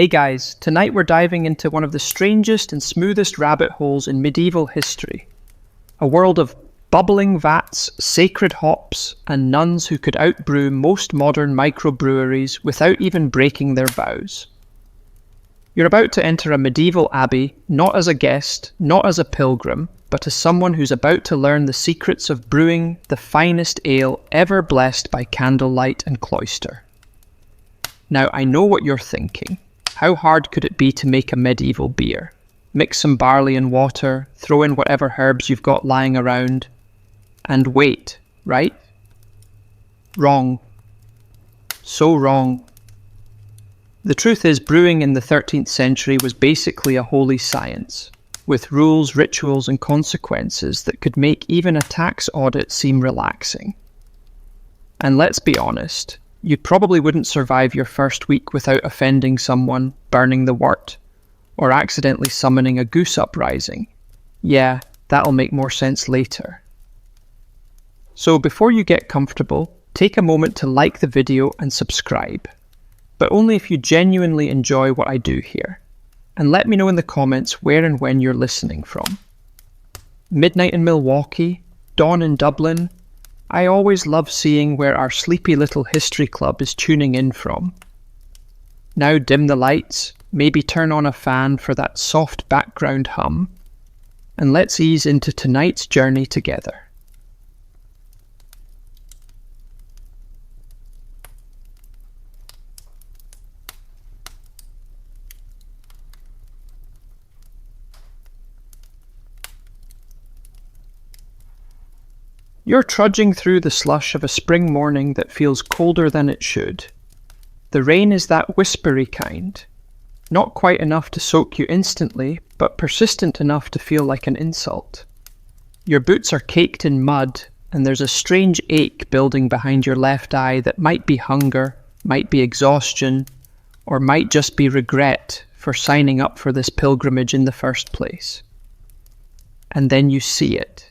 Hey guys, tonight we're diving into one of the strangest and smoothest rabbit holes in medieval history. A world of bubbling vats, sacred hops, and nuns who could outbrew most modern microbreweries without even breaking their vows. You're about to enter a medieval abbey, not as a guest, not as a pilgrim, but as someone who's about to learn the secrets of brewing the finest ale ever blessed by candlelight and cloister. Now, I know what you're thinking. How hard could it be to make a medieval beer? Mix some barley and water, throw in whatever herbs you've got lying around, and wait, right? Wrong. So wrong. The truth is, brewing in the 13th century was basically a holy science, with rules, rituals, and consequences that could make even a tax audit seem relaxing. And let's be honest, you probably wouldn't survive your first week without offending someone, burning the wort, or accidentally summoning a goose uprising. Yeah, that'll make more sense later. So before you get comfortable, take a moment to like the video and subscribe, but only if you genuinely enjoy what I do here. And let me know in the comments where and when you're listening from. Midnight in Milwaukee, dawn in Dublin. I always love seeing where our sleepy little history club is tuning in from. Now dim the lights, maybe turn on a fan for that soft background hum, and let's ease into tonight's journey together. You're trudging through the slush of a spring morning that feels colder than it should. The rain is that whispery kind, not quite enough to soak you instantly, but persistent enough to feel like an insult. Your boots are caked in mud, and there's a strange ache building behind your left eye that might be hunger, might be exhaustion, or might just be regret for signing up for this pilgrimage in the first place. And then you see it.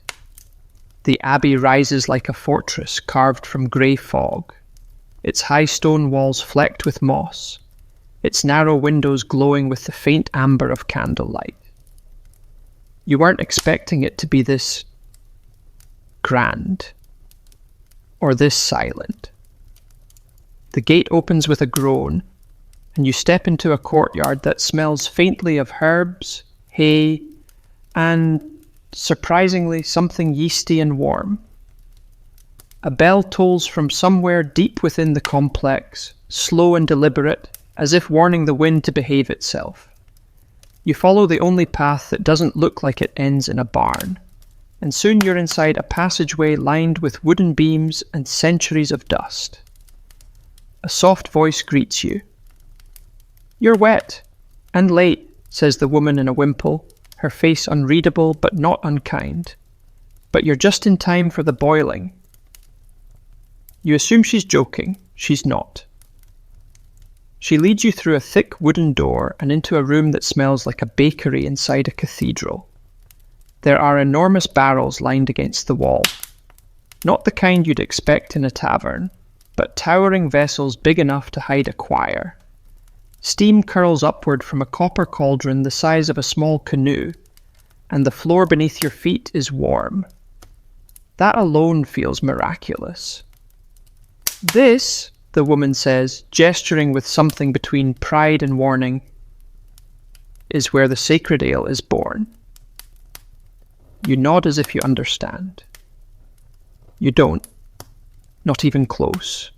The abbey rises like a fortress carved from grey fog, its high stone walls flecked with moss, its narrow windows glowing with the faint amber of candlelight. You weren't expecting it to be this grand, or this silent. The gate opens with a groan, and you step into a courtyard that smells faintly of herbs, hay, and surprisingly, something yeasty and warm. A bell tolls from somewhere deep within the complex, slow and deliberate, as if warning the wind to behave itself. You follow the only path that doesn't look like it ends in a barn, and soon you're inside a passageway lined with wooden beams and centuries of dust. A soft voice greets you. "You're wet and late," says the woman in a wimple, her face unreadable but not unkind. "But you're just in time for the boiling." You assume she's joking. She's not. She leads you through a thick wooden door and into a room that smells like a bakery inside a cathedral. There are enormous barrels lined against the wall. Not the kind you'd expect in a tavern, but towering vessels big enough to hide a choir. Steam curls upward from a copper cauldron the size of a small canoe, and the floor beneath your feet is warm. That alone feels miraculous. "This," the woman says, gesturing with something between pride and warning, "is where the sacred ale is born." You nod as if you understand. You don't. Not even close.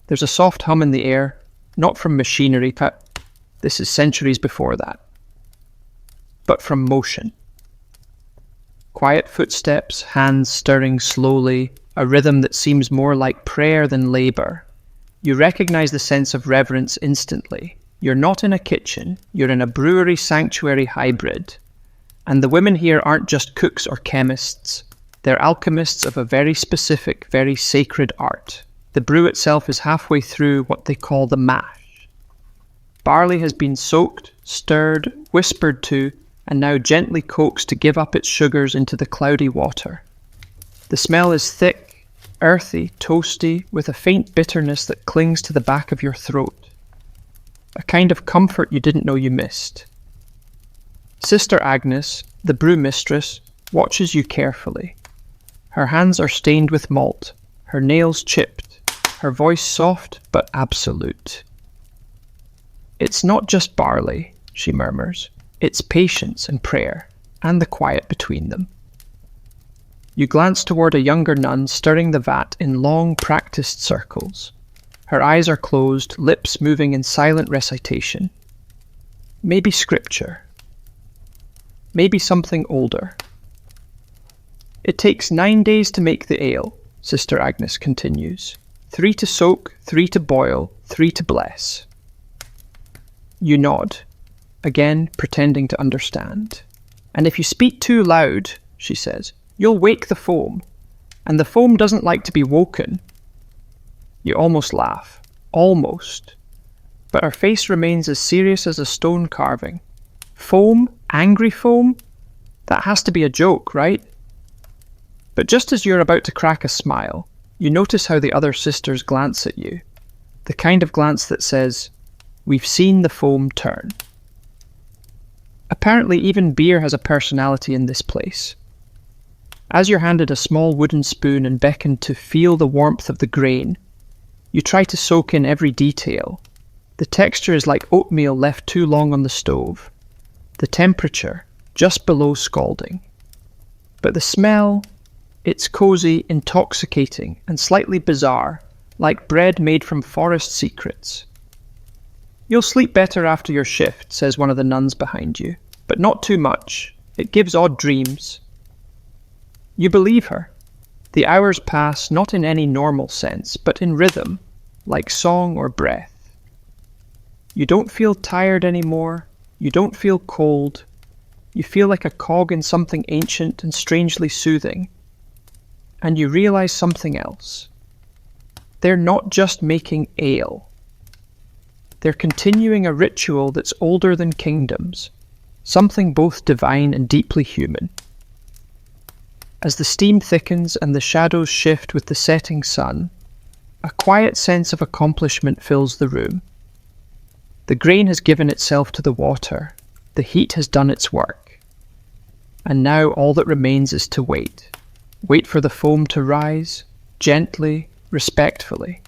There's a soft hum in the air, not from machinery, this is centuries before that, but from motion. Quiet footsteps, hands stirring slowly, a rhythm that seems more like prayer than labor. You recognize the sense of reverence instantly. You're not in a kitchen, you're in a brewery sanctuary hybrid. And the women here aren't just cooks or chemists, they're alchemists of a very specific, very sacred art. The brew itself is halfway through what they call the mash. Barley has been soaked, stirred, whispered to, and now gently coaxed to give up its sugars into the cloudy water. The smell is thick, earthy, toasty, with a faint bitterness that clings to the back of your throat. a kind of comfort you didn't know you missed. Sister Agnes, the brew mistress, watches you carefully. Her hands are stained with malt, her nails chipped, her voice soft but absolute. "It's not just barley," she murmurs. "It's patience and prayer, and the quiet between them." You glance toward a younger nun stirring the vat in long, practiced circles. Her eyes are closed, lips moving in silent recitation. Maybe scripture. Maybe something older. "It takes 9 days to make the ale," Sister Agnes continues. 3 to soak, 3 to boil, 3 to bless. You nod, again pretending to understand. "And if you speak too loud," she says, "you'll wake the foam, and the foam doesn't like to be woken." You almost laugh. Almost. But her face remains as serious as a stone carving. Foam? Angry foam? That has to be a joke, right? But just as you're about to crack a smile, you notice how the other sisters glance at you. The kind of glance that says, "We've seen the foam turn." Apparently even beer has a personality in this place. As you're handed a small wooden spoon and beckoned to feel the warmth of the grain, you try to soak in every detail. The texture is like oatmeal left too long on the stove. The temperature, just below scalding. But the smell, it's cozy, intoxicating, and slightly bizarre, like bread made from forest secrets. "You'll sleep better after your shift," says one of the nuns behind you, "but not too much. It gives odd dreams." You believe her. The hours pass not in any normal sense, but in rhythm, like song or breath. You don't feel tired anymore. You don't feel cold. You feel like a cog in something ancient and strangely soothing. And you realize something else. They're not just making ale. They're continuing a ritual that's older than kingdoms, something both divine and deeply human. As the steam thickens and the shadows shift with the setting sun, a quiet sense of accomplishment fills the room. The grain has given itself to the water, the heat has done its work. And now all that remains is to wait. Wait for the foam to rise, gently, respectfully.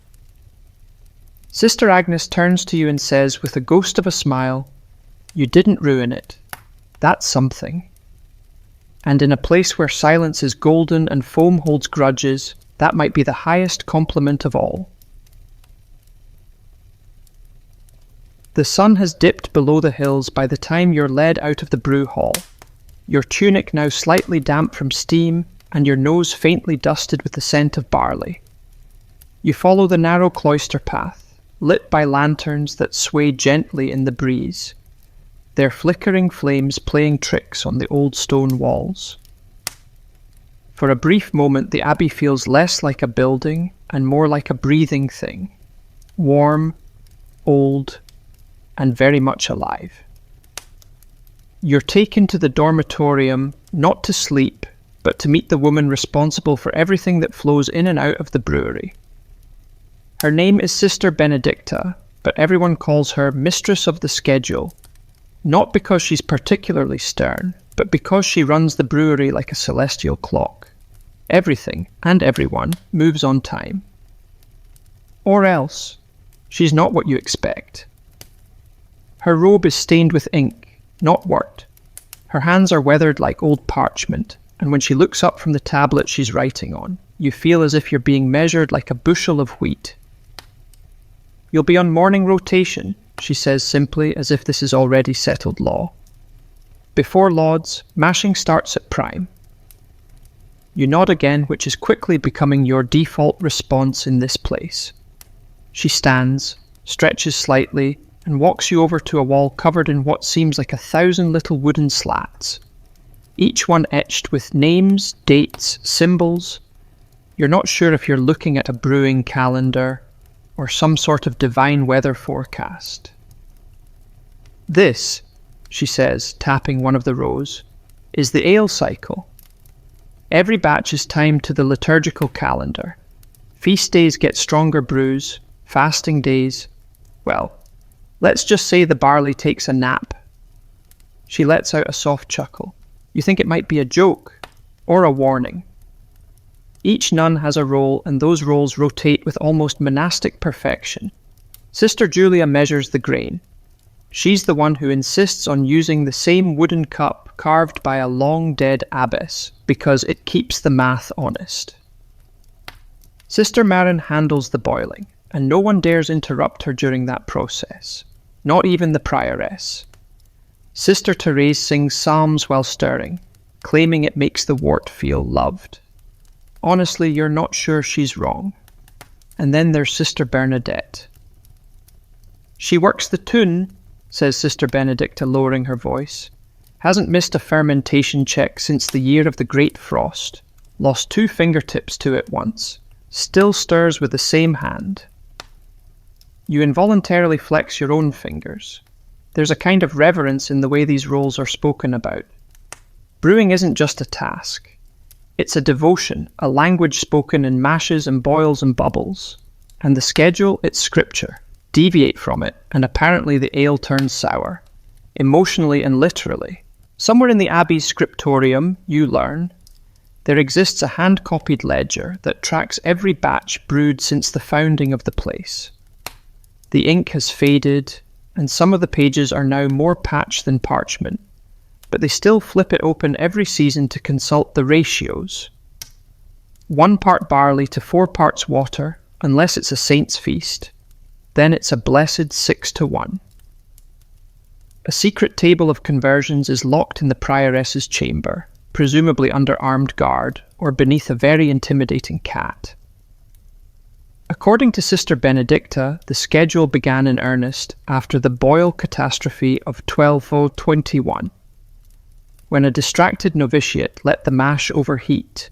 Sister Agnes turns to you and says with a ghost of a smile, "You didn't ruin it. That's something." And in a place where silence is golden and foam holds grudges, that might be the highest compliment of all. The sun has dipped below the hills by the time you're led out of the brew hall, your tunic now slightly damp from steam and your nose faintly dusted with the scent of barley. You follow the narrow cloister path, lit by lanterns that sway gently in the breeze, their flickering flames playing tricks on the old stone walls. For a brief moment, the abbey feels less like a building and more like a breathing thing, warm, old, and very much alive. You're taken to the dormitorium, not to sleep, but to meet the woman responsible for everything that flows in and out of the brewery. Her name is Sister Benedicta, but everyone calls her Mistress of the Schedule, not because she's particularly stern, but because she runs the brewery like a celestial clock. Everything, and everyone, moves on time. Or else, she's not what you expect. Her robe is stained with ink, not wort. Her hands are weathered like old parchment, and when she looks up from the tablet she's writing on, you feel as if you're being measured like a bushel of wheat. "You'll be on morning rotation," she says simply, as if this is already settled law. "Before lauds, mashing starts at prime." You nod again, which is quickly becoming your default response in this place. She stands, stretches slightly, and walks you over to a wall covered in what seems like 1,000 little wooden slats, each one etched with names, dates, symbols. You're not sure if you're looking at a brewing calendar or some sort of divine weather forecast. "This," she says, tapping one of the rows, "is the ale cycle. Every batch is timed to the liturgical calendar. Feast days get stronger brews, fasting days, well, Let's just say the barley takes a nap. She lets out a soft chuckle. You think it might be a joke or a warning. Each nun has a role, and those roles rotate with almost monastic perfection. Sister Julia measures the grain. She's the one who insists on using the same wooden cup carved by a long-dead abbess because it keeps the math honest. Sister Marin handles the boiling, and no one dares interrupt her during that process, not even the prioress. Sister Therese sings psalms while stirring, claiming it makes the wort feel loved. Honestly, you're not sure she's wrong. And then there's Sister Bernadette. She works the tune, says Sister Benedicta, lowering her voice. Hasn't missed a fermentation check since the year of the Great Frost. Lost 2 fingertips to it once. Still stirs with the same hand. You involuntarily flex your own fingers. There's a kind of reverence in the way these roles are spoken about. Brewing isn't just a task. It's a devotion, a language spoken in mashes and boils and bubbles. And the schedule, it's scripture. Deviate from it, and apparently the ale turns sour. Emotionally and literally. Somewhere in the Abbey's scriptorium, you learn, there exists a hand-copied ledger that tracks every batch brewed since the founding of the place. The ink has faded, and some of the pages are now more patch than parchment, but they still flip it open every season to consult the ratios. 1 part barley to 4 parts water, unless it's a saint's feast. Then it's a blessed 6-to-1. A secret table of conversions is locked in the prioress's chamber, presumably under armed guard, or beneath a very intimidating cat. According to Sister Benedicta, the schedule began in earnest after the boil catastrophe of 1221, when a distracted novitiate let the mash overheat,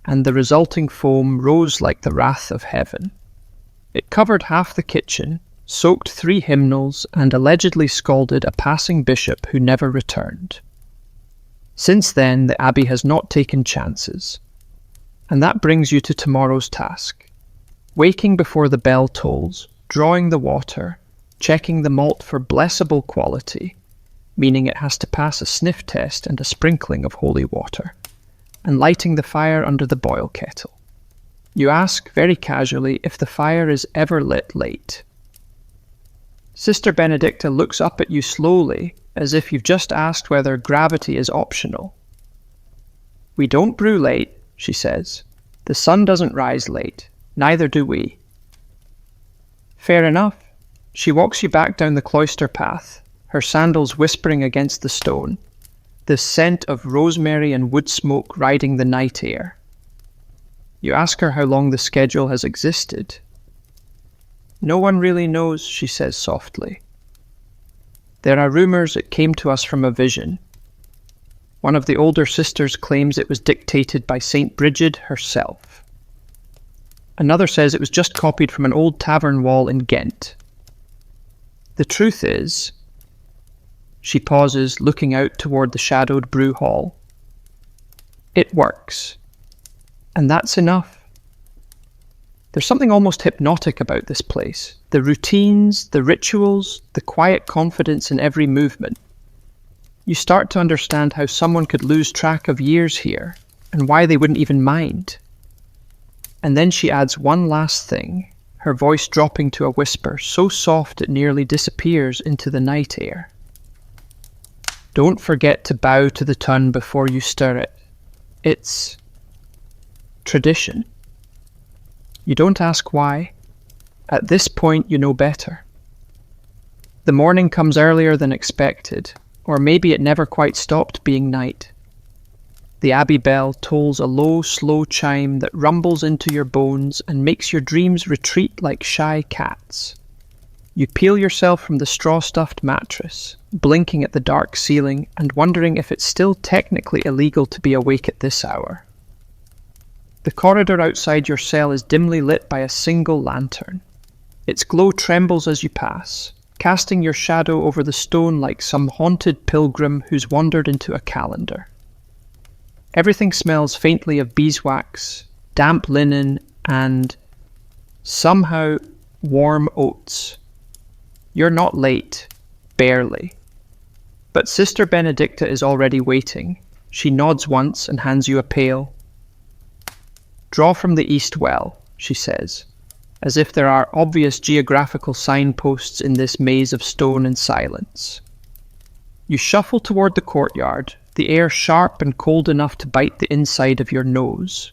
and the resulting foam rose like the wrath of heaven. It covered half the kitchen, soaked 3 hymnals, and allegedly scalded a passing bishop who never returned. Since then, the Abbey has not taken chances. And that brings you to tomorrow's task. Waking before the bell tolls, drawing the water, checking the malt for blessable quality, meaning it has to pass a sniff test and a sprinkling of holy water, and lighting the fire under the boil kettle. You ask, very casually, if the fire is ever lit late. Sister Benedicta looks up at you slowly, as if you've just asked whether gravity is optional. We don't brew late, she says. The sun doesn't rise late. Neither do we. Fair enough. She walks you back down the cloister path, her sandals whispering against the stone, the scent of rosemary and wood smoke riding the night air. You ask her how long the schedule has existed. No one really knows, she says softly. There are rumours it came to us from a vision. One of the older sisters claims it was dictated by St. Brigid herself. Another says it was just copied from an old tavern wall in Ghent. The truth is, she pauses, looking out toward the shadowed brew hall. It works. And that's enough. There's something almost hypnotic about this place. The routines, the rituals, the quiet confidence in every movement. You start to understand how someone could lose track of years here, and why they wouldn't even mind. And then she adds one last thing, her voice dropping to a whisper so soft it nearly disappears into the night air. Don't forget to bow to the tun before you stir it. It's tradition. You don't ask why. At this point, you know better. The morning comes earlier than expected, or maybe it never quite stopped being night. The Abbey bell tolls a low, slow chime that rumbles into your bones and makes your dreams retreat like shy cats. You peel yourself from the straw-stuffed mattress, blinking at the dark ceiling and wondering if it's still technically illegal to be awake at this hour. The corridor outside your cell is dimly lit by a single lantern. Its glow trembles as you pass, casting your shadow over the stone like some haunted pilgrim who's wandered into a calendar. Everything smells faintly of beeswax, damp linen, and, somehow, warm oats. You're not late. Barely. But Sister Benedicta is already waiting. She nods once and hands you a pail. Draw from the east well, she says, as if there are obvious geographical signposts in this maze of stone and silence. You shuffle toward the courtyard, the air sharp and cold enough to bite the inside of your nose.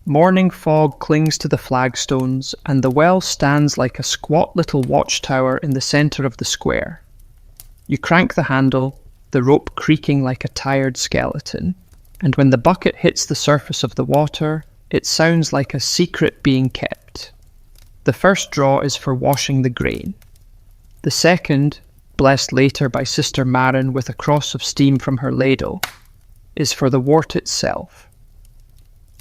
Morning fog clings to the flagstones, and the well stands like a squat little watchtower in the centre of the square. You crank the handle, the rope creaking like a tired skeleton, and when the bucket hits the surface of the water, it sounds like a secret being kept. The first draw is for washing the grain. The second, blessed later by Sister Maren with a cross of steam from her ladle, is for the wort itself.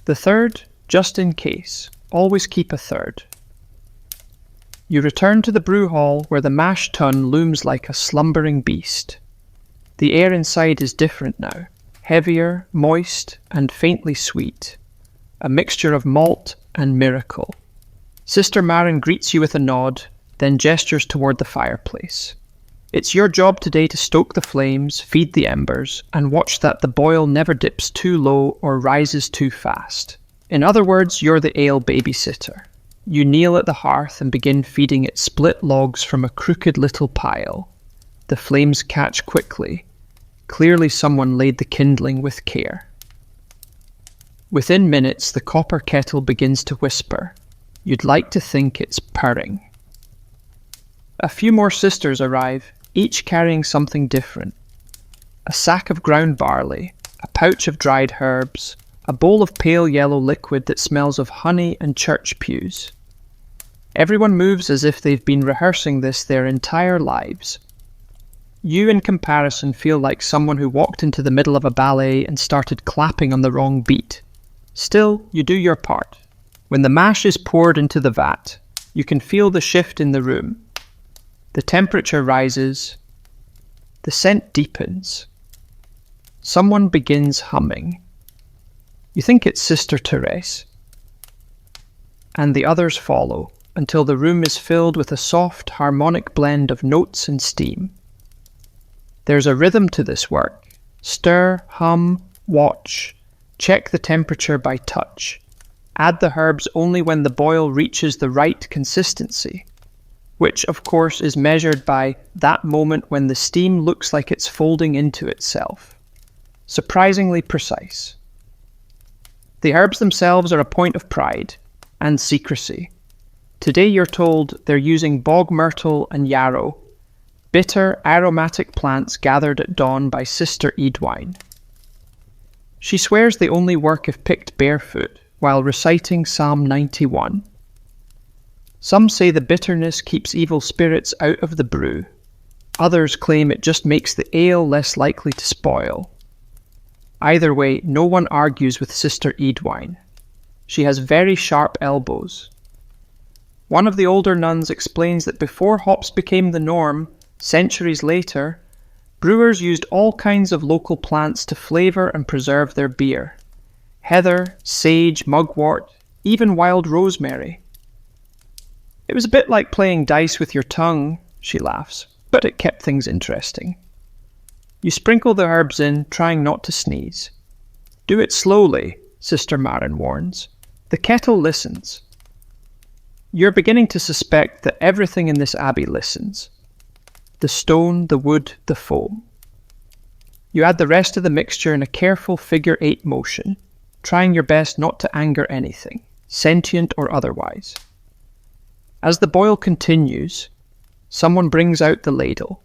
The third, just in case. Always keep a third. You return to the brew hall where the mash tun looms like a slumbering beast. The air inside is different now, heavier, moist, and faintly sweet. A mixture of malt and miracle. Sister Maren greets you with a nod, then gestures toward the fireplace. It's your job today to stoke the flames, feed the embers, and watch that the boil never dips too low or rises too fast. In other words, you're the ale babysitter. You kneel at the hearth and begin feeding it split logs from a crooked little pile. The flames catch quickly. Clearly someone laid the kindling with care. Within minutes, the copper kettle begins to whisper. You'd like to think it's purring. A few more sisters arrive, each carrying something different. A sack of ground barley, a pouch of dried herbs, a bowl of pale yellow liquid that smells of honey and church pews. Everyone moves as if they've been rehearsing this their entire lives. You, in comparison, feel like someone who walked into the middle of a ballet and started clapping on the wrong beat. Still, you do your part. When the mash is poured into the vat, you can feel the shift in the room. The temperature rises. The scent deepens. Someone begins humming. You think it's Sister Therese. And the others follow, until the room is filled with a soft, harmonic blend of notes and steam. There's a rhythm to this work. Stir, hum, watch. Check the temperature by touch. Add the herbs only when the boil reaches the right consistency, which, of course, is measured by that moment when the steam looks like it's folding into itself. Surprisingly precise. The herbs themselves are a point of pride and secrecy. Today you're told they're using bog myrtle and yarrow, bitter, aromatic plants gathered at dawn by Sister Edwine. She swears they only work if picked barefoot, while reciting Psalm 91. Some say the bitterness keeps evil spirits out of the brew. Others claim it just makes the ale less likely to spoil. Either way, no one argues with Sister Edwine. She has very sharp elbows. One of the older nuns explains that before hops became the norm, centuries later, brewers used all kinds of local plants to flavour and preserve their beer. Heather, sage, mugwort, even wild rosemary. It was a bit like playing dice with your tongue, she laughs, but it kept things interesting. You sprinkle the herbs in, trying not to sneeze. Do it slowly, Sister Maren warns. The kettle listens. You're beginning to suspect that everything in this abbey listens. The stone, the wood, the foam. You add the rest of the mixture in a careful figure-8 motion, trying your best not to anger anything, sentient or otherwise. As the boil continues, someone brings out the ladle.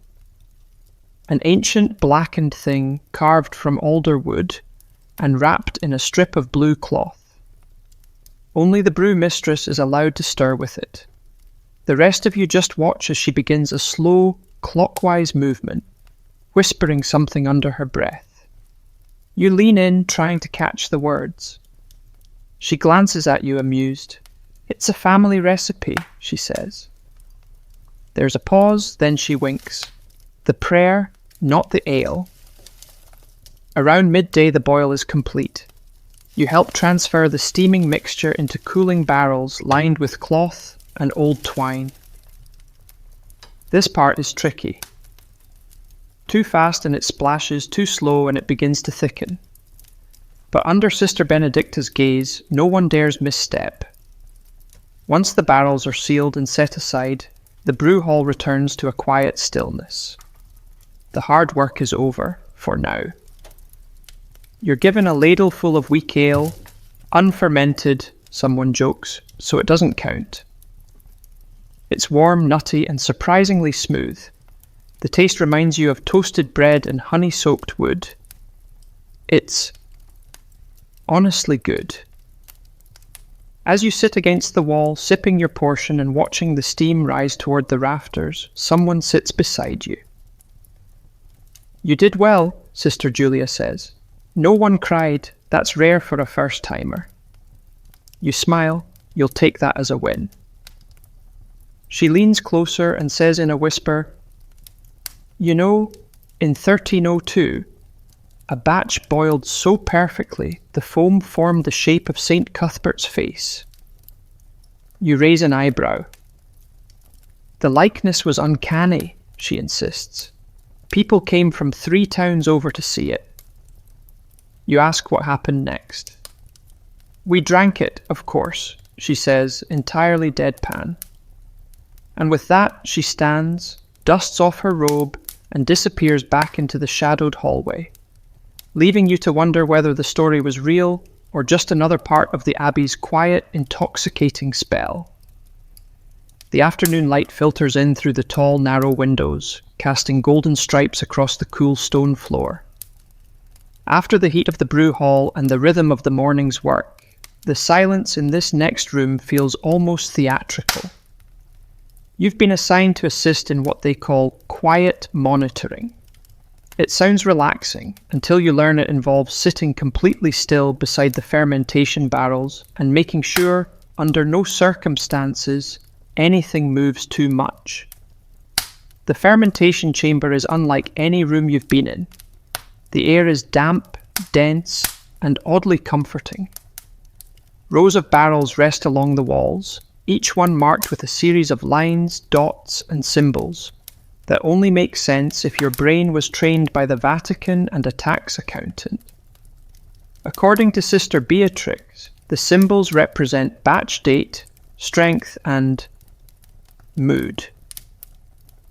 An ancient blackened thing carved from alder wood and wrapped in a strip of blue cloth. Only the brew mistress is allowed to stir with it. The rest of you just watch as she begins a slow, clockwise movement, whispering something under her breath. You lean in, trying to catch the words. She glances at you, amused. It's a family recipe, she says. There's a pause, then she winks. The prayer, not the ale. Around midday the boil is complete. You help transfer the steaming mixture into cooling barrels lined with cloth and old twine. This part is tricky. Too fast and it splashes, too slow and it begins to thicken. But under Sister Benedicta's gaze, no one dares misstep. Once the barrels are sealed and set aside, the brew hall returns to a quiet stillness. The hard work is over, for now. You're given a ladle full of weak ale, unfermented, someone jokes, so it doesn't count. It's warm, nutty, and surprisingly smooth. The taste reminds you of toasted bread and honey-soaked wood. It's honestly good. As you sit against the wall, sipping your portion and watching the steam rise toward the rafters, someone sits beside you. "You did well," Sister Julia says. "No one cried. That's rare for a first-timer." You smile. You'll take that as a win. She leans closer and says in a whisper, "You know, in 1302, a batch boiled so perfectly the foam formed the shape of St. Cuthbert's face." You raise an eyebrow. "The likeness was uncanny," she insists. "People came from 3 towns over to see it." You ask what happened next. "We drank it, of course," she says, entirely deadpan. And with that, she stands, dusts off her robe, and disappears back into the shadowed hallway, leaving you to wonder whether the story was real or just another part of the Abbey's quiet, intoxicating spell. The afternoon light filters in through the tall, narrow windows, casting golden stripes across the cool stone floor. After the heat of the brew hall and the rhythm of the morning's work, the silence in this next room feels almost theatrical. You've been assigned to assist in what they call quiet monitoring. It sounds relaxing until you learn it involves sitting completely still beside the fermentation barrels and making sure, under no circumstances, anything moves too much. The fermentation chamber is unlike any room you've been in. The air is damp, dense, and oddly comforting. Rows of barrels rest along the walls, each one marked with a series of lines, dots, and symbols that only make sense if your brain was trained by the Vatican and a tax accountant. According to Sister Beatrix, the symbols represent batch date, strength, and mood.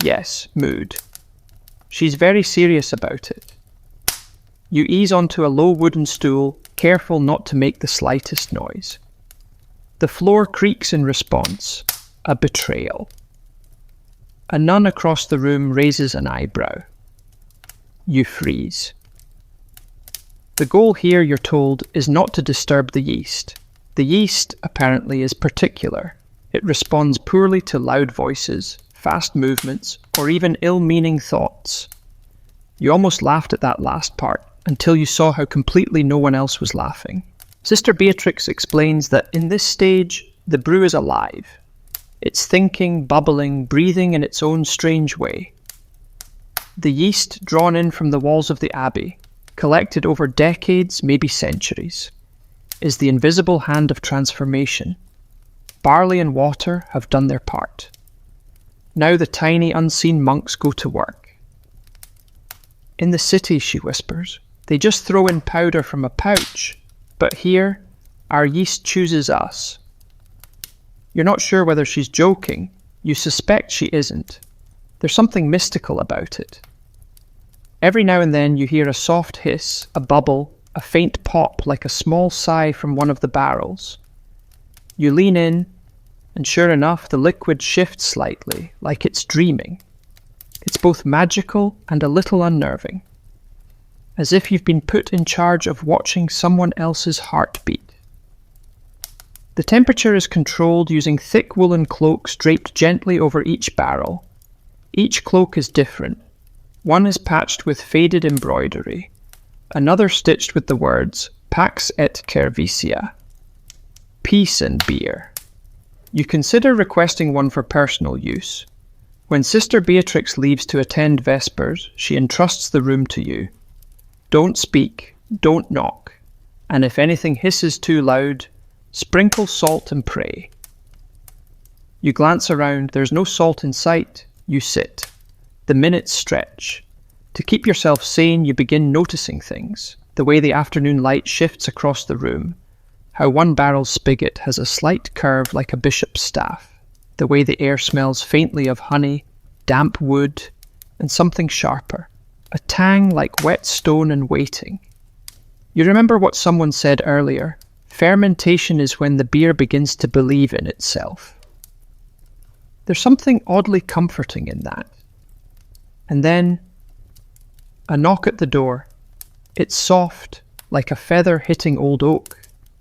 Yes, mood. She's very serious about it. You ease onto a low wooden stool, careful not to make the slightest noise. The floor creaks in response, a betrayal. A nun across the room raises an eyebrow. You freeze. The goal here, you're told, is not to disturb the yeast. The yeast, apparently, is particular. It responds poorly to loud voices, fast movements, or even ill-meaning thoughts. You almost laughed at that last part, until you saw how completely no one else was laughing. Sister Beatrix explains that in this stage, the brew is alive. It's thinking, bubbling, breathing in its own strange way. The yeast, drawn in from the walls of the abbey, collected over decades, maybe centuries, is the invisible hand of transformation. Barley and water have done their part. Now the tiny, unseen monks go to work. "In the city," she whispers, "they just throw in powder from a pouch. But here, our yeast chooses us." You're not sure whether she's joking. You suspect she isn't. There's something mystical about it. Every now and then you hear a soft hiss, a bubble, a faint pop like a small sigh from one of the barrels. You lean in, and sure enough, the liquid shifts slightly, like it's dreaming. It's both magical and a little unnerving, as if you've been put in charge of watching someone else's heartbeat. The temperature is controlled using thick woolen cloaks draped gently over each barrel. Each cloak is different. One is patched with faded embroidery, another stitched with the words Pax et Cervicia, peace and beer. You consider requesting one for personal use. When Sister Beatrix leaves to attend Vespers, she entrusts the room to you. Don't speak, don't knock, and if anything hisses too loud, sprinkle salt and pray. You glance around, there's no salt in sight, You sit. The minutes stretch. To keep yourself sane, you begin noticing things. The way the afternoon light shifts across the room. How one barrel spigot has a slight curve like a bishop's staff. The way the air smells faintly of honey, damp wood, and something sharper. A tang like wet stone and waiting. You remember what someone said earlier. Fermentation is when the beer begins to believe in itself. There's something oddly comforting in that. And then, a knock at the door. It's soft, like a feather hitting old oak,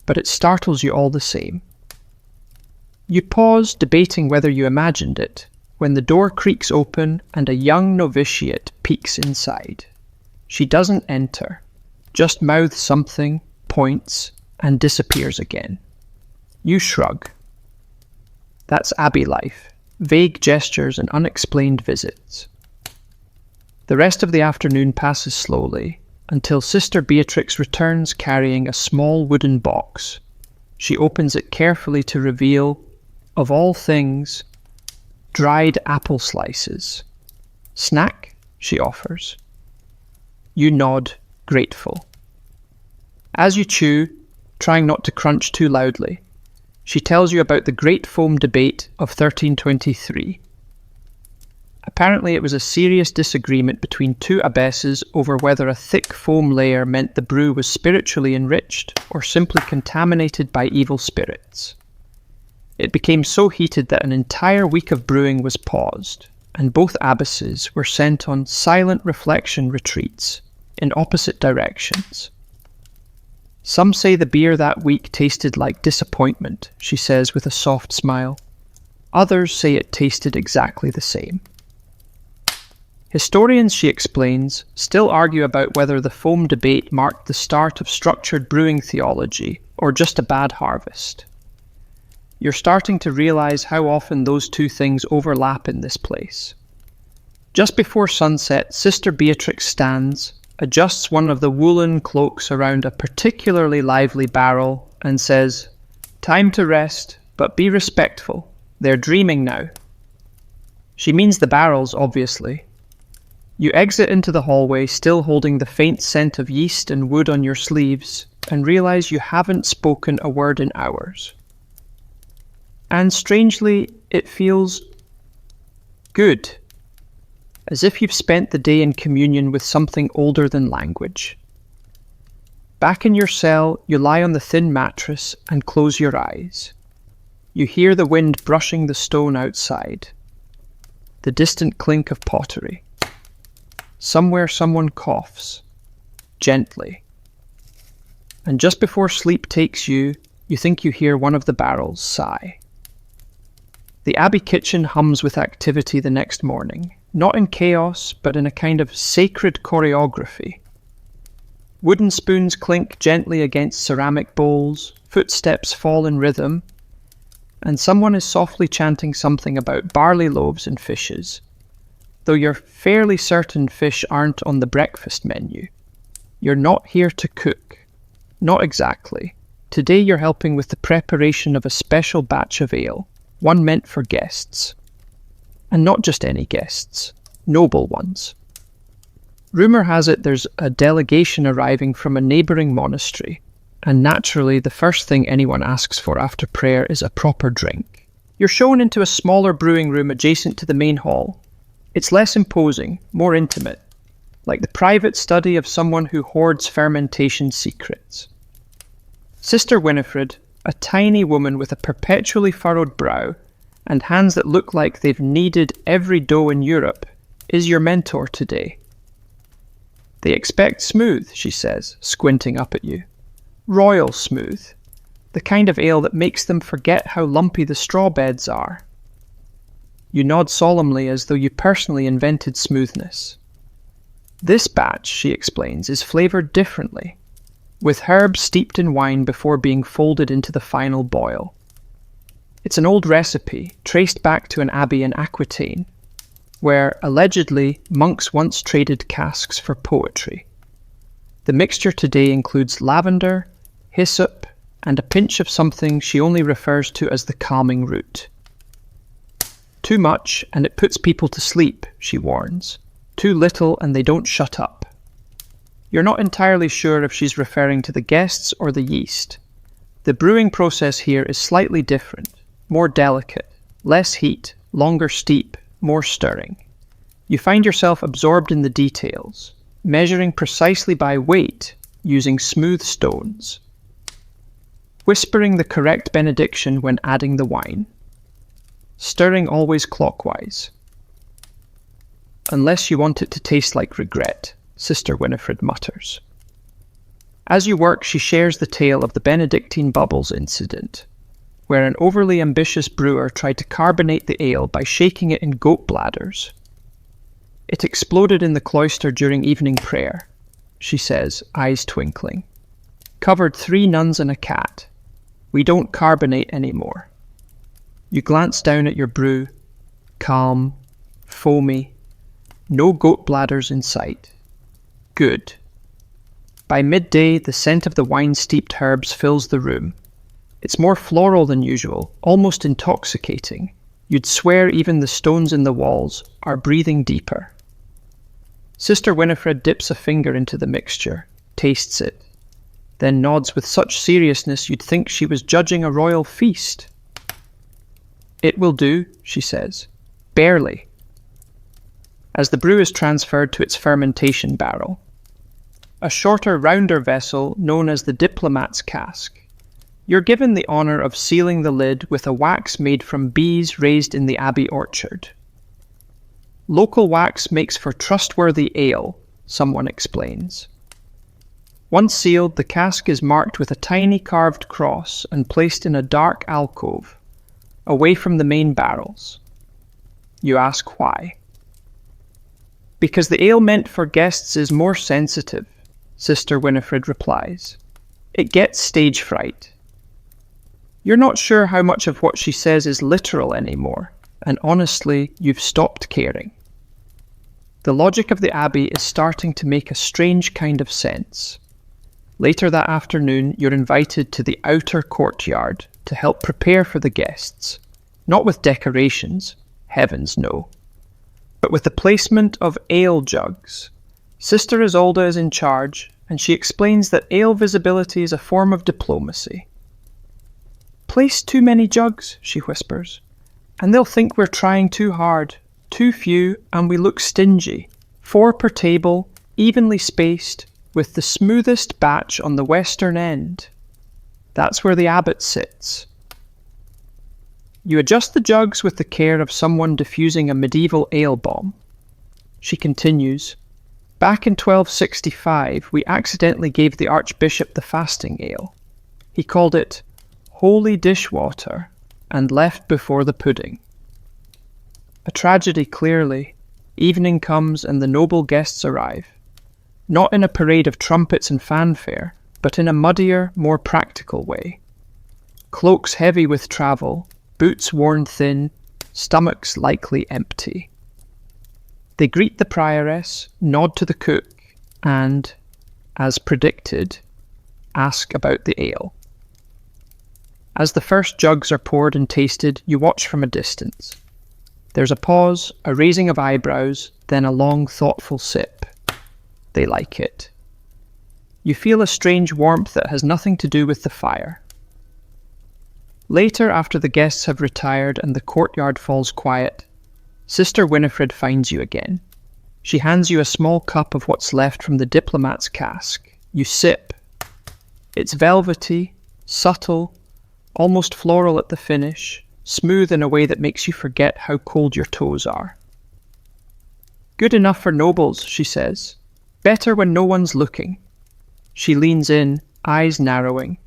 but it startles you all the same. You pause, debating whether you imagined it, when the door creaks open and a young novitiate peeks inside. She doesn't enter, just mouths something, points, and disappears again. You shrug. That's abbey life, vague gestures and unexplained visits. The rest of the afternoon passes slowly, until Sister Beatrix returns carrying a small wooden box. She opens it carefully to reveal, of all things, dried apple slices. Snack, she offers. You nod, grateful. As you chew, trying not to crunch too loudly, she tells you about the Great Foam Debate of 1323. Apparently it was a serious disagreement between two abbesses over whether a thick foam layer meant the brew was spiritually enriched or simply contaminated by evil spirits. It became so heated that an entire week of brewing was paused, and both abbesses were sent on silent reflection retreats in opposite directions. Some say the beer that week tasted like disappointment, she says with a soft smile. Others say it tasted exactly the same. Historians, she explains, still argue about whether the foam debate marked the start of structured brewing theology or just a bad harvest. You're starting to realize how often those two things overlap in this place. Just before sunset, Sister Beatrix stands, adjusts one of the woolen cloaks around a particularly lively barrel, and says, "Time to rest, but be respectful. They're dreaming now." She means the barrels, obviously. You exit into the hallway, still holding the faint scent of yeast and wood on your sleeves, and realize you haven't spoken a word in hours. And strangely, it feels good, as if you've spent the day in communion with something older than language. Back in your cell, you lie on the thin mattress and close your eyes. You hear the wind brushing the stone outside, the distant clink of pottery. Somewhere someone coughs, gently. And just before sleep takes you, you think you hear one of the barrels sigh. The abbey kitchen hums with activity the next morning, not in chaos, but in a kind of sacred choreography. Wooden spoons clink gently against ceramic bowls, footsteps fall in rhythm, and someone is softly chanting something about barley loaves and fishes, though you're fairly certain fish aren't on the breakfast menu. You're not here to cook. Not exactly. Today you're helping with the preparation of a special batch of ale, one meant for guests. And not just any guests, noble ones. Rumour has it there's a delegation arriving from a neighbouring monastery, and naturally the first thing anyone asks for after prayer is a proper drink. You're shown into a smaller brewing room adjacent to the main hall. It's less imposing, more intimate, like the private study of someone who hoards fermentation secrets. Sister Winifred, a tiny woman with a perpetually furrowed brow and hands that look like they've kneaded every dough in Europe, is your mentor today. They expect smooth, she says, squinting up at you. Royal smooth, the kind of ale that makes them forget how lumpy the straw beds are. You nod solemnly as though you personally invented smoothness. This batch, she explains, is flavoured differently, with herbs steeped in wine before being folded into the final boil. It's an old recipe, traced back to an abbey in Aquitaine, where, allegedly, monks once traded casks for poetry. The mixture today includes lavender, hyssop, and a pinch of something she only refers to as the calming root. Too much, and it puts people to sleep, she warns. Too little, and they don't shut up. You're not entirely sure if she's referring to the guests or the yeast. The brewing process here is slightly different, more delicate, less heat, longer steep, more stirring. You find yourself absorbed in the details, measuring precisely by weight, using smooth stones. Whispering the correct benediction when adding the wine. Stirring always clockwise. Unless you want it to taste like regret, Sister Winifred mutters. As you work, she shares the tale of the Benedictine bubbles incident, where an overly ambitious brewer tried to carbonate the ale by shaking it in goat bladders. It exploded in the cloister during evening prayer, she says, eyes twinkling. Covered 3 nuns and a cat. We don't carbonate anymore. You glance down at your brew, calm, foamy, no goat bladders in sight. Good. By midday, the scent of the wine-steeped herbs fills the room. It's more floral than usual, almost intoxicating. You'd swear even the stones in the walls are breathing deeper. Sister Winifred dips a finger into the mixture, tastes it, then nods with such seriousness you'd think she was judging a royal feast. It will do, she says. Barely. As the brew is transferred to its fermentation barrel, a shorter, rounder vessel known as the diplomat's cask, you're given the honour of sealing the lid with a wax made from bees raised in the abbey orchard. Local wax makes for trustworthy ale, someone explains. Once sealed, the cask is marked with a tiny carved cross and placed in a dark alcove, away from the main barrels. You ask why. Because the ale meant for guests is more sensitive, Sister Winifred replies. It gets stage fright. You're not sure how much of what she says is literal anymore, and honestly, you've stopped caring. The logic of the abbey is starting to make a strange kind of sense. Later that afternoon, you're invited to the outer courtyard to help prepare for the guests, not with decorations, heavens no, but with the placement of ale jugs. Sister Isolde is in charge, and she explains that ale visibility is a form of diplomacy. Place too many jugs, she whispers, and they'll think we're trying too hard, too few, and we look stingy. 4 per table, evenly spaced, with the smoothest batch on the western end. That's where the abbot sits. You adjust the jugs with the care of someone diffusing a medieval ale bomb. She continues, back in 1265, we accidentally gave the Archbishop the fasting ale. He called it holy dishwater and left before the pudding. A tragedy, clearly. Evening comes and the noble guests arrive. Not in a parade of trumpets and fanfare, but in a muddier, more practical way. Cloaks heavy with travel, boots worn thin, stomachs likely empty. They greet the prioress, nod to the cook, and, as predicted, ask about the ale. As the first jugs are poured and tasted, you watch from a distance. There's a pause, a raising of eyebrows, then a long, thoughtful sip. They like it. You feel a strange warmth that has nothing to do with the fire. Later, after the guests have retired and the courtyard falls quiet, Sister Winifred finds you again. She hands you a small cup of what's left from the diplomat's cask. You sip. It's velvety, subtle, almost floral at the finish, smooth in a way that makes you forget how cold your toes are. Good enough for nobles, she says. Better when no one's looking. She leans in, eyes narrowing.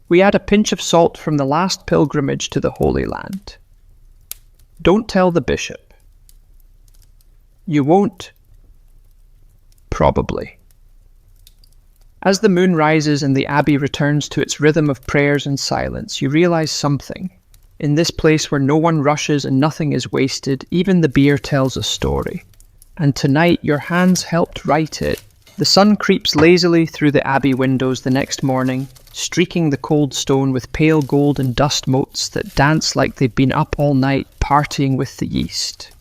We add a pinch of salt from the last pilgrimage to the Holy Land. Don't tell the bishop. You won't? Probably. As the moon rises and the abbey returns to its rhythm of prayers and silence, you realize something. In this place where no one rushes and nothing is wasted, even the beer tells a story. And tonight your hands helped write it. The sun creeps lazily through the abbey windows the next morning, streaking the cold stone with pale gold and dust motes that dance like they've been up all night partying with the yeast.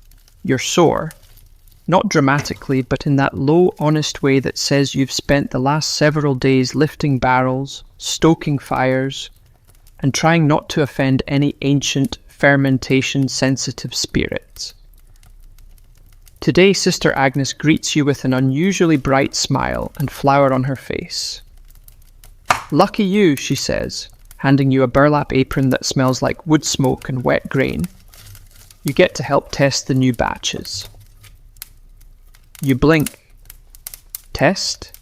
You're sore, not dramatically, but in that low, honest way that says you've spent the last several days lifting barrels, stoking fires, and trying not to offend any ancient, fermentation-sensitive spirits. Today, Sister Agnes greets you with an unusually bright smile and flower on her face. "Lucky you," she says, handing you a burlap apron that smells like wood smoke and wet grain. You get to help test the new batches. You blink. Test?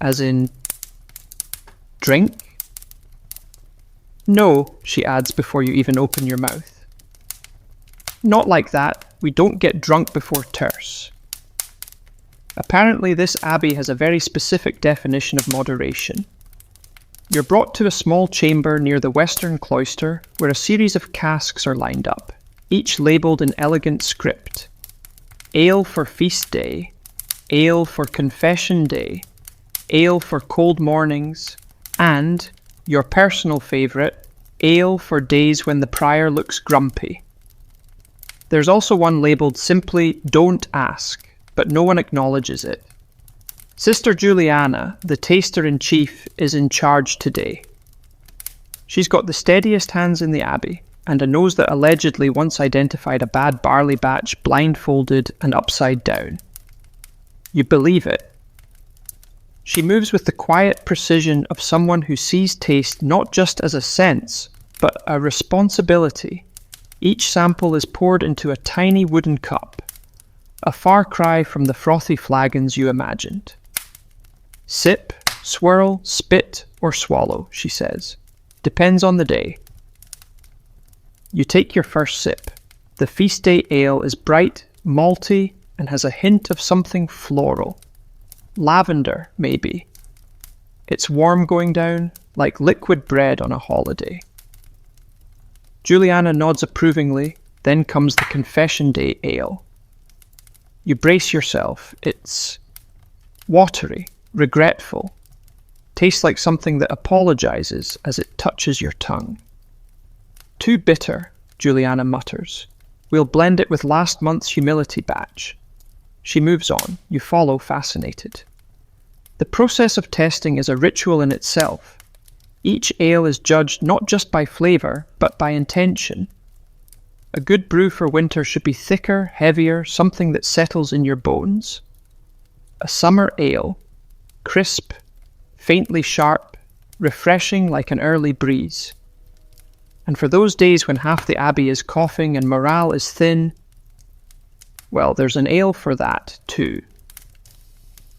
As in, drink? "No," she adds before you even open your mouth. "Not like that. We don't get drunk before terce." Apparently, this abbey has a very specific definition of moderation. You're brought to a small chamber near the western cloister where a series of casks are lined up, each labelled in elegant script. Ale for feast day, ale for confession day, ale for cold mornings, and, your personal favourite, ale for days when the prior looks grumpy. There's also one labelled simply "Don't Ask," but no one acknowledges it. Sister Juliana, the taster-in-chief, is in charge today. She's got the steadiest hands in the abbey, and a nose that allegedly once identified a bad barley batch blindfolded and upside down. You believe it. She moves with the quiet precision of someone who sees taste not just as a sense, but a responsibility. Each sample is poured into a tiny wooden cup, a far cry from the frothy flagons you imagined. "Sip, swirl, spit, or swallow," she says. "Depends on the day." You take your first sip. The feast day ale is bright, malty, and has a hint of something floral. Lavender, maybe. It's warm going down, like liquid bread on a holiday. Juliana nods approvingly, then comes the confession day ale. You brace yourself. It's watery, regretful. Tastes like something that apologizes as it touches your tongue. "Too bitter," Juliana mutters. "We'll blend it with last month's humility batch." She moves on. You follow, fascinated. The process of testing is a ritual in itself. Each ale is judged not just by flavour, but by intention. A good brew for winter should be thicker, heavier, something that settles in your bones. A summer ale, crisp, faintly sharp, refreshing like an early breeze. And for those days when half the abbey is coughing and morale is thin, well, there's an ale for that too.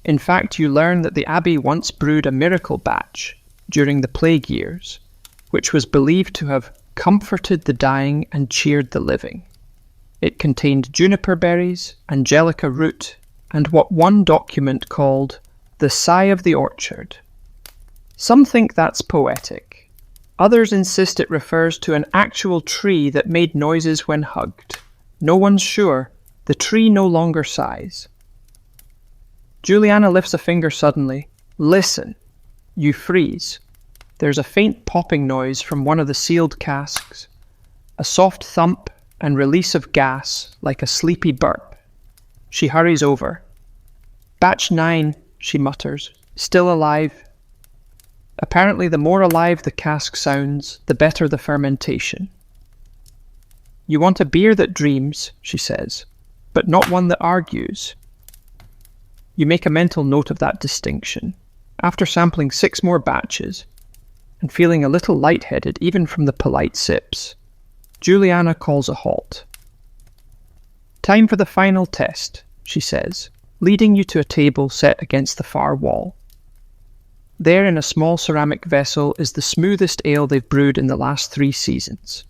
In fact, you learn that the abbey once brewed a miracle batch during the plague years, which was believed to have comforted the dying and cheered the living. It contained juniper berries, angelica root, and what one document called the sigh of the orchard. Some think that's poetic. Others insist it refers to an actual tree that made noises when hugged. No one's sure. The tree no longer sighs. Juliana lifts a finger suddenly. Listen. You freeze. There's a faint popping noise from one of the sealed casks, a soft thump and release of gas like a sleepy burp. She hurries over. "Batch 9, she mutters, "still alive." Apparently, the more alive the cask sounds, the better the fermentation. "You want a beer that dreams," she says, "but not one that argues." You make a mental note of that distinction. After sampling 6 more batches, and feeling a little lightheaded even from the polite sips, Juliana calls a halt. "Time for the final test," she says, leading you to a table set against the far wall. There in a small ceramic vessel is the smoothest ale they've brewed in the last 3 seasons.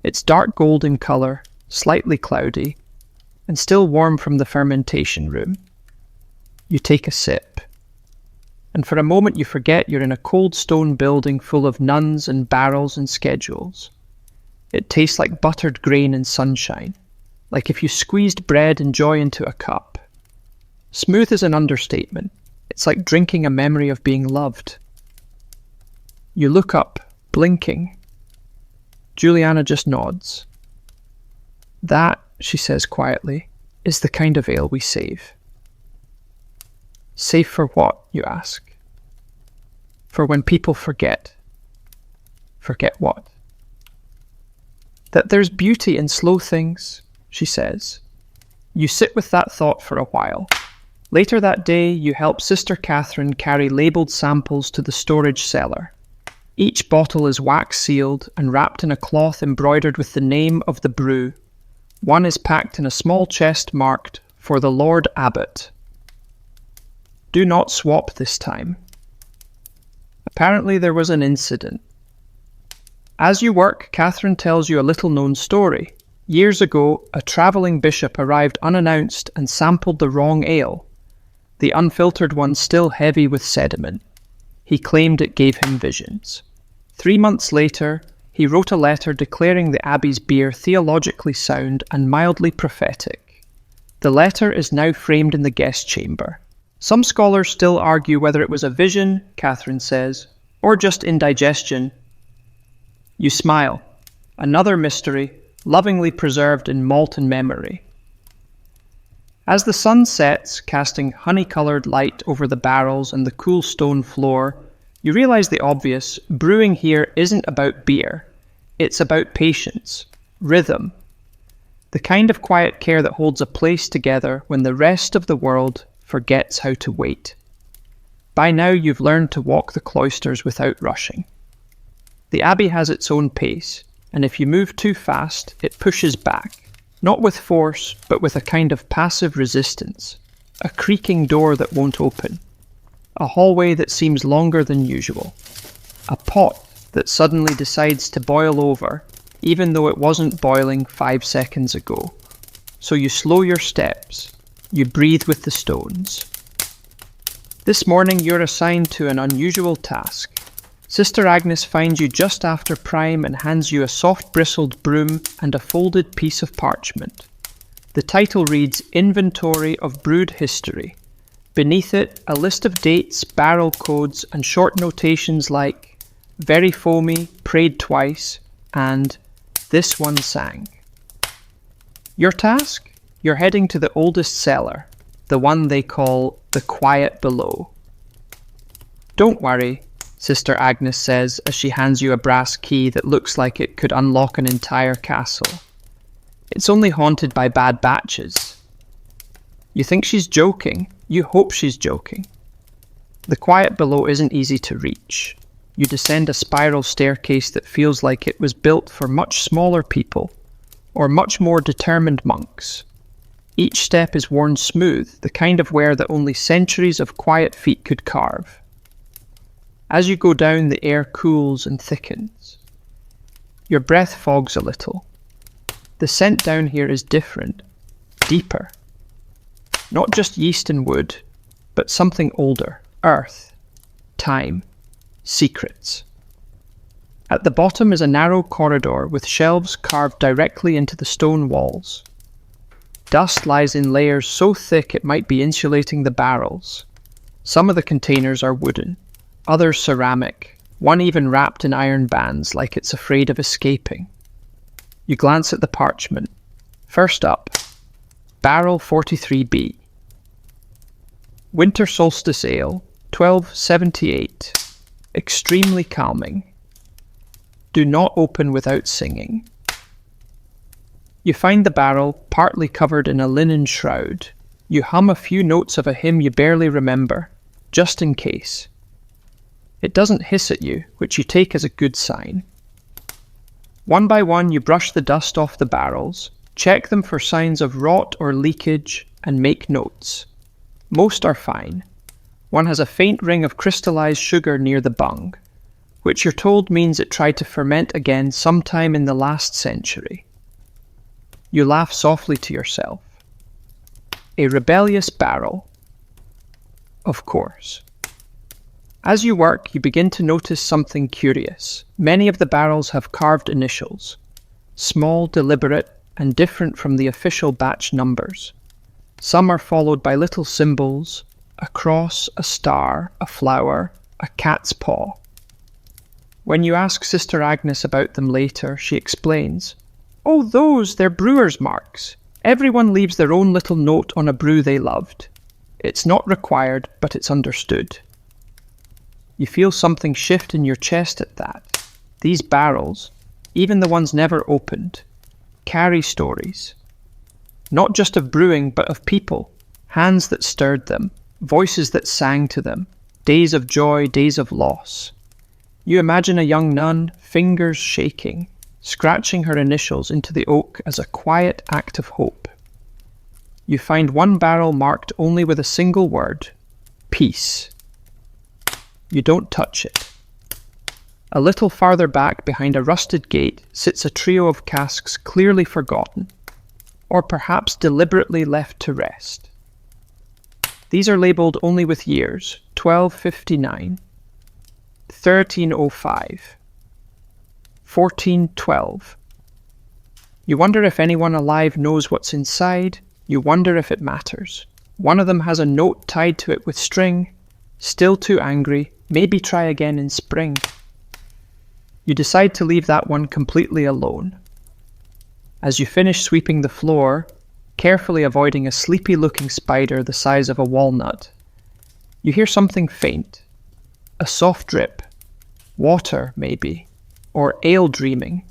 It's dark gold in colour, slightly cloudy, and still warm from the fermentation room. You take a sip, and for a moment you forget you're in a cold stone building full of nuns and barrels and schedules. It tastes like buttered grain and sunshine, like if you squeezed bread and joy into a cup. Smooth is an understatement. It's like drinking a memory of being loved. You look up, blinking. Juliana just nods. That, she says quietly, is the kind of ale we save. Save for what, you ask? For when people forget. Forget what? That there's beauty in slow things, she says. You sit with that thought for a while. Later that day, you help Sister Catherine carry labelled samples to the storage cellar. Each bottle is wax sealed and wrapped in a cloth embroidered with the name of the brew. One is packed in a small chest marked, "For the Lord Abbot." Do not swap this time. Apparently there was an incident. As you work, Catherine tells you a little-known story. Years ago, a travelling bishop arrived unannounced and sampled the wrong ale, the unfiltered one still heavy with sediment. He claimed it gave him visions. 3 months later, he wrote a letter declaring the abbey's beer theologically sound and mildly prophetic. The letter is now framed in the guest chamber. Some scholars still argue whether it was a vision, Catherine says, or just indigestion. You smile. Another mystery, lovingly preserved in molten memory. As the sun sets, casting honey-coloured light over the barrels and the cool stone floor, you realise the obvious: brewing here isn't about beer. It's about patience, rhythm, the kind of quiet care that holds a place together when the rest of the world forgets how to wait. By now you've learned to walk the cloisters without rushing. The abbey has its own pace, and if you move too fast, it pushes back, not with force, but with a kind of passive resistance, a creaking door that won't open, a hallway that seems longer than usual, a pot that suddenly decides to boil over, even though it wasn't boiling 5 seconds ago. So you slow your steps, you breathe with the stones. This morning you're assigned to an unusual task. Sister Agnes finds you just after prime and hands you a soft-bristled broom and a folded piece of parchment. The title reads Inventory of Brewed History. Beneath it, a list of dates, barrel codes, and short notations like very foamy, prayed twice, and this one sang. Your task? You're heading to the oldest cellar, the one they call the quiet below. Don't worry, Sister Agnes says as she hands you a brass key that looks like it could unlock an entire castle. It's only haunted by bad batches. You think she's joking. You hope she's joking. The quiet below isn't easy to reach. You descend a spiral staircase that feels like it was built for much smaller people, or much more determined monks. Each step is worn smooth, the kind of wear that only centuries of quiet feet could carve. As you go down, the air cools and thickens. Your breath fogs a little. The scent down here is different, deeper. Not just yeast and wood, but something older, earth, time, secrets. At the bottom is a narrow corridor with shelves carved directly into the stone walls. Dust lies in layers so thick it might be insulating the barrels. Some of the containers are wooden, others ceramic, one even wrapped in iron bands like it's afraid of escaping. You glance at the parchment. First up, Barrel 43B. Winter Solstice Ale, 1278. Extremely calming. Do not open without singing. You find the barrel partly covered in a linen shroud. You hum a few notes of a hymn you barely remember, just in case. It doesn't hiss at you, which you take as a good sign. One by one you brush the dust off the barrels, check them for signs of rot or leakage, and make notes. Most are fine. One has a faint ring of crystallized sugar near the bung, which you're told means it tried to ferment again sometime in the last century. You laugh softly to yourself. A rebellious barrel. Of course. As you work, you begin to notice something curious. Many of the barrels have carved initials, small, deliberate, and different from the official batch numbers. Some are followed by little symbols, a cross, a star, a flower, a cat's paw. When you ask Sister Agnes about them later, she explains. "Oh, those, they're brewer's marks. Everyone leaves their own little note on a brew they loved. It's not required, but it's understood." You feel something shift in your chest at that. These barrels, even the ones never opened, carry stories. Not just of brewing, but of people, hands that stirred them, voices that sang to them, days of joy, days of loss. You imagine a young nun, fingers shaking, scratching her initials into the oak as a quiet act of hope. You find one barrel marked only with a single word, peace. You don't touch it. A little farther back behind a rusted gate sits a trio of casks clearly forgotten, or perhaps deliberately left to rest. These are labelled only with years, 1259, 1305, 1412. You wonder if anyone alive knows what's inside. You wonder if it matters. One of them has a note tied to it with string. Still too angry, maybe try again in spring. You decide to leave that one completely alone. As you finish sweeping the floor, carefully avoiding a sleepy-looking spider the size of a walnut, you hear something faint. A soft drip. Water, maybe. Or ale dreaming.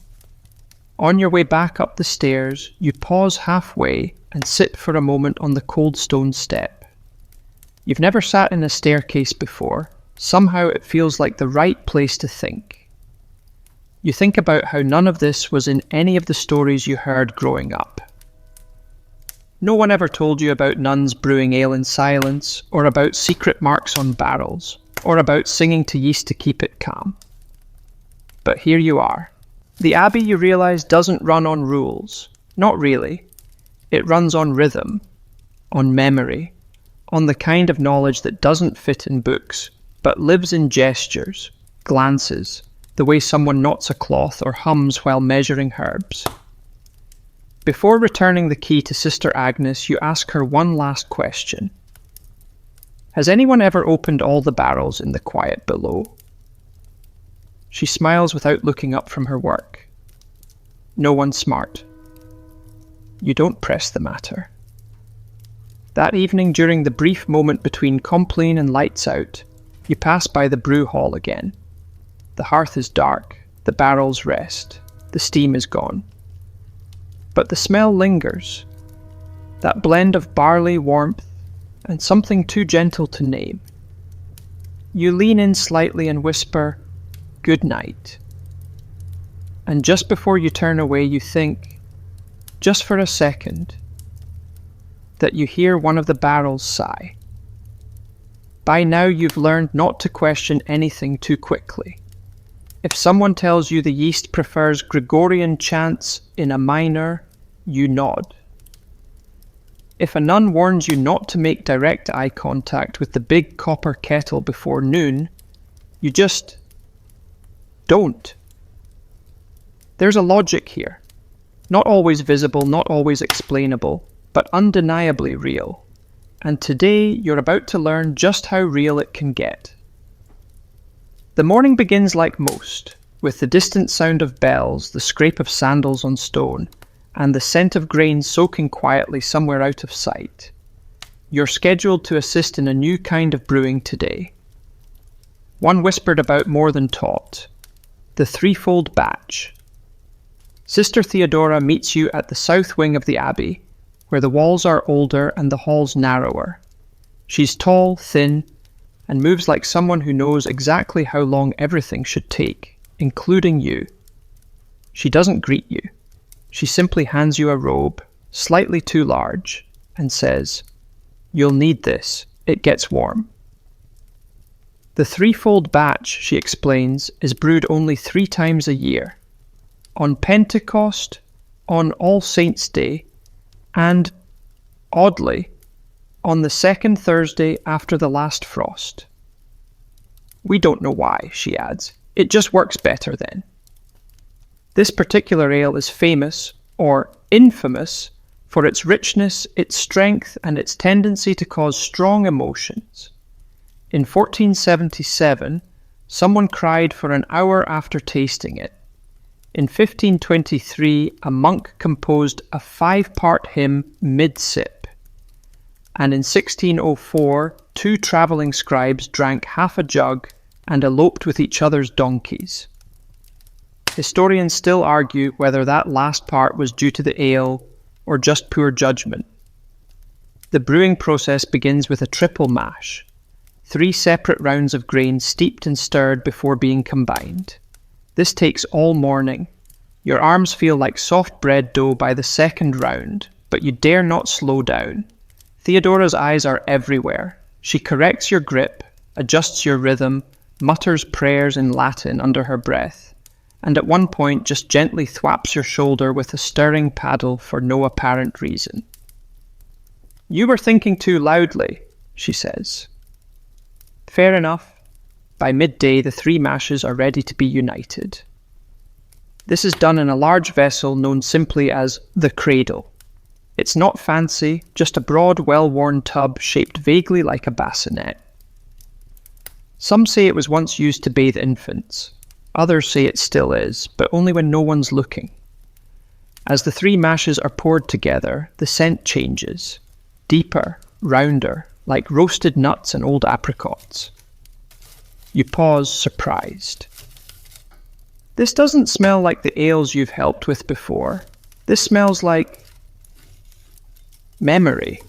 On your way back up the stairs, you pause halfway and sit for a moment on the cold stone step. You've never sat in a staircase before. Somehow it feels like the right place to think. You think about how none of this was in any of the stories you heard growing up. No one ever told you about nuns brewing ale in silence, or about secret marks on barrels, or about singing to yeast to keep it calm. But here you are. The Abbey, you realise, doesn't run on rules. Not really. It runs on rhythm, on memory, on the kind of knowledge that doesn't fit in books, but lives in gestures, glances, the way someone knots a cloth or hums while measuring herbs. Before returning the key to Sister Agnes, you ask her one last question. Has anyone ever opened all the barrels in the quiet below? She smiles without looking up from her work. No one smart. You don't press the matter. That evening, during the brief moment between compline and lights out, you pass by the brew hall again. The hearth is dark, the barrels rest, the steam is gone. But the smell lingers, that blend of barley warmth and something too gentle to name. You lean in slightly and whisper, "Good night." And just before you turn away, you think, just for a second, that you hear one of the barrels sigh. By now you've learned not to question anything too quickly. If someone tells you the yeast prefers Gregorian chants in a minor, you nod. If a nun warns you not to make direct eye contact with the big copper kettle before noon, you just don't. There's a logic here. Not always visible, not always explainable, but undeniably real. And today you're about to learn just how real it can get. The morning begins like most, with the distant sound of bells, the scrape of sandals on stone, and the scent of grain soaking quietly somewhere out of sight. You're scheduled to assist in a new kind of brewing today. One whispered about more than taught. The threefold batch. Sister Theodora meets you at the south wing of the Abbey, where the walls are older and the halls narrower. She's tall, thin, and moves like someone who knows exactly how long everything should take, including you. She doesn't greet you. She simply hands you a robe, slightly too large, and says, "You'll need this. It gets warm." The threefold batch, she explains, is brewed only 3 times a year. On Pentecost, on All Saints' Day, and, oddly, on the second Thursday after the last frost. We don't know why, she adds. It just works better then. This particular ale is famous, or infamous, for its richness, its strength, and its tendency to cause strong emotions. In 1477, someone cried for an hour after tasting it. In 1523, a monk composed a 5-part hymn mid-sip, and in 1604, 2 travelling scribes drank half a jug and eloped with each other's donkeys. Historians still argue whether that last part was due to the ale or just poor judgment. The brewing process begins with a triple mash, 3 separate rounds of grain steeped and stirred before being combined. This takes all morning. Your arms feel like soft bread dough by the second round, but you dare not slow down. Theodora's eyes are everywhere. She corrects your grip, adjusts your rhythm, mutters prayers in Latin under her breath, and at one point just gently thwaps your shoulder with a stirring paddle for no apparent reason. "You were thinking too loudly," she says. Fair enough. By midday, the 3 mashes are ready to be united. This is done in a large vessel known simply as the cradle. It's not fancy, just a broad, well-worn tub shaped vaguely like a bassinet. Some say it was once used to bathe infants. Others say it still is, but only when no one's looking. As the 3 mashes are poured together, the scent changes. Deeper, rounder, like roasted nuts and old apricots. You pause, surprised. This doesn't smell like the ales you've helped with before. This smells like memory.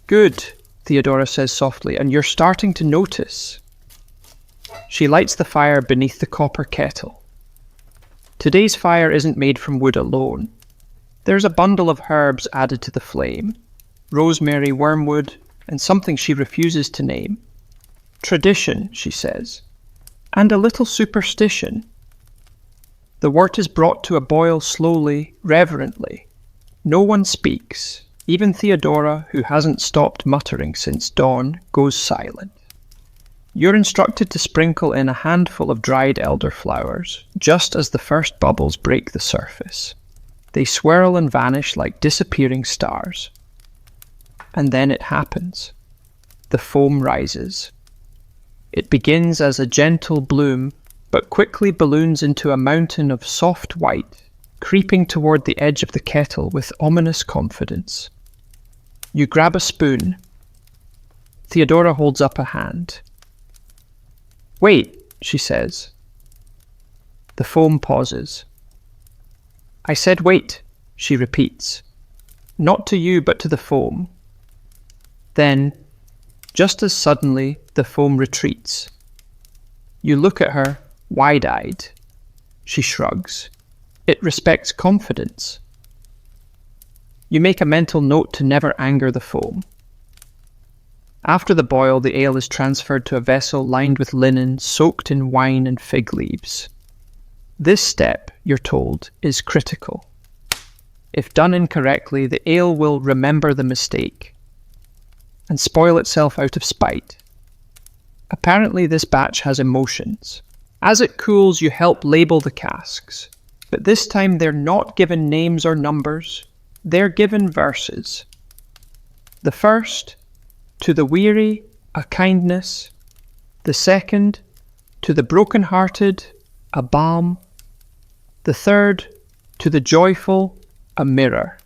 Good, Theodora says softly, and you're starting to notice. She lights the fire beneath the copper kettle. Today's fire isn't made from wood alone. There's a bundle of herbs added to the flame. Rosemary, wormwood, and something she refuses to name. Tradition, she says, and a little superstition. The wort is brought to a boil slowly, reverently. No one speaks. Even Theodora, who hasn't stopped muttering since dawn, goes silent. You're instructed to sprinkle in a handful of dried elderflowers, just as the first bubbles break the surface. They swirl and vanish like disappearing stars. And then it happens. The foam rises. It begins as a gentle bloom, but quickly balloons into a mountain of soft white, creeping toward the edge of the kettle with ominous confidence. You grab a spoon. Theodora holds up a hand. "Wait," she says. The foam pauses. "I said wait," she repeats. Not to you, but to the foam. Then, just as suddenly, the foam retreats. You look at her, wide-eyed. She shrugs. It respects confidence. You make a mental note to never anger the foam. After the boil, the ale is transferred to a vessel lined with linen, soaked in wine and fig leaves. This step, you're told, is critical. If done incorrectly, the ale will remember the mistake and spoil itself out of spite. Apparently this batch has emotions. As it cools, you help label the casks, but this time they're not given names or numbers, they're given verses. The first, to the weary, a kindness. The second, to the broken-hearted, a balm. The third, to the joyful, a mirror.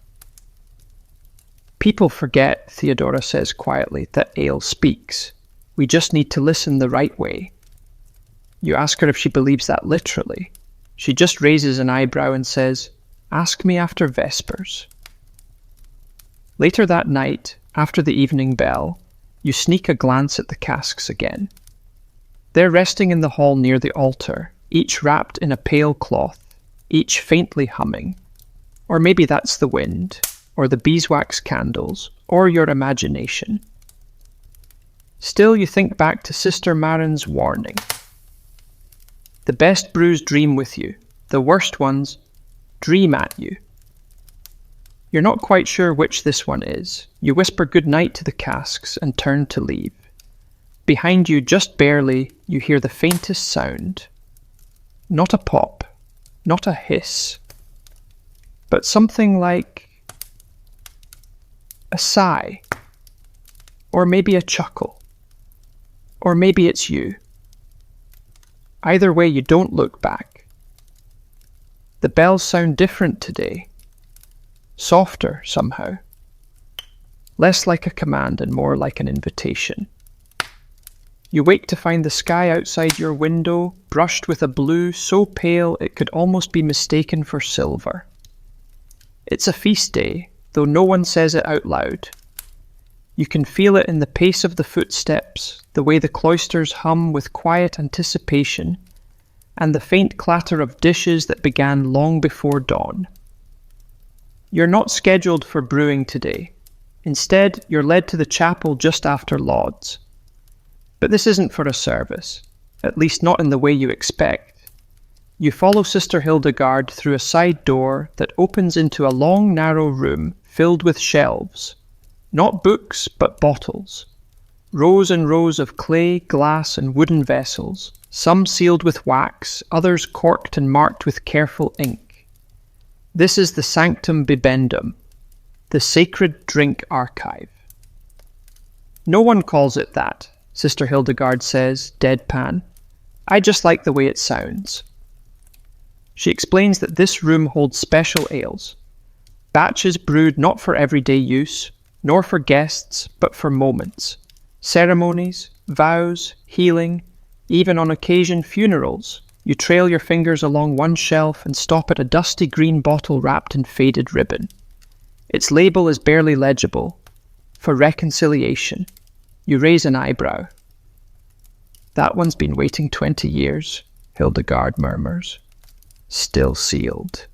People forget, Theodora says quietly, that ale speaks. We just need to listen the right way. You ask her if she believes that literally. She just raises an eyebrow and says, "Ask me after Vespers." Later that night, after the evening bell, you sneak a glance at the casks again. They're resting in the hall near the altar, each wrapped in a pale cloth, each faintly humming. Or maybe that's the wind, or the beeswax candles, or your imagination. Still, you think back to Sister Marin's warning. The best brews dream with you. The worst ones dream at you. You're not quite sure which this one is. You whisper goodnight to the casks and turn to leave. Behind you, just barely, you hear the faintest sound. Not a pop, not a hiss, but something like a sigh, or maybe a chuckle, or maybe it's you. Either way, you don't look back. The bells sound different today. Softer, somehow. Less like a command and more like an invitation. You wake to find the sky outside your window brushed with a blue so pale it could almost be mistaken for silver. It's a feast day, though no one says it out loud. You can feel it in the pace of the footsteps, the way the cloisters hum with quiet anticipation, and the faint clatter of dishes that began long before dawn. You're not scheduled for brewing today. Instead, you're led to the chapel just after lauds. But this isn't for a service, at least not in the way you expect. You follow Sister Hildegard through a side door that opens into a long, narrow room filled with shelves. Not books, but bottles. Rows and rows of clay, glass, and wooden vessels, some sealed with wax, others corked and marked with careful ink. This is the Sanctum Bibendum, the Sacred Drink Archive. No one calls it that, Sister Hildegard says, deadpan. I just like the way it sounds. She explains that this room holds special ales, batches brewed not for everyday use, nor for guests, but for moments, ceremonies, vows, healing, even on occasion funerals. You trail your fingers along one shelf and stop at a dusty green bottle wrapped in faded ribbon. Its label is barely legible. For reconciliation. You raise an eyebrow. That one's been waiting 20 years, Hildegard murmurs. Still sealed.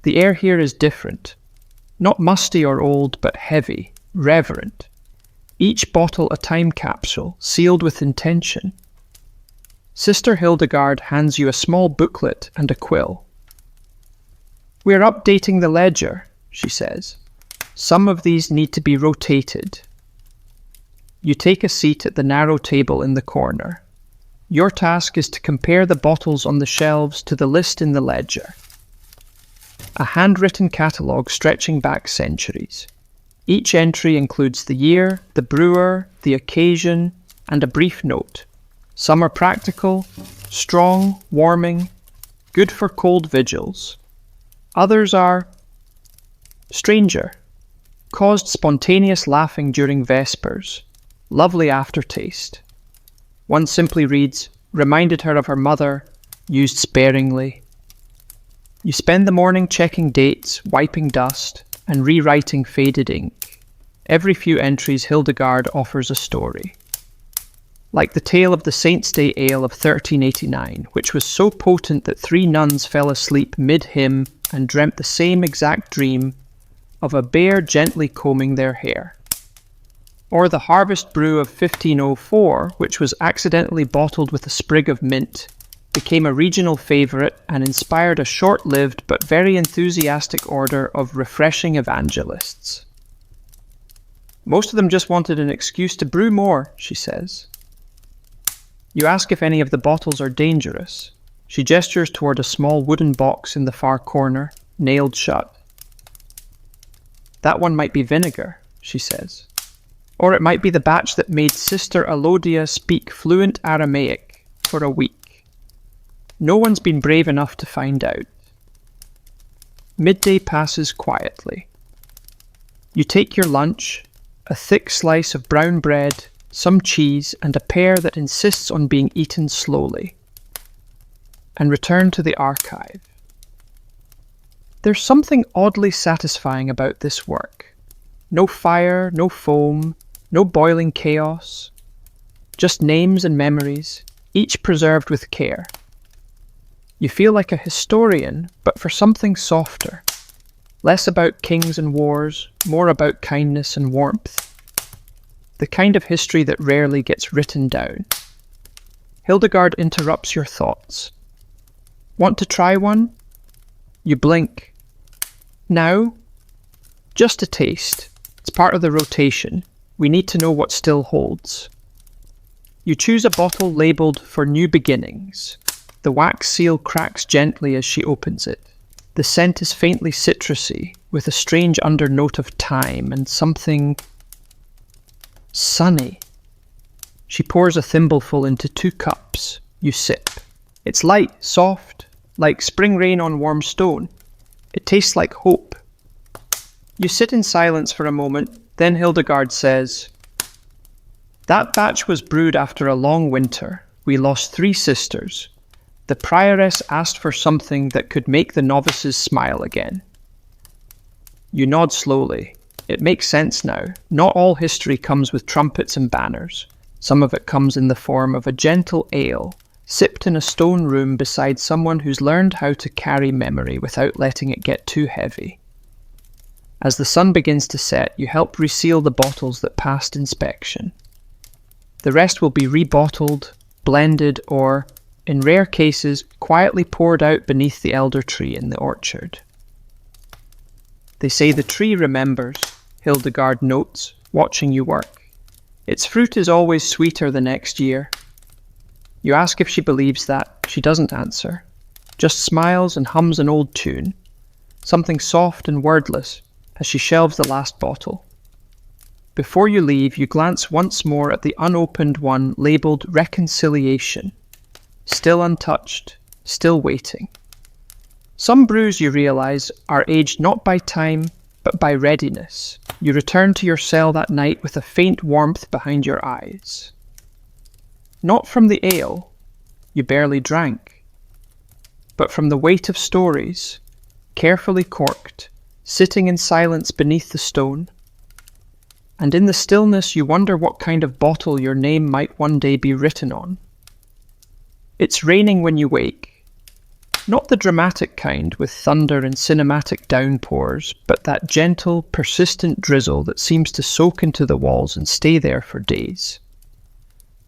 The air here is different. Not musty or old, but heavy, reverent. Each bottle a time capsule, sealed with intention. Sister Hildegard hands you a small booklet and a quill. We're updating the ledger, she says. Some of these need to be rotated. You take a seat at the narrow table in the corner. Your task is to compare the bottles on the shelves to the list in the ledger. A handwritten catalogue stretching back centuries. Each entry includes the year, the brewer, the occasion, and a brief note. Some are practical, strong, warming, good for cold vigils. Others are stranger, caused spontaneous laughing during vespers, lovely aftertaste. One simply reads, reminded her of her mother, used sparingly. You spend the morning checking dates, wiping dust, and rewriting faded ink. Every few entries Hildegard offers a story. Like the tale of the Saint's Day Ale of 1389, which was so potent that 3 nuns fell asleep mid-hymn and dreamt the same exact dream of a bear gently combing their hair. Or the Harvest Brew of 1504, which was accidentally bottled with a sprig of mint, became a regional favourite and inspired a short-lived but very enthusiastic order of refreshing evangelists. Most of them just wanted an excuse to brew more, she says. You ask if any of the bottles are dangerous. She gestures toward a small wooden box in the far corner, nailed shut. That one might be vinegar, she says. Or it might be the batch that made Sister Alodia speak fluent Aramaic for a week. No one's been brave enough to find out. Midday passes quietly. You take your lunch, a thick slice of brown bread, some cheese, and a pear that insists on being eaten slowly, and return to the archive. There's something oddly satisfying about this work. No fire, no foam, no boiling chaos. Just names and memories, each preserved with care. You feel like a historian, but for something softer. Less about kings and wars, more about kindness and warmth. The kind of history that rarely gets written down. Hildegard interrupts your thoughts. Want to try one? You blink. Now? Just a taste. It's part of the rotation. We need to know what still holds. You choose a bottle labelled for new beginnings. The wax seal cracks gently as she opens it. The scent is faintly citrusy, with a strange undernote of thyme and something sunny. She pours a thimbleful into 2 cups. You sip. It's light, soft, like spring rain on warm stone. It tastes like hope. You sit in silence for a moment, then Hildegard says, "That batch was brewed after a long winter. We lost 3 sisters. The prioress asked for something that could make the novices smile again." You nod slowly. It makes sense now. Not all history comes with trumpets and banners. Some of it comes in the form of a gentle ale, sipped in a stone room beside someone who's learned how to carry memory without letting it get too heavy. As the sun begins to set, you help reseal the bottles that passed inspection. The rest will be rebottled, blended, or, in rare cases, quietly poured out beneath the elder tree in the orchard. They say the tree remembers, Hildegard notes, watching you work. Its fruit is always sweeter the next year. You ask if she believes that. She doesn't answer, just smiles and hums an old tune, something soft and wordless, as she shelves the last bottle. Before you leave, you glance once more at the unopened one labelled Reconciliation. Still untouched, still waiting. Some brews, you realise, are aged not by time, but by readiness. You return to your cell that night with a faint warmth behind your eyes. Not from the ale, you barely drank, but from the weight of stories, carefully corked, sitting in silence beneath the stone. And in the stillness you wonder what kind of bottle your name might one day be written on. It's raining when you wake. Not the dramatic kind with thunder and cinematic downpours, but that gentle, persistent drizzle that seems to soak into the walls and stay there for days.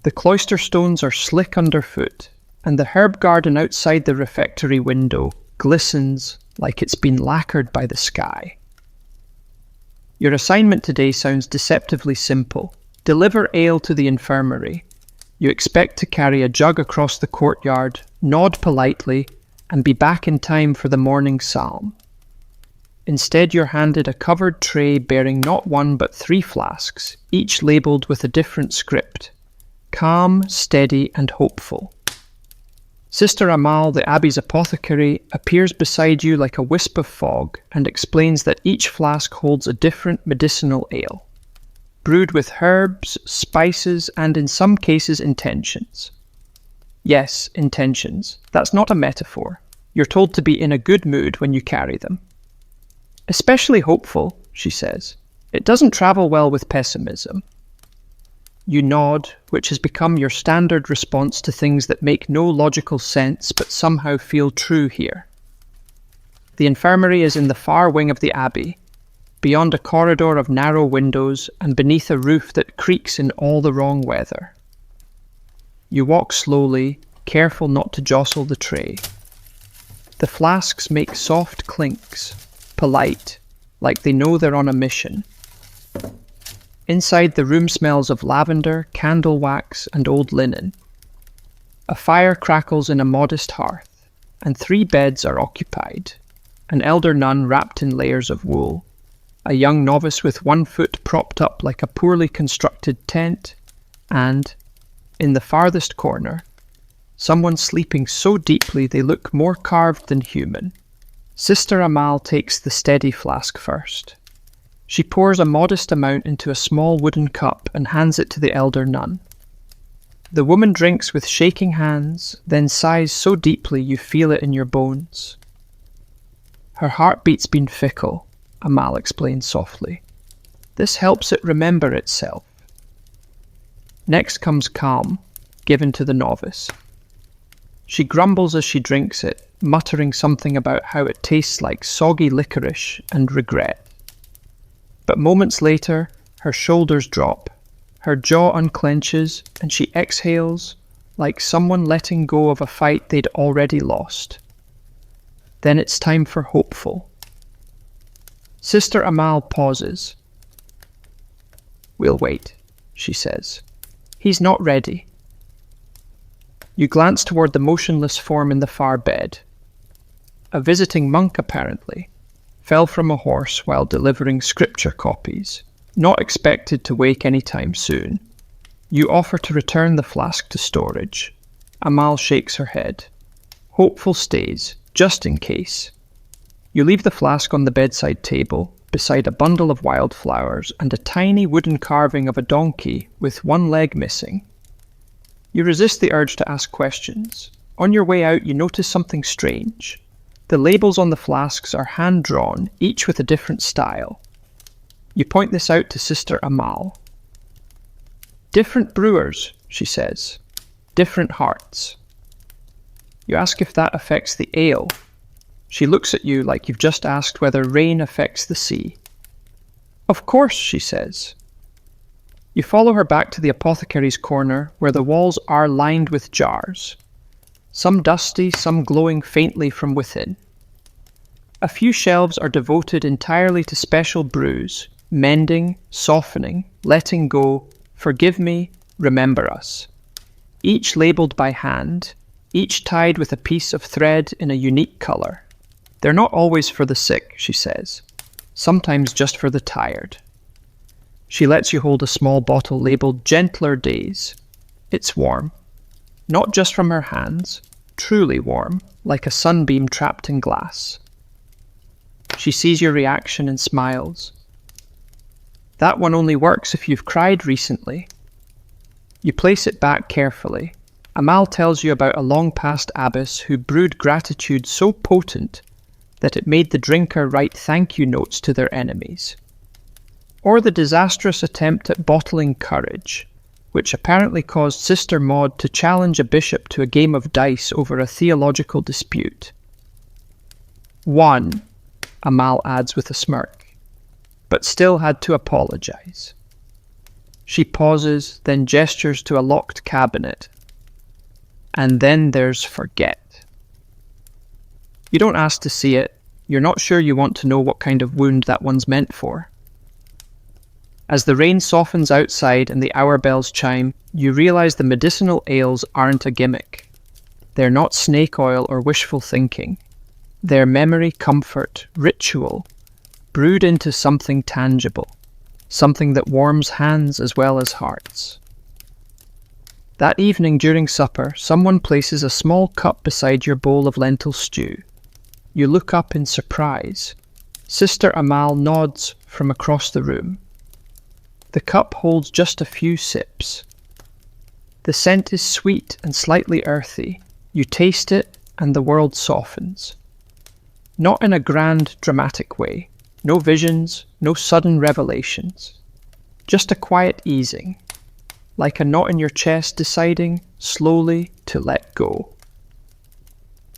The cloister stones are slick underfoot, and the herb garden outside the refectory window glistens like it's been lacquered by the sky. Your assignment today sounds deceptively simple. Deliver ale to the infirmary. You expect to carry a jug across the courtyard, nod politely, and be back in time for the morning psalm. Instead, you're handed a covered tray bearing not 1 but 3 flasks, each labelled with a different script: calm, steady, and hopeful. Sister Amal, the Abbey's apothecary, appears beside you like a wisp of fog and explains that each flask holds a different medicinal ale, brewed with herbs, spices, and in some cases intentions. Yes, intentions. That's not a metaphor. You're told to be in a good mood when you carry them. Especially hopeful, she says. It doesn't travel well with pessimism. You nod, which has become your standard response to things that make no logical sense but somehow feel true here. The infirmary is in the far wing of the abbey, beyond a corridor of narrow windows and beneath a roof that creaks in all the wrong weather. You walk slowly, careful not to jostle the tray. The flasks make soft clinks, polite, like they know they're on a mission. Inside, the room smells of lavender, candle wax, and old linen. A fire crackles in a modest hearth, and 3 beds are occupied. An elder nun wrapped in layers of wool, a young novice with 1 foot propped up like a poorly constructed tent, and, in the farthest corner, someone sleeping so deeply they look more carved than human. Sister Amal takes the steady flask first. She pours a modest amount into a small wooden cup and hands it to the elder nun. The woman drinks with shaking hands, then sighs so deeply you feel it in your bones. Her heartbeat's been fickle, Amal explains softly. This helps it remember itself. Next comes calm, given to the novice. She grumbles as she drinks it, muttering something about how it tastes like soggy licorice and regret. But moments later, her shoulders drop, her jaw unclenches, and she exhales like someone letting go of a fight they'd already lost. Then it's time for hopeful. Sister Amal pauses. "We'll wait," she says. "He's not ready." You glance toward the motionless form in the far bed. A visiting monk, apparently, fell from a horse while delivering scripture copies, not expected to wake any time soon. You offer to return the flask to storage. Amal shakes her head. hopeful stays, just in case. You leave the flask on the bedside table, beside a bundle of wildflowers and a tiny wooden carving of a donkey with one leg missing. You resist the urge to ask questions. On your way out, you notice something strange. The labels on the flasks are hand-drawn, each with a different style. You point this out to Sister Amal. "Different brewers," she says. "Different hearts." You ask if that affects the ale. She looks at you like you've just asked whether rain affects the sea. "Of course," she says. You follow her back to the apothecary's corner, where the walls are lined with jars. Some dusty, some glowing faintly from within. A few shelves are devoted entirely to special brews, mending, softening, letting go, forgive me, remember us. Each labelled by hand, each tied with a piece of thread in a unique colour. They're not always for the sick, she says. Sometimes just for the tired. She lets you hold a small bottle labelled Gentler Days. It's warm. Not just from her hands, truly warm, like a sunbeam trapped in glass. She sees your reaction and smiles. That one only works if you've cried recently. You place it back carefully. Amal tells you about a long-past abbess who brewed gratitude so potent that it made the drinker write thank you notes to their enemies. Or the disastrous attempt at bottling courage, which apparently caused Sister Maud to challenge a bishop to a game of dice over a theological dispute. One, Amal adds with a smirk, but still had to apologize. She pauses, then gestures to a locked cabinet. And then there's forget. You don't ask to see it. You're not sure you want to know what kind of wound that one's meant for. As the rain softens outside and the hour bells chime, you realize the medicinal ales aren't a gimmick. They're not snake oil or wishful thinking. They're memory, comfort, ritual, brewed into something tangible, something that warms hands as well as hearts. That evening during supper, someone places a small cup beside your bowl of lentil stew. You look up in surprise. Sister Amal nods from across the room. The cup holds just a few sips. The scent is sweet and slightly earthy. You taste it and the world softens. Not in a grand, dramatic way. No visions, no sudden revelations. Just a quiet easing. Like a knot in your chest deciding, slowly, to let go.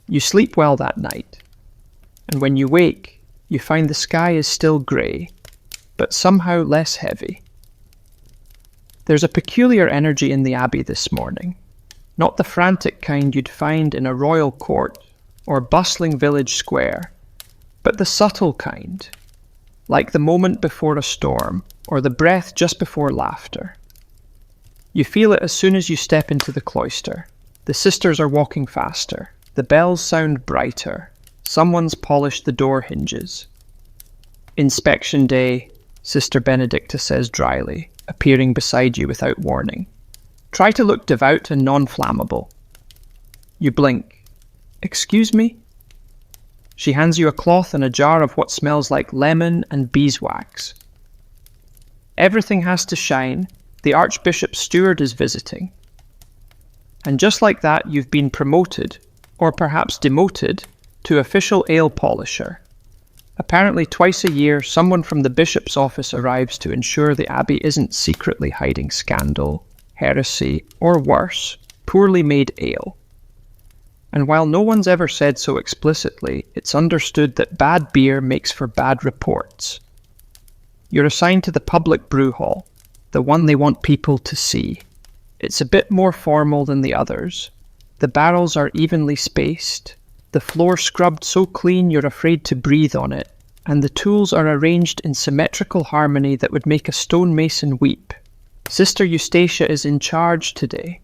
You sleep well that night. And when you wake, you find the sky is still grey, but somehow less heavy. There's a peculiar energy in the abbey this morning. Not the frantic kind you'd find in a royal court or bustling village square, but the subtle kind, like the moment before a storm or the breath just before laughter. You feel it as soon as you step into the cloister. The sisters are walking faster. The bells sound brighter. Someone's polished the door hinges. Inspection day, Sister Benedicta says dryly, appearing beside you without warning. Try to look devout and non-flammable. You blink. Excuse me? She hands you a cloth and a jar of what smells like lemon and beeswax. Everything has to shine. The Archbishop's steward is visiting. And just like that, you've been promoted, or perhaps demoted, to official ale polisher. Apparently twice a year, someone from the bishop's office arrives to ensure the abbey isn't secretly hiding scandal, heresy, or worse, poorly made ale. And while no one's ever said so explicitly, it's understood that bad beer makes for bad reports. You're assigned to the public brew hall, the one they want people to see. It's a bit more formal than the others. The barrels are evenly spaced, the floor scrubbed so clean you're afraid to breathe on it, and the tools are arranged in symmetrical harmony that would make a stonemason weep. Sister Eustacia is in charge today.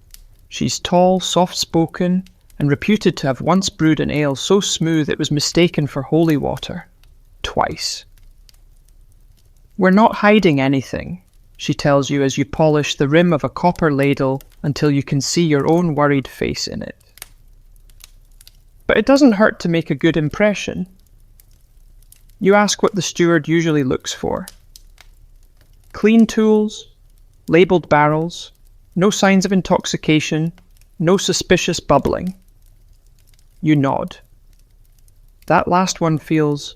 She's tall, soft-spoken, and reputed to have once brewed an ale so smooth it was mistaken for holy water. Twice. We're not hiding anything, she tells you as you polish the rim of a copper ladle until you can see your own worried face in it. but it doesn't hurt to make a good impression. You ask what the steward usually looks for. Clean tools, labelled barrels, no signs of intoxication, no suspicious bubbling. You nod. That last one feels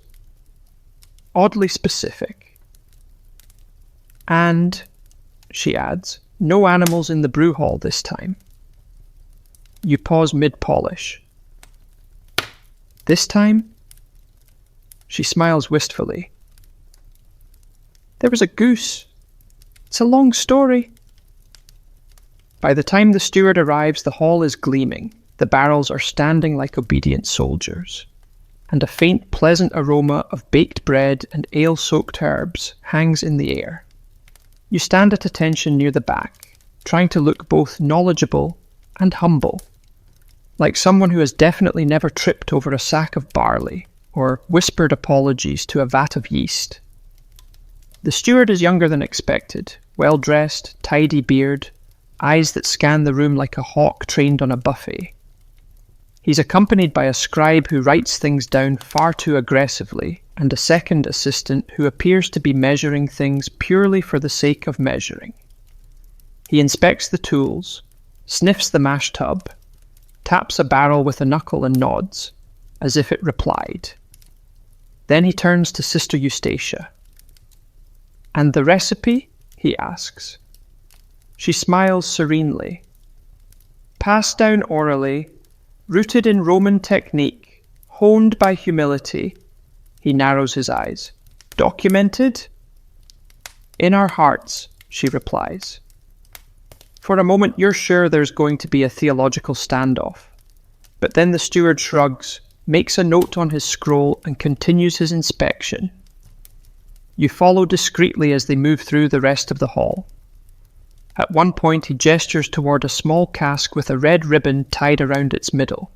oddly specific. And, she adds, no animals in the brew hall this time. You pause mid-polish. This time? She smiles wistfully. There was a goose. It's a long story. By the time the steward arrives, the hall is gleaming. The barrels are standing like obedient soldiers, and a faint, pleasant aroma of baked bread and ale-soaked herbs hangs in the air. You stand at attention near the back, trying to look both knowledgeable and humble, like someone who has definitely never tripped over a sack of barley or whispered apologies to a vat of yeast. The steward is younger than expected, well-dressed, tidy beard, eyes that scan the room like a hawk trained on a buffet. He's accompanied by a scribe who writes things down far too aggressively, and a second assistant who appears to be measuring things purely for the sake of measuring. He inspects the tools, sniffs the mash tub, taps a barrel with a knuckle and nods, as if it replied. Then he turns to Sister Eustacia. "And the recipe?" he asks. She smiles serenely. "Passed down orally, rooted in Roman technique, honed by humility." He narrows his eyes. "Documented?" "In our hearts," she replies. For a moment you're sure there's going to be a theological standoff. But then the steward shrugs, makes a note on his scroll, and continues his inspection. You follow discreetly as they move through the rest of the hall. At one point he gestures toward a small cask with a red ribbon tied around its middle.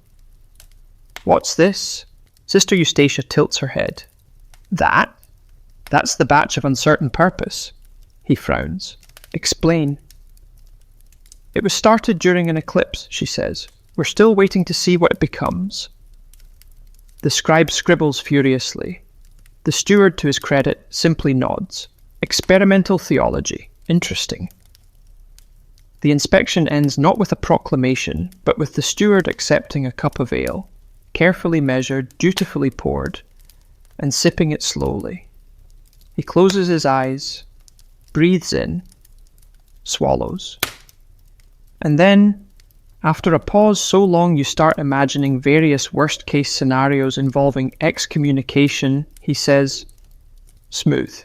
"What's this?" Sister Eustacia tilts her head. "That? That's the batch of uncertain purpose." He frowns. "Explain." "It was started during an eclipse," she says. "We're still waiting to see what it becomes." The scribe scribbles furiously. The steward, to his credit, simply nods. "Experimental theology. Interesting." The inspection ends not with a proclamation, but with the steward accepting a cup of ale, carefully measured, dutifully poured, and sipping it slowly. He closes his eyes, breathes in, swallows. And then, after a pause so long you start imagining various worst-case scenarios involving excommunication, he says, "Smooth."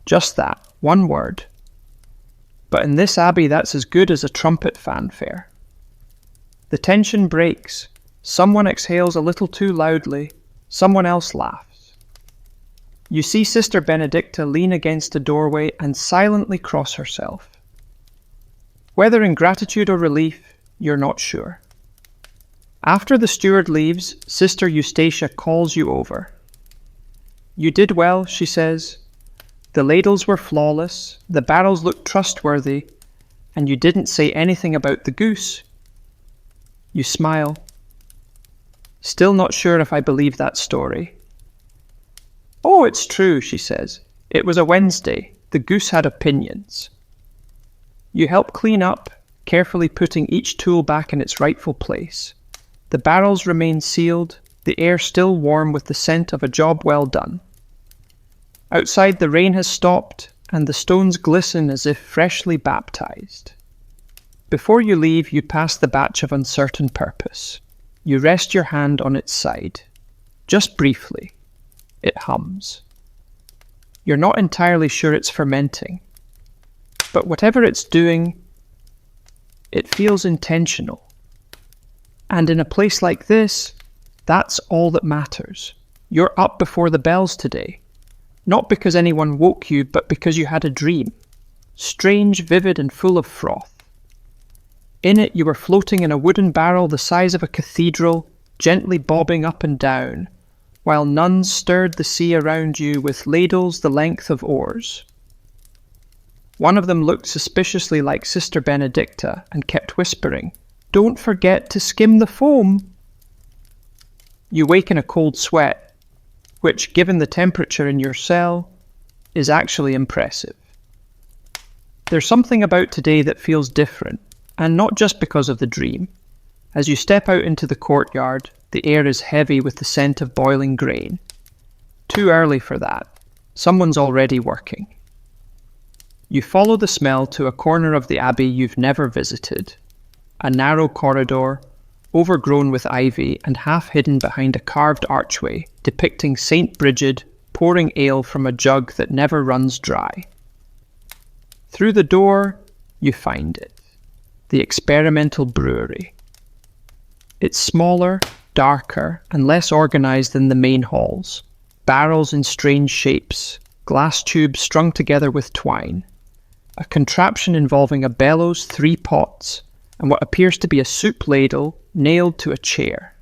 Just that, one word. But in this abbey that's as good as a trumpet fanfare. The tension breaks. Someone exhales a little too loudly. Someone else laughs. You see Sister Benedicta lean against a doorway and silently cross herself. Whether in gratitude or relief, you're not sure. After the steward leaves, Sister Eustacia calls you over. "You did well," she says. "The ladles were flawless, the barrels looked trustworthy, and you didn't say anything about the goose." You smile. "Still not sure if I believe that story." "Oh, it's true," she says. "It was a Wednesday. The goose had opinions." You help clean up, carefully putting each tool back in its rightful place. The barrels remain sealed, the air still warm with the scent of a job well done. Outside the rain has stopped, and the stones glisten as if freshly baptized. Before you leave, you pass the batch of uncertain purpose. You rest your hand on its side. Just briefly. It hums. You're not entirely sure it's fermenting. But whatever it's doing, it feels intentional. And in a place like this, that's all that matters. You're up before the bells today. Not because anyone woke you, but because you had a dream. Strange, vivid, and full of froth. In it you were floating in a wooden barrel the size of a cathedral, gently bobbing up and down, while nuns stirred the sea around you with ladles the length of oars. One of them looked suspiciously like Sister Benedicta and kept whispering, "Don't forget to skim the foam." You wake in a cold sweat, which, given the temperature in your cell, is actually impressive. There's something about today that feels different, and not just because of the dream. As you step out into the courtyard, the air is heavy with the scent of boiling grain. Too early for that. Someone's already working. You follow the smell to a corner of the abbey you've never visited, a narrow corridor, overgrown with ivy and half hidden behind a carved archway depicting Saint Brigid pouring ale from a jug that never runs dry. Through the door, you find it, the experimental brewery. It's smaller, darker, and less organized than the main halls. Barrels in strange shapes, glass tubes strung together with twine, a contraption involving a bellows, 3 pots, and what appears to be a soup ladle nailed to a chair.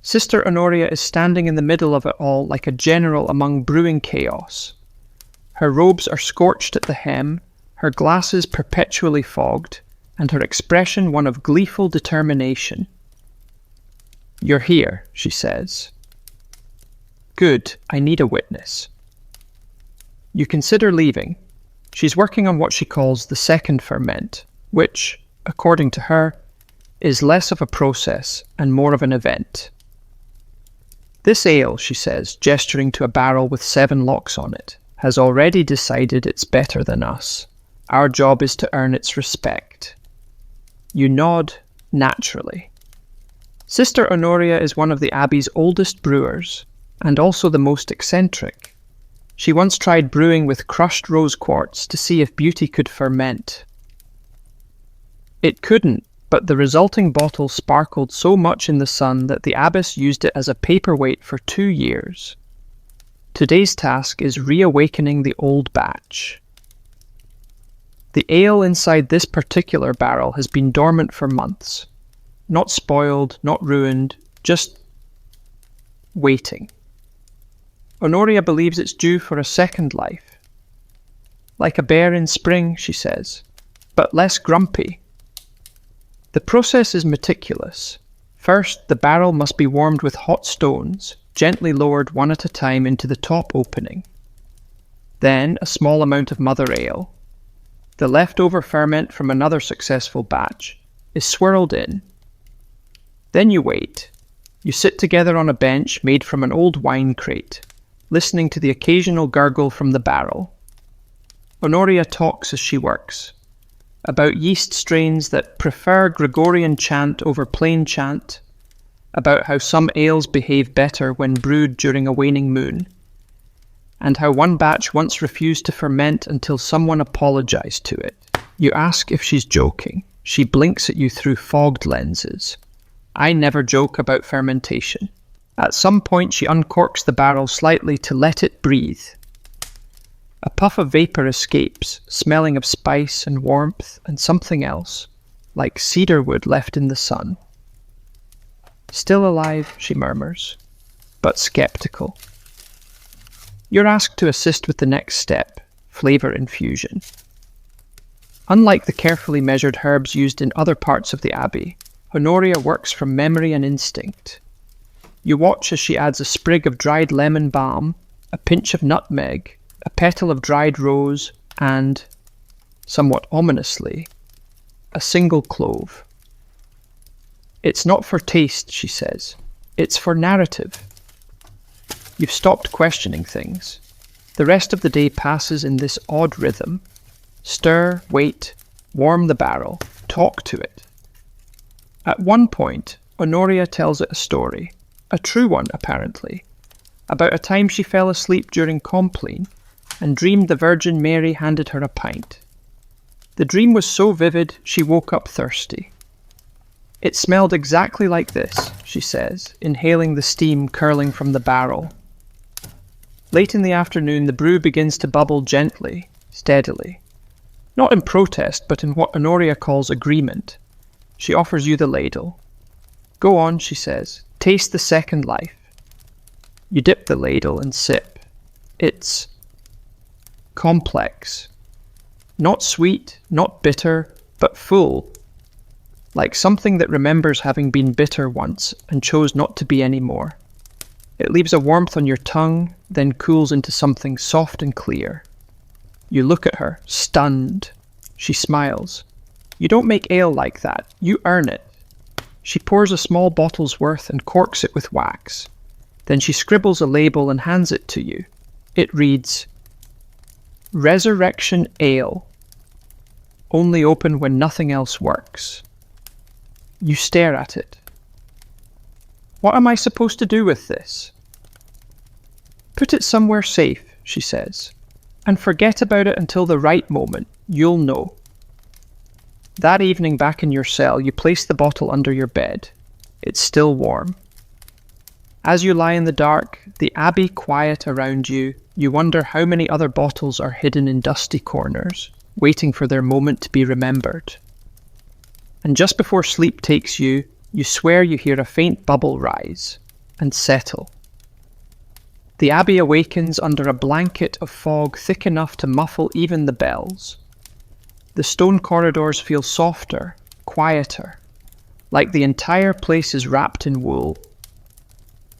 Sister Honoria is standing in the middle of it all like a general among brewing chaos. Her robes are scorched at the hem, her glasses perpetually fogged, and her expression one of gleeful determination. "You're here," she says. "Good, I need a witness." You consider leaving. She's working on what she calls the second ferment, which, according to her, is less of a process and more of an event. "This ale," she says, gesturing to a barrel with 7 locks on it, "has already decided it's better than us. Our job is to earn its respect." You nod naturally. Sister Honoria is one of the Abbey's oldest brewers, and also the most eccentric. She once tried brewing with crushed rose quartz to see if beauty could ferment. It couldn't, but the resulting bottle sparkled so much in the sun that the abbess used it as a paperweight for 2 years. Today's task is reawakening the old batch. The ale inside this particular barrel has been dormant for months. Not spoiled, not ruined, just waiting. Honoria believes it's due for a second life. Like a bear in spring, she says, but less grumpy. The process is meticulous. First, the barrel must be warmed with hot stones, gently lowered one at a time into the top opening. Then, a small amount of mother ale. The leftover ferment from another successful batch is swirled in. Then you wait. You sit together on a bench made from an old wine crate, listening to the occasional gurgle from the barrel. Honoria talks as she works, about yeast strains that prefer Gregorian chant over plain chant, about how some ales behave better when brewed during a waning moon, and how one batch once refused to ferment until someone apologized to it. You ask if she's joking. She blinks at you through fogged lenses. I never joke about fermentation. At some point she uncorks the barrel slightly to let it breathe. A puff of vapour escapes, smelling of spice and warmth and something else, like cedar wood left in the sun. "Still alive," she murmurs, but sceptical. You're asked to assist with the next step, flavour infusion. Unlike the carefully measured herbs used in other parts of the abbey, Honoria works from memory and instinct. You watch as she adds a sprig of dried lemon balm, a pinch of nutmeg, a petal of dried rose, and, somewhat ominously, a single clove. "It's not for taste," she says. "It's for narrative." You've stopped questioning things. The rest of the day passes in this odd rhythm. Stir, wait, warm the barrel, talk to it. At one point, Honoria tells it a story, a true one apparently, about a time she fell asleep during Compline and dreamed the Virgin Mary handed her a pint. The dream was so vivid she woke up thirsty. "It smelled exactly like this," she says, inhaling the steam curling from the barrel. Late in the afternoon, the brew begins to bubble gently, steadily. Not in protest, but in what Honoria calls agreement. She offers you the ladle. "Go on," she says. "Taste the second life." You dip the ladle and sip. It's complex. Not sweet, not bitter, but full. like something that remembers having been bitter once and chose not to be anymore. It leaves a warmth on your tongue, then cools into something soft and clear. You look at her, stunned. She smiles. You don't make ale like that. You earn it. She pours a small bottle's worth and corks it with wax. Then she scribbles a label and hands it to you. It reads, Resurrection Ale. Only open when nothing else works. You stare at it. What am I supposed to do with this? Put it somewhere safe, she says, and forget about it until the right moment. You'll know. That evening back in your cell, you place the bottle under your bed. It's still warm. As you lie in the dark, the abbey quiet around you, you wonder how many other bottles are hidden in dusty corners, waiting for their moment to be remembered. And just before sleep takes you, you swear you hear a faint bubble rise and settle. The abbey awakens under a blanket of fog thick enough to muffle even the bells. The stone corridors feel softer, quieter, like the entire place is wrapped in wool.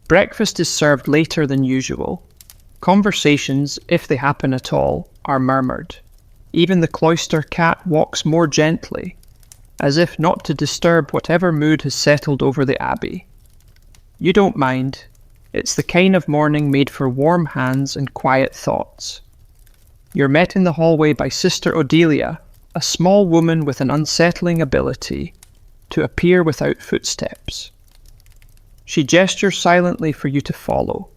Breakfast is served later than usual. Conversations, if they happen at all, are murmured. Even the cloister cat walks more gently, as if not to disturb whatever mood has settled over the abbey. You don't mind. It's the kind of morning made for warm hands and quiet thoughts. You're met in the hallway by Sister Odelia, a small woman with an unsettling ability to appear without footsteps. She gestures silently for you to follow.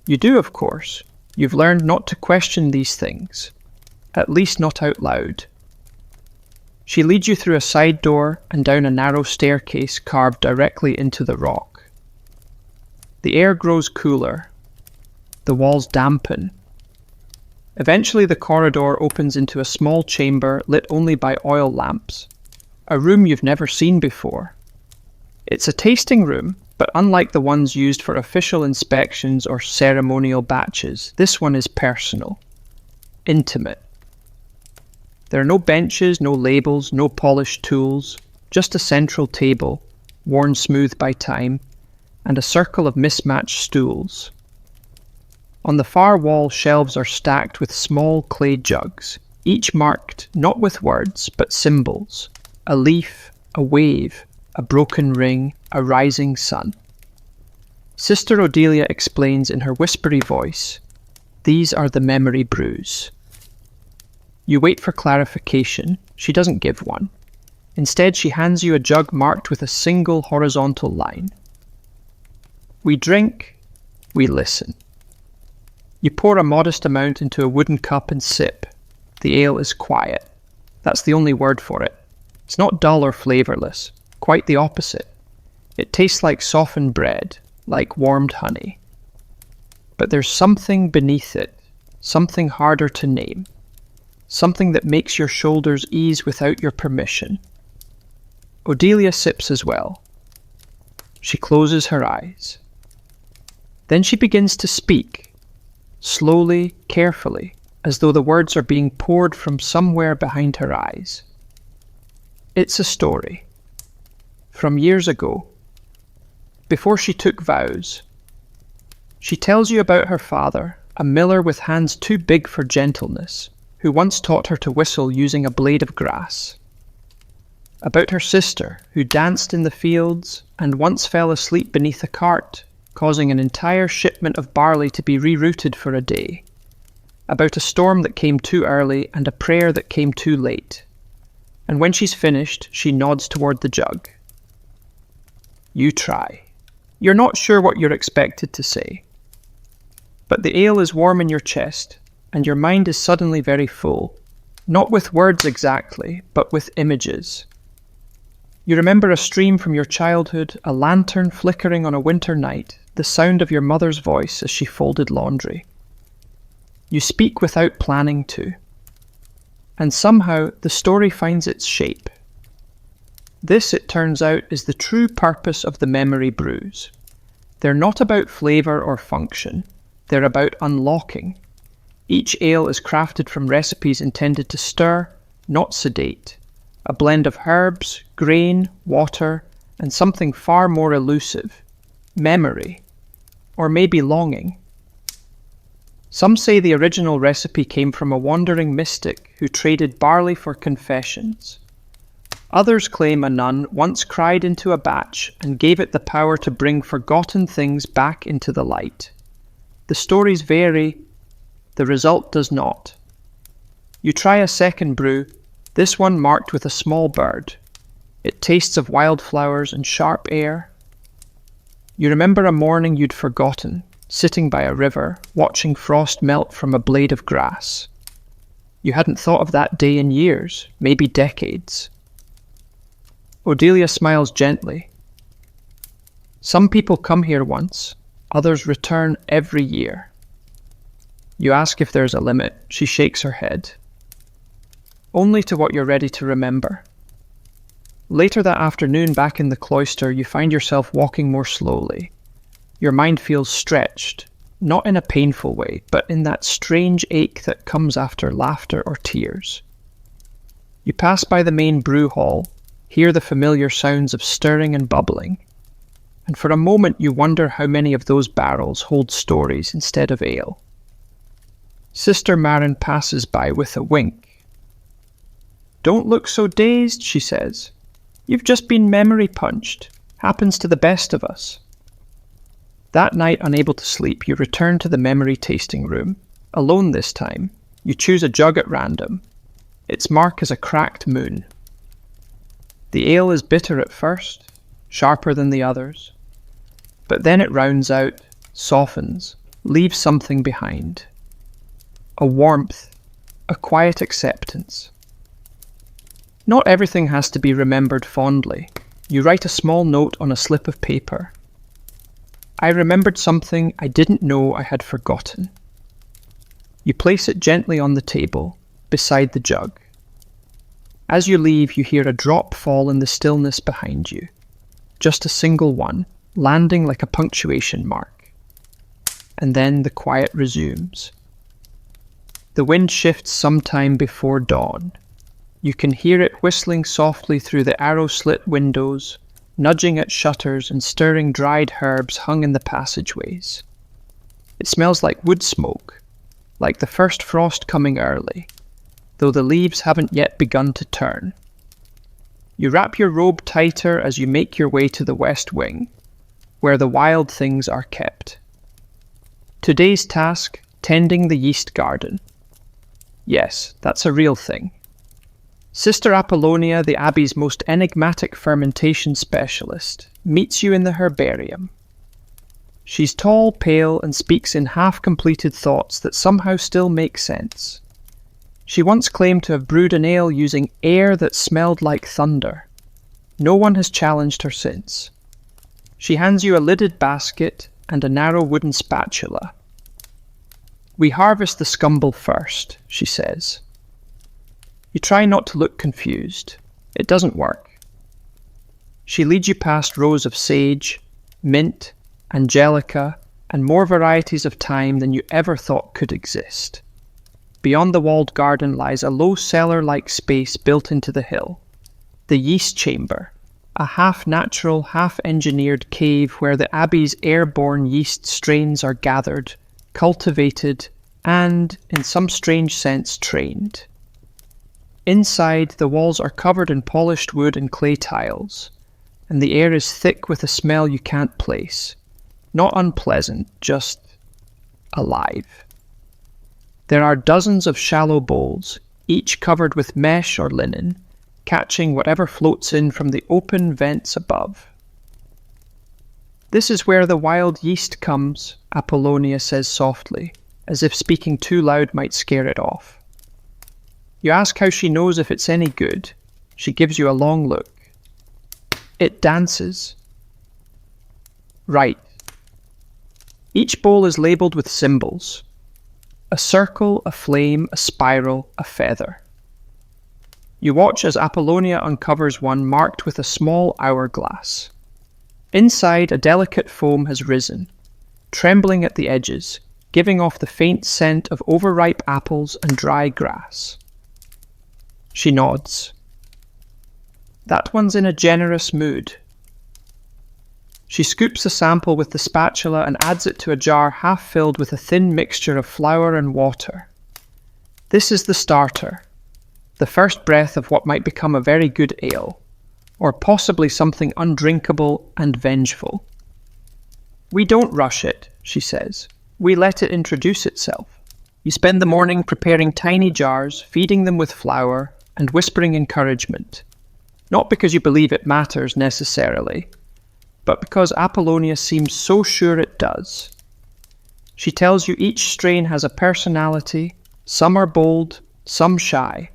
You do, of course. You've learned not to question these things, at least not out loud. She leads you through a side door and down a narrow staircase carved directly into the rock. The air grows cooler. The walls dampen. Eventually the corridor opens into a small chamber lit only by oil lamps, a room you've never seen before. It's a tasting room, but unlike the ones used for official inspections or ceremonial batches, this one is personal, intimate. There are no benches, no labels, no polished tools, just a central table, worn smooth by time, and a circle of mismatched stools. On the far wall, shelves are stacked with small clay jugs, each marked not with words, but symbols. A leaf, a wave, a broken ring, a rising sun. Sister Odelia explains in her whispery voice, these are the memory brews. You wait for clarification. She doesn't give one. Instead, she hands you a jug marked with a single horizontal line. We drink, we listen. You pour a modest amount into a wooden cup and sip. The ale is quiet. That's the only word for it. It's not dull or flavourless. Quite the opposite. It tastes like softened bread, like warmed honey. But there's something beneath it, something harder to name. Something that makes your shoulders ease without your permission. Odelia sips as well. She closes her eyes. Then she begins to speak, slowly, carefully, as though the words are being poured from somewhere behind her eyes. It's a story. From years ago, before she took vows. She tells you about her father, a miller with hands too big for gentleness, who once taught her to whistle using a blade of grass. About her sister, who danced in the fields and once fell asleep beneath a cart, causing an entire shipment of barley to be rerouted for a day. About a storm that came too early and a prayer that came too late. And when she's finished, she nods toward the jug. You try. You're not sure what you're expected to say. But the ale is warm in your chest, and your mind is suddenly very full, not with words exactly, but with images. You remember a stream from your childhood, a lantern flickering on a winter night, the sound of your mother's voice as she folded laundry. You speak without planning to. And somehow the story finds its shape. This, it turns out, is the true purpose of the memory brews. They're not about flavour or function. They're about unlocking. Each ale is crafted from recipes intended to stir, not sedate. a blend of herbs, grain, water, and something far more elusive, memory, or maybe longing. Some say the original recipe came from a wandering mystic who traded barley for confessions. Others claim a nun once cried into a batch and gave it the power to bring forgotten things back into the light. The stories vary, the result does not. You try a second brew, this one marked with a small bird. It tastes of wildflowers and sharp air. You remember a morning you'd forgotten, sitting by a river, watching frost melt from a blade of grass. You hadn't thought of that day in years, maybe decades. Odelia smiles gently. Some people come here once, others return every year. You ask if there's a limit. She shakes her head. Only to what you're ready to remember. Later that afternoon, back in the cloister, you find yourself walking more slowly. Your mind feels stretched, not in a painful way, but in that strange ache that comes after laughter or tears. You pass by the main brew hall, hear the familiar sounds of stirring and bubbling, and for a moment you wonder how many of those barrels hold stories instead of ale. Sister Marin passes by with a wink. "Don't look so dazed," she says. "You've just been memory punched. Happens to the best of us." That night, unable to sleep, you return to the memory tasting room. Alone this time, you choose a jug at random. Its mark is a cracked moon. The ale is bitter at first, sharper than the others. But then it rounds out, softens, leaves something behind. A warmth, a quiet acceptance. Not everything has to be remembered fondly. You write a small note on a slip of paper. "I remembered something I didn't know I had forgotten." You place it gently on the table, beside the jug. As you leave, you hear a drop fall in the stillness behind you. Just a single one, landing like a punctuation mark. And then the quiet resumes. The wind shifts sometime before dawn. You can hear it whistling softly through the arrow-slit windows, nudging at shutters and stirring dried herbs hung in the passageways. It smells like wood smoke, like the first frost coming early, though the leaves haven't yet begun to turn. You wrap your robe tighter as you make your way to the west wing, where the wild things are kept. Today's task, tending the yeast garden. Yes, that's a real thing. Sister Apollonia, the Abbey's most enigmatic fermentation specialist, meets you in the herbarium. She's tall, pale, and speaks in half-completed thoughts that somehow still make sense. She once claimed to have brewed an ale using air that smelled like thunder. No one has challenged her since. She hands you a lidded basket and a narrow wooden spatula. "We harvest the scumble first," she says. You try not to look confused. It doesn't work. She leads you past rows of sage, mint, angelica, and more varieties of thyme than you ever thought could exist. Beyond the walled garden lies a low cellar-like space built into the hill. The yeast chamber, a half-natural, half-engineered cave where the Abbey's airborne yeast strains are gathered, cultivated, and, in some strange sense, trained. Inside, the walls are covered in polished wood and clay tiles, and the air is thick with a smell you can't place. Not unpleasant, just alive. There are dozens of shallow bowls, each covered with mesh or linen, catching whatever floats in from the open vents above. "This is where the wild yeast comes," Apollonia says softly, as if speaking too loud might scare it off. You ask how she knows if it's any good. She gives you a long look. "It dances." "Right." Each bowl is labelled with symbols. A circle, a flame, a spiral, a feather. You watch as Apollonia uncovers one marked with a small hourglass. Inside, a delicate foam has risen, trembling at the edges, giving off the faint scent of overripe apples and dry grass. She nods. That one's in a generous mood. She scoops a sample with the spatula and adds it to a jar half filled with a thin mixture of flour and water. This is the starter, the first breath of what might become a very good ale, or possibly something undrinkable and vengeful. We don't rush it, she says. We let it introduce itself. You spend the morning preparing tiny jars, feeding them with flour, and whispering encouragement. Not because you believe it matters necessarily, but because Apollonia seems so sure it does. She tells you each strain has a personality. Some are bold, some shy.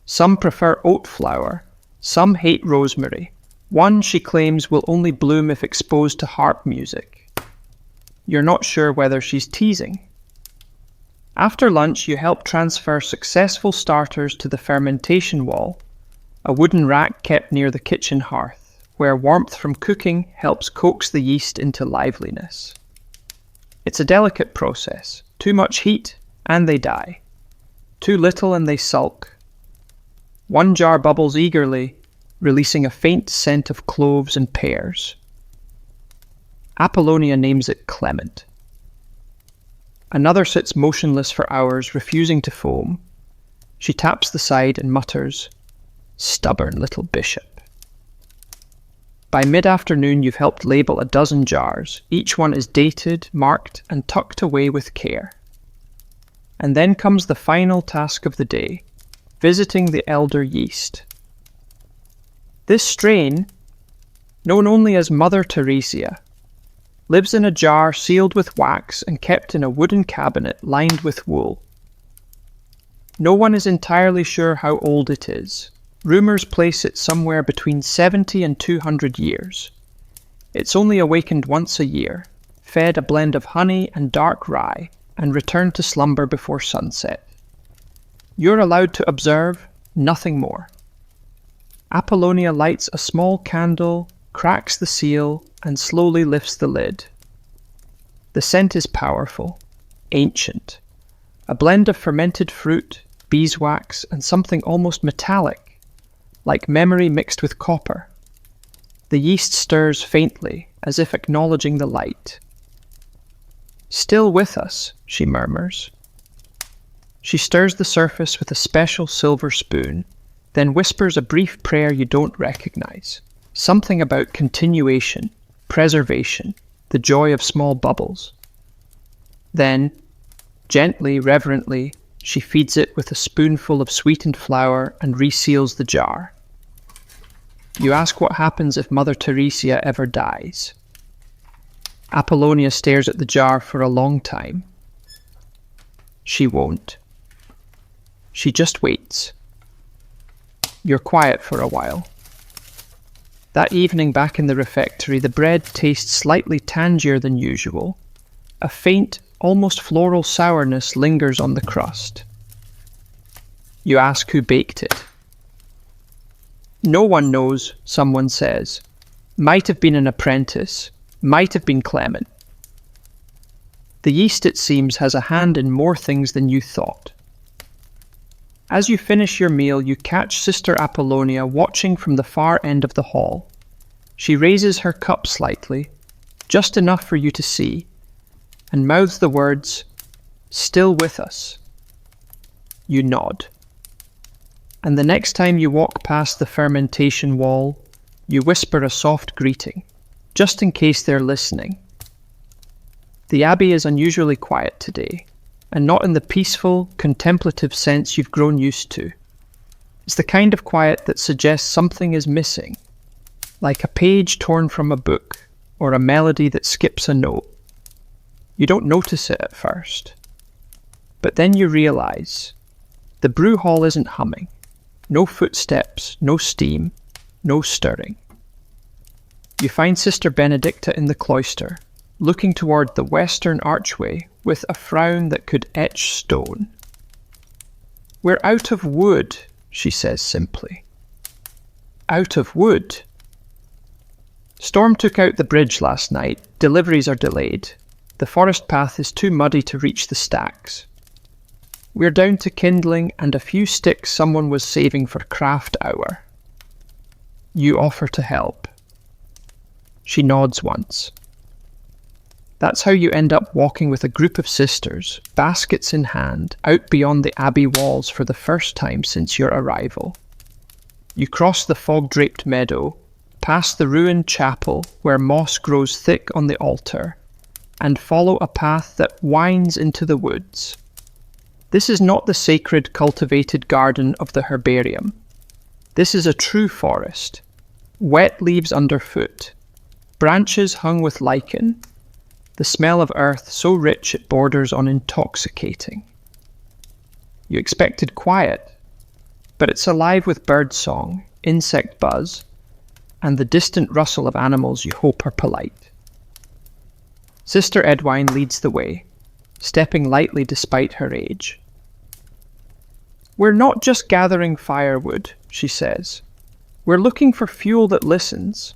Some prefer oat flour, some hate rosemary. One, she claims, will only bloom if exposed to harp music. You're not sure whether she's teasing. After lunch, you help transfer successful starters to the fermentation wall, a wooden rack kept near the kitchen hearth, where warmth from cooking helps coax the yeast into liveliness. It's a delicate process. Too much heat, and they die. Too little, and they sulk. One jar bubbles eagerly, releasing a faint scent of cloves and pears. Apollonia names it Clement. Another sits motionless for hours, refusing to foam. She taps the side and mutters, "Stubborn little bishop." By mid-afternoon, you've helped label a dozen jars. Each one is dated, marked, and tucked away with care. And then comes the final task of the day, visiting the elder yeast. This strain, known only as Mother Teresia, lives in a jar sealed with wax and kept in a wooden cabinet lined with wool. No one is entirely sure how old it is. Rumours place it somewhere between 70 and 200 years. It's only awakened once a year, fed a blend of honey and dark rye, and returned to slumber before sunset. You're allowed to observe, nothing more. Apollonia lights a small candle, cracks the seal, and slowly lifts the lid. The scent is powerful, ancient, a blend of fermented fruit, beeswax, and something almost metallic, like memory mixed with copper. The yeast stirs faintly, as if acknowledging the light. "Still with us," she murmurs. She stirs the surface with a special silver spoon, then whispers a brief prayer you don't recognize. Something about continuation, preservation, the joy of small bubbles. Then, gently, reverently, she feeds it with a spoonful of sweetened flour and reseals the jar. You ask what happens if Mother Teresia ever dies. Apollonia stares at the jar for a long time. She won't. She just waits. You're quiet for a while. That evening back in the refectory, the bread tastes slightly tangier than usual. A faint, almost floral sourness lingers on the crust. You ask who baked it. "No one knows," someone says. "Might have been an apprentice, might have been Clement." The yeast, it seems, has a hand in more things than you thought. As you finish your meal, you catch Sister Apollonia watching from the far end of the hall. She raises her cup slightly, just enough for you to see, and mouths the words, "Still with us." You nod. And the next time you walk past the fermentation wall, you whisper a soft greeting, just in case they're listening. The Abbey is unusually quiet today, and not in the peaceful, contemplative sense you've grown used to. It's the kind of quiet that suggests something is missing, like a page torn from a book, or a melody that skips a note. You don't notice it at first. But then you realize, the brew hall isn't humming. No footsteps, no steam, no stirring. You find Sister Benedicta in the cloister, looking toward the western archway with a frown that could etch stone. "We're out of wood," she says simply. "Out of wood?" "Storm took out the bridge last night. Deliveries are delayed. The forest path is too muddy to reach the stacks. We're down to kindling and a few sticks someone was saving for craft hour." You offer to help. She nods once. That's how you end up walking with a group of sisters, baskets in hand, out beyond the abbey walls for the first time since your arrival. You cross the fog-draped meadow, past the ruined chapel where moss grows thick on the altar, and follow a path that winds into the woods. This is not the sacred cultivated garden of the herbarium. This is a true forest. Wet leaves underfoot, branches hung with lichen, the smell of earth so rich it borders on intoxicating. You expected quiet, but it's alive with bird song, insect buzz, and the distant rustle of animals you hope are polite. Sister Edwine leads the way, stepping lightly despite her age. We're not just gathering firewood, she says. We're looking for fuel that listens.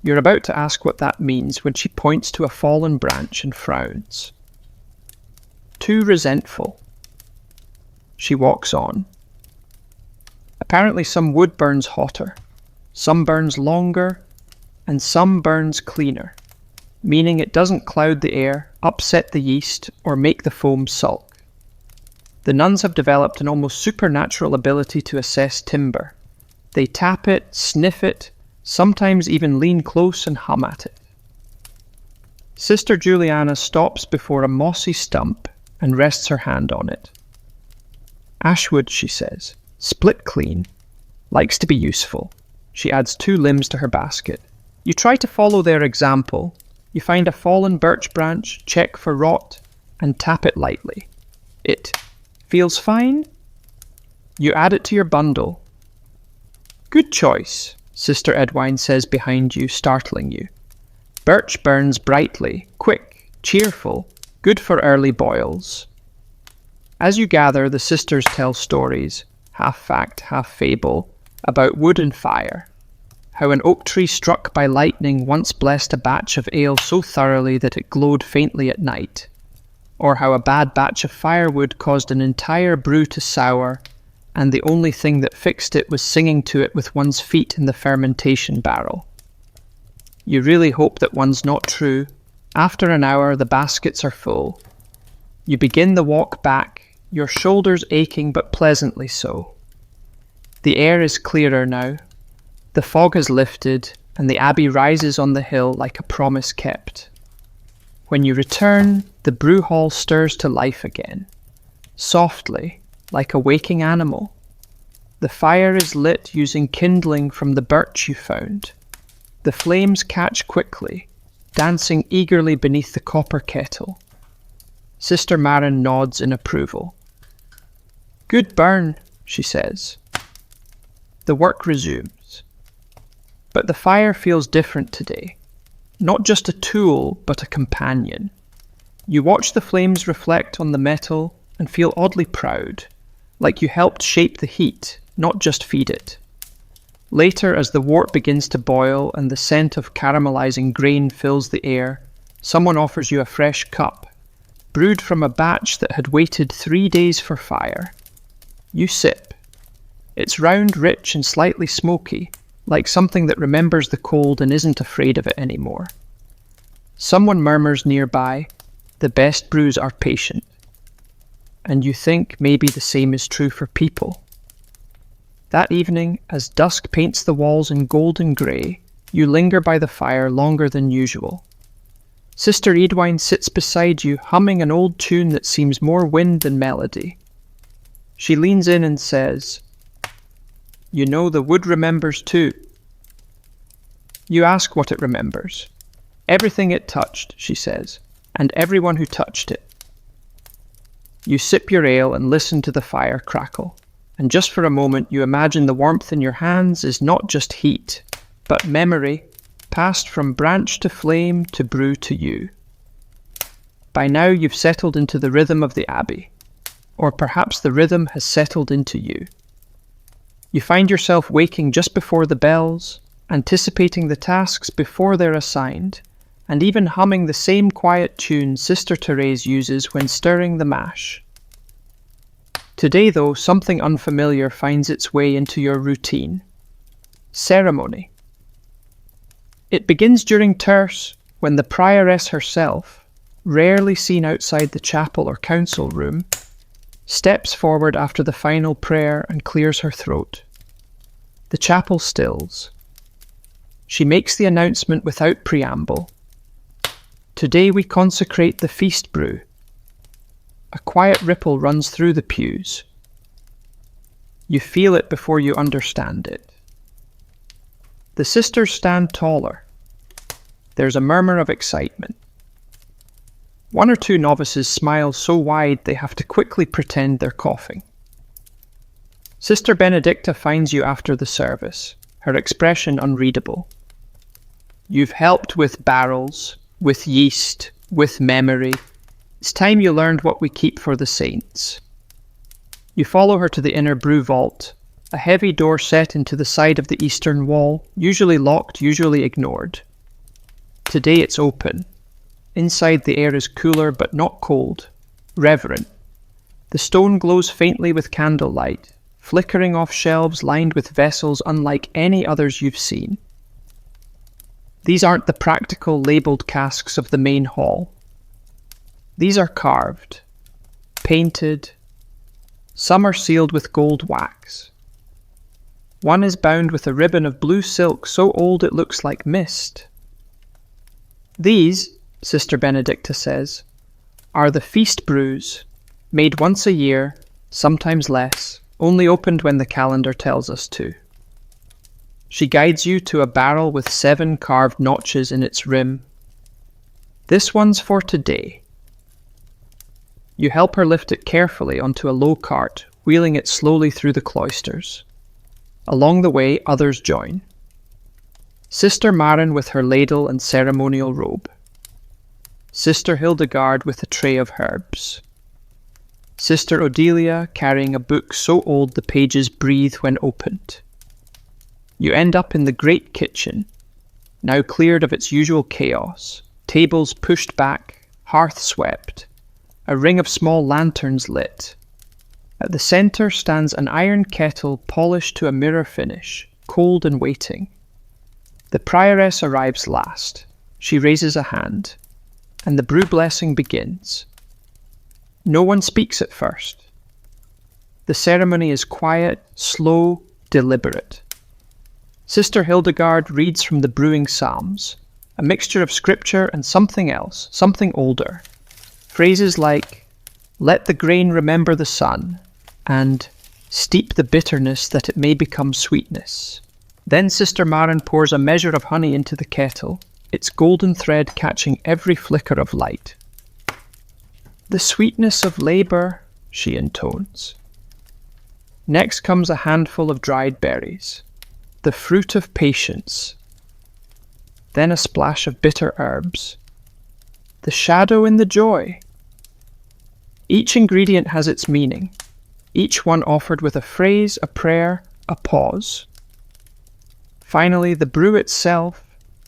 You're about to ask what that means when she points to a fallen branch and frowns. Too resentful. She walks on. Apparently some wood burns hotter, some burns longer, and some burns cleaner, meaning it doesn't cloud the air, upset the yeast, or make the foam sulk. The nuns have developed an almost supernatural ability to assess timber. They tap it, sniff it, sometimes even lean close and hum at it. Sister Juliana stops before a mossy stump and rests her hand on it. Ashwood, she says, split clean, likes to be useful. She adds 2 limbs to her basket. You try to follow their example. You find a fallen birch branch, check for rot, and tap it lightly. It feels fine. You add it to your bundle. Good choice, Sister Edwine says behind you, startling you. Birch burns brightly, quick, cheerful, good for early boils. As you gather, the sisters tell stories, half fact, half fable, about wood and fire. How an oak tree struck by lightning once blessed a batch of ale so thoroughly that it glowed faintly at night. Or how a bad batch of firewood caused an entire brew to sour, and the only thing that fixed it was singing to it with one's feet in the fermentation barrel. You really hope that one's not true. After an hour, the baskets are full. You begin the walk back, your shoulders aching but pleasantly so. The air is clearer now. The fog has lifted, and the abbey rises on the hill like a promise kept. When you return, the brew hall stirs to life again, softly, like a waking animal. The fire is lit using kindling from the birch you found. The flames catch quickly, dancing eagerly beneath the copper kettle. Sister Marin nods in approval. Good burn, she says. The work resumes. But the fire feels different today. Not just a tool, but a companion. You watch the flames reflect on the metal and feel oddly proud, like you helped shape the heat, not just feed it. Later, as the wort begins to boil and the scent of caramelizing grain fills the air, someone offers you a fresh cup, brewed from a batch that had waited 3 days for fire. You sip. It's round, rich, and slightly smoky, like something that remembers the cold and isn't afraid of it anymore. Someone murmurs nearby, the best brews are patient. And you think maybe the same is true for people. That evening, as dusk paints the walls in golden grey, you linger by the fire longer than usual. Sister Edwine sits beside you, humming an old tune that seems more wind than melody. She leans in and says, You know the wood remembers too. You ask what it remembers. Everything it touched, she says, and everyone who touched it. You sip your ale and listen to the fire crackle, and just for a moment you imagine the warmth in your hands is not just heat, but memory, passed from branch to flame to brew to you. By now you've settled into the rhythm of the abbey, or perhaps the rhythm has settled into you. You find yourself waking just before the bells, anticipating the tasks before they're assigned, and even humming the same quiet tune Sister Therese uses when stirring the mash. Today, though, something unfamiliar finds its way into your routine. Ceremony. It begins during terce, when the prioress herself, rarely seen outside the chapel or council room, steps forward after the final prayer and clears her throat. The chapel stills. She makes the announcement without preamble. Today we consecrate the feast brew. A quiet ripple runs through the pews. You feel it before you understand it. The sisters stand taller. There's a murmur of excitement. One or two novices smile so wide they have to quickly pretend they're coughing. Sister Benedicta finds you after the service, her expression unreadable. You've helped with barrels, with yeast, with memory. It's time you learned what we keep for the saints. You follow her to the inner brew vault, a heavy door set into the side of the eastern wall, usually locked, usually ignored. Today it's open. Inside the air is cooler but not cold, reverent. The stone glows faintly with candlelight, flickering off shelves lined with vessels unlike any others you've seen. These aren't the practical labelled casks of the main hall. These are carved, painted. Some are sealed with gold wax. One is bound with a ribbon of blue silk so old it looks like mist. These, Sister Benedicta says, are the feast brews, made once a year, sometimes less, only opened when the calendar tells us to. She guides you to a barrel with 7 carved notches in its rim. This one's for today. You help her lift it carefully onto a low cart, wheeling it slowly through the cloisters. Along the way, others join. Sister Maren with her ladle and ceremonial robe. Sister Hildegard with a tray of herbs. Sister Odelia carrying a book so old the pages breathe when opened. You end up in the great kitchen, now cleared of its usual chaos, tables pushed back, hearth swept, a ring of small lanterns lit. At the centre stands an iron kettle polished to a mirror finish, cold and waiting. The prioress arrives last. She raises a hand, and the brew blessing begins. No one speaks at first. The ceremony is quiet, slow, deliberate. Sister Hildegard reads from the brewing psalms, a mixture of scripture and something else, something older. Phrases like, "Let the grain remember the sun," and "Steep the bitterness that it may become sweetness." Then Sister Maren pours a measure of honey into the kettle, its golden thread catching every flicker of light. "The sweetness of labour," she intones. Next comes a handful of dried berries, the fruit of patience. Then a splash of bitter herbs. The shadow in the joy. Each ingredient has its meaning, each one offered with a phrase, a prayer, a pause. Finally, the brew itself,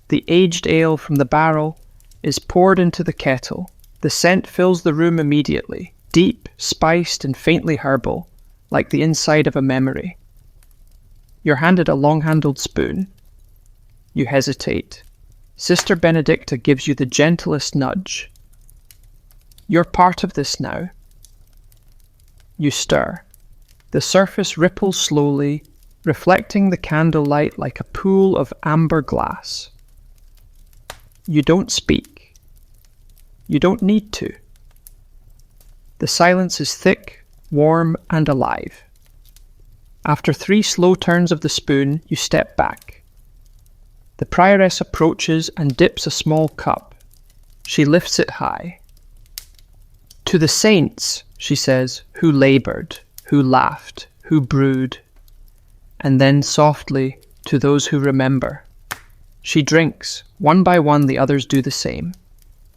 the aged ale from the barrel, is poured into the kettle. The scent fills the room immediately, deep, spiced, and faintly herbal, like the inside of a memory. You're handed a long-handled spoon. You hesitate. Sister Benedicta gives you the gentlest nudge. You're part of this now. You stir. The surface ripples slowly, reflecting the candlelight like a pool of amber glass. You don't speak. You don't need to. The silence is thick, warm, and alive. After 3 slow turns of the spoon, you step back. The prioress approaches and dips a small cup. She lifts it high. "To the saints," she says, "who laboured, who laughed, who brewed." And then softly, "To those who remember." She drinks. One by one, the others do the same.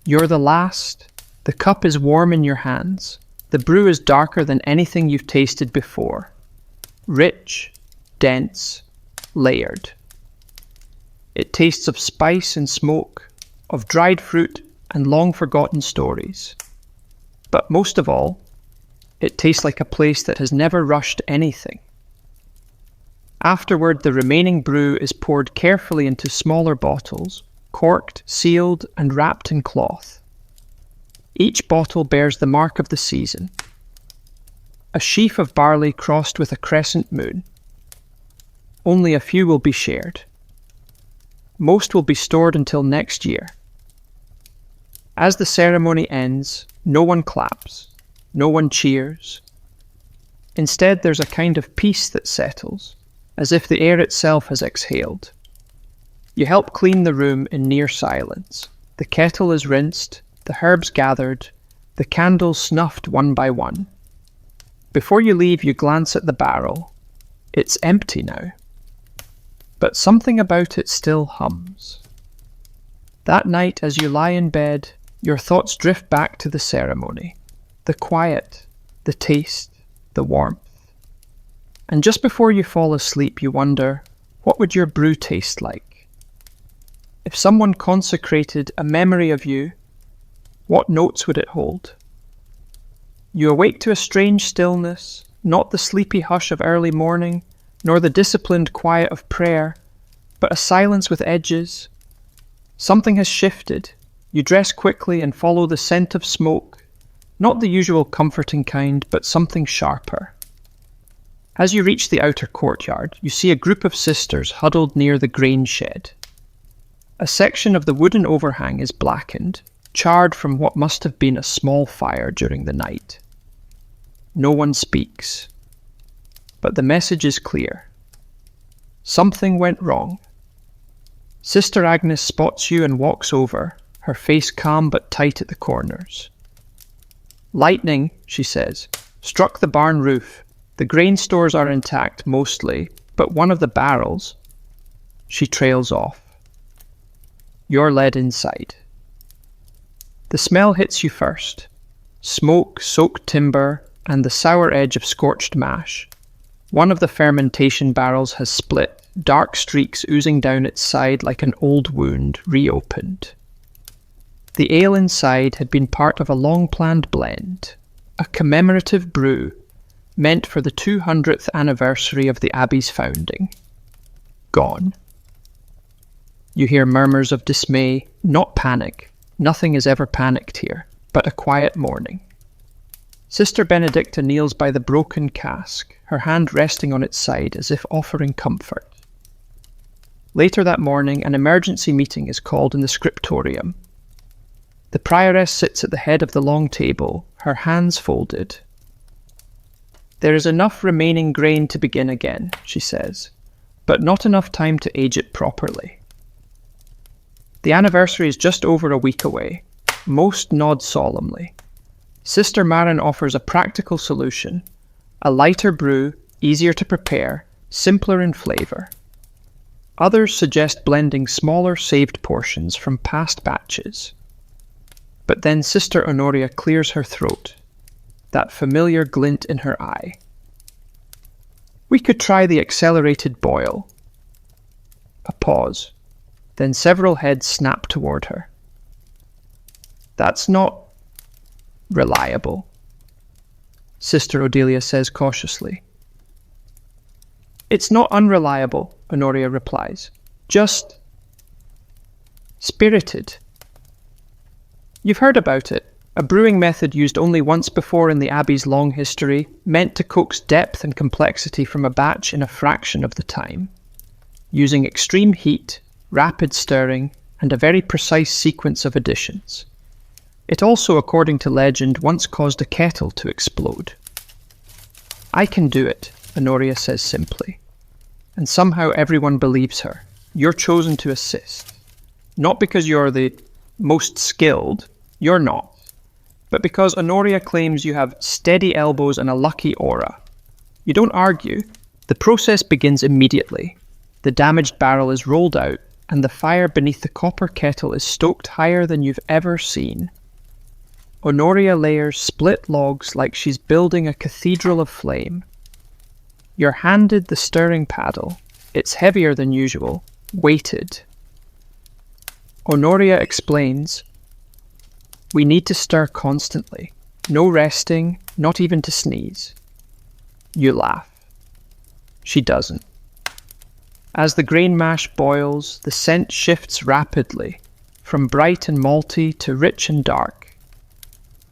You're the last. The cup is warm in your hands. The brew is darker than anything you've tasted before. Rich, dense, layered. It tastes of spice and smoke, of dried fruit and long-forgotten stories. But most of all, it tastes like a place that has never rushed anything. Afterward, the remaining brew is poured carefully into smaller bottles, corked, sealed, and wrapped in cloth. Each bottle bears the mark of the season. A sheaf of barley crossed with a crescent moon. Only a few will be shared. Most will be stored until next year. As the ceremony ends, no one claps, no one cheers. Instead, there's a kind of peace that settles, as if the air itself has exhaled. You help clean the room in near silence. The kettle is rinsed, the herbs gathered, the candles snuffed one by one. Before you leave, you glance at the barrel. It's empty now. But something about it still hums. That night, as you lie in bed, your thoughts drift back to the ceremony, the quiet, the taste, the warmth. And just before you fall asleep, you wonder, what would your brew taste like? If someone consecrated a memory of you, what notes would it hold? You awake to a strange stillness, not the sleepy hush of early morning, nor the disciplined quiet of prayer, but a silence with edges. Something has shifted. You dress quickly and follow the scent of smoke, not the usual comforting kind, but something sharper. As you reach the outer courtyard, you see a group of sisters huddled near the grain shed. A section of the wooden overhang is blackened, charred from what must have been a small fire during the night. No one speaks, but the message is clear. Something went wrong. Sister Agnes spots you and walks over, her face calm but tight at the corners. Lightning, she says, struck the barn roof. The grain stores are intact mostly, but one of the barrels. She trails off. You're led inside. The smell hits you first. Smoke, soaked timber, and the sour edge of scorched mash. One of the fermentation barrels has split, dark streaks oozing down its side like an old wound reopened. The ale inside had been part of a long-planned blend, a commemorative brew, meant for the 200th anniversary of the Abbey's founding. Gone. You hear murmurs of dismay, not panic. Nothing is ever panicked here, but a quiet mourning. Sister Benedicta kneels by the broken cask, her hand resting on its side as if offering comfort. Later that morning, an emergency meeting is called in the scriptorium. The prioress sits at the head of the long table, her hands folded. There is enough remaining grain to begin again, she says, but not enough time to age it properly. The anniversary is just over a week away. Most nod solemnly. Sister Marin offers a practical solution, a lighter brew, easier to prepare, simpler in flavour. Others suggest blending smaller saved portions from past batches. But then Sister Honoria clears her throat, that familiar glint in her eye. We could try the accelerated boil. A pause. Then several heads snap toward her. That's not reliable, Sister Odelia says cautiously. It's not unreliable, Honoria replies. Just spirited. You've heard about it. A brewing method used only once before in the Abbey's long history, meant to coax depth and complexity from a batch in a fraction of the time. Using extreme heat, rapid stirring, and a very precise sequence of additions. It also, according to legend, once caused a kettle to explode. I can do it, Honoria says simply. And somehow everyone believes her. You're chosen to assist. Not because you're the most skilled, you're not. But because Honoria claims you have steady elbows and a lucky aura. You don't argue. The process begins immediately. The damaged barrel is rolled out, and the fire beneath the copper kettle is stoked higher than you've ever seen. Honoria layers split logs like she's building a cathedral of flame. You're handed the stirring paddle. It's heavier than usual, weighted. Honoria explains, we need to stir constantly. No resting, not even to sneeze. You laugh. She doesn't. As the grain mash boils, the scent shifts rapidly, from bright and malty to rich and dark.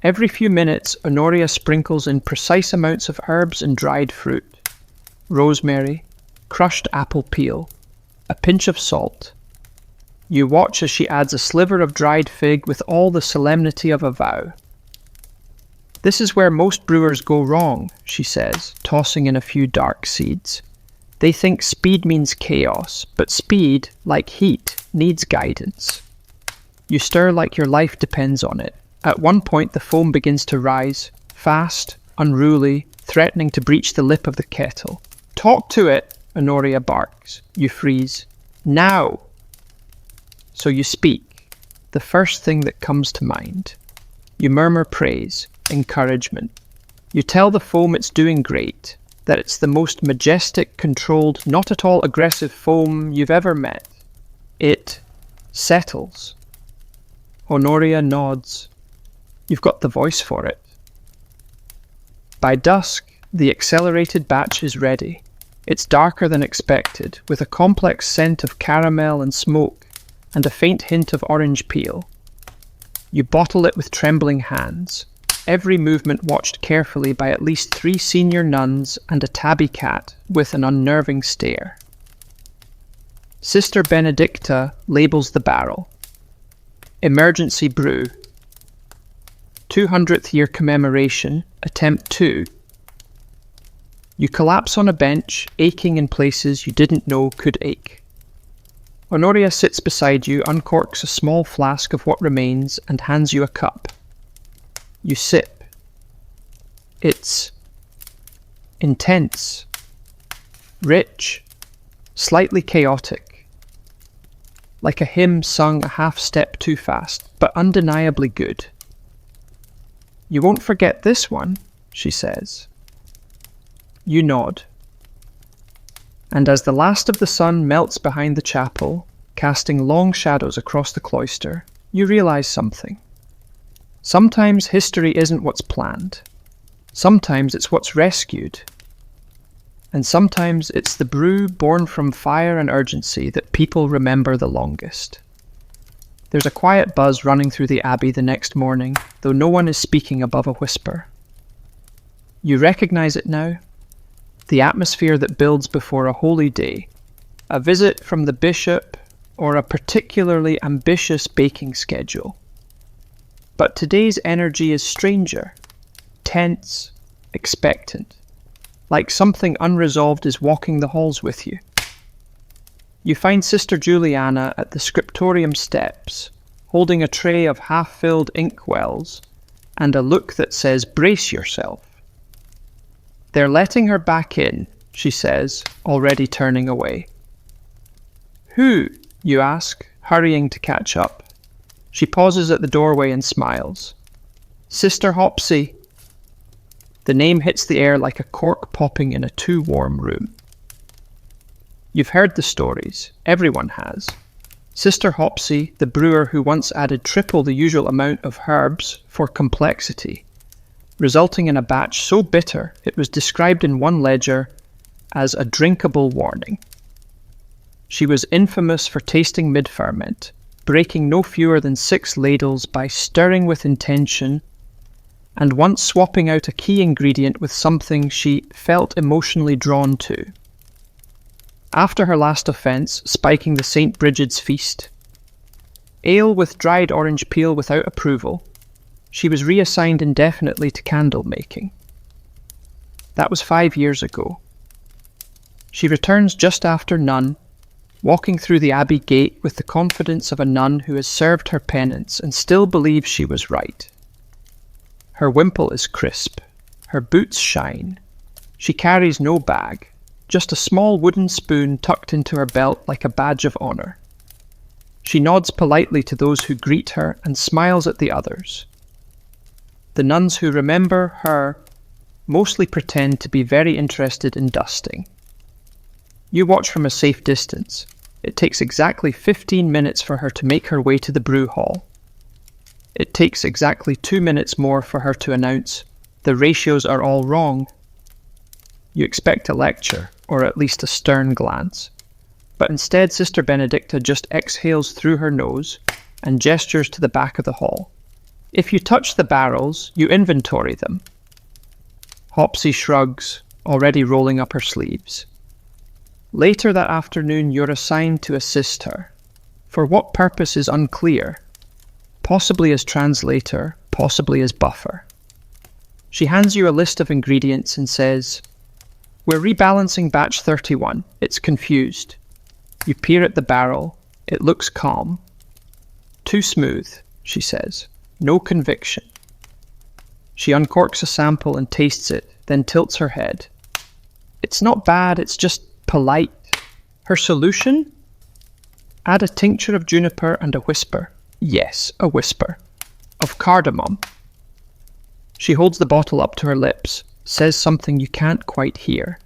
Every few minutes, Honoria sprinkles in precise amounts of herbs and dried fruit, rosemary, crushed apple peel, a pinch of salt. You watch as she adds a sliver of dried fig with all the solemnity of a vow. "This is where most brewers go wrong," she says, tossing in a few dark seeds. "They think speed means chaos, but speed, like heat, needs guidance." You stir like your life depends on it. At one point the foam begins to rise, fast, unruly, threatening to breach the lip of the kettle. "Talk to it," Honoria barks. You freeze. "Now!" So you speak, the first thing that comes to mind. You murmur praise, encouragement. You tell the foam it's doing great, that it's the most majestic, controlled, not at all aggressive foam you've ever met. It settles. Honoria nods. You've got the voice for it. By dusk, the accelerated batch is ready. It's darker than expected, with a complex scent of caramel and smoke, and a faint hint of orange peel. You bottle it with trembling hands, every movement watched carefully by at least 3 senior nuns and a tabby cat with an unnerving stare. Sister Benedicta labels the barrel. Emergency brew. 200th year commemoration, attempt 2. You collapse on a bench, aching in places you didn't know could ache. Honoria sits beside you, uncorks a small flask of what remains, and hands you a cup. You sip. It's intense, rich, slightly chaotic, like a hymn sung a half-step too fast, but undeniably good. "You won't forget this one," she says. You nod. And as the last of the sun melts behind the chapel, casting long shadows across the cloister, you realize something. Sometimes history isn't what's planned. Sometimes it's what's rescued. And sometimes it's the brew born from fire and urgency that people remember the longest. There's a quiet buzz running through the abbey the next morning, though no one is speaking above a whisper. You recognize it now. The atmosphere that builds before a holy day, a visit from the bishop, or a particularly ambitious baking schedule. But today's energy is stranger, tense, expectant, like something unresolved is walking the halls with you. You find Sister Juliana at the scriptorium steps, holding a tray of half-filled inkwells and a look that says, "Brace yourself." "They're letting her back in," she says, already turning away. "Who?" you ask, hurrying to catch up. She pauses at the doorway and smiles. "Sister Hopsy." The name hits the air like a cork popping in a too warm room. You've heard the stories. Everyone has. Sister Hopsy, the brewer who once added triple the usual amount of herbs for complexity, resulting in a batch so bitter it was described in one ledger as a drinkable warning. She was infamous for tasting mid-ferment, breaking no fewer than 6 ladles by stirring with intention, and once swapping out a key ingredient with something she felt emotionally drawn to. After her last offence, spiking the St. Bridget's feast, ale with dried orange peel without approval, she was reassigned indefinitely to candle making. That was 5 years ago. She returns just after Nun, walking through the abbey gate with the confidence of a nun who has served her penance and still believes she was right. Her wimple is crisp, her boots shine. She carries no bag, just a small wooden spoon tucked into her belt like a badge of honour. She nods politely to those who greet her and smiles at the others. The nuns who remember her mostly pretend to be very interested in dusting. You watch from a safe distance. It takes exactly 15 minutes for her to make her way to the brew hall. It takes exactly 2 minutes more for her to announce, "The ratios are all wrong." You expect a lecture, or at least a stern glance. But instead, Sister Benedicta just exhales through her nose and gestures to the back of the hall. If you touch the barrels, you inventory them. Hopsy shrugs, already rolling up her sleeves. Later that afternoon, you're assigned to assist her. For what purpose is unclear. Possibly as translator, possibly as buffer. She hands you a list of ingredients and says, "We're rebalancing batch 31. It's confused." You peer at the barrel. It looks calm. "Too smooth," she says. "No conviction." She uncorks a sample and tastes it, then tilts her head. "It's not bad, it's just polite." Her solution? Add a tincture of juniper and a whisper. Yes, a whisper. Of cardamom. She holds the bottle up to her lips, says something you can't quite hear,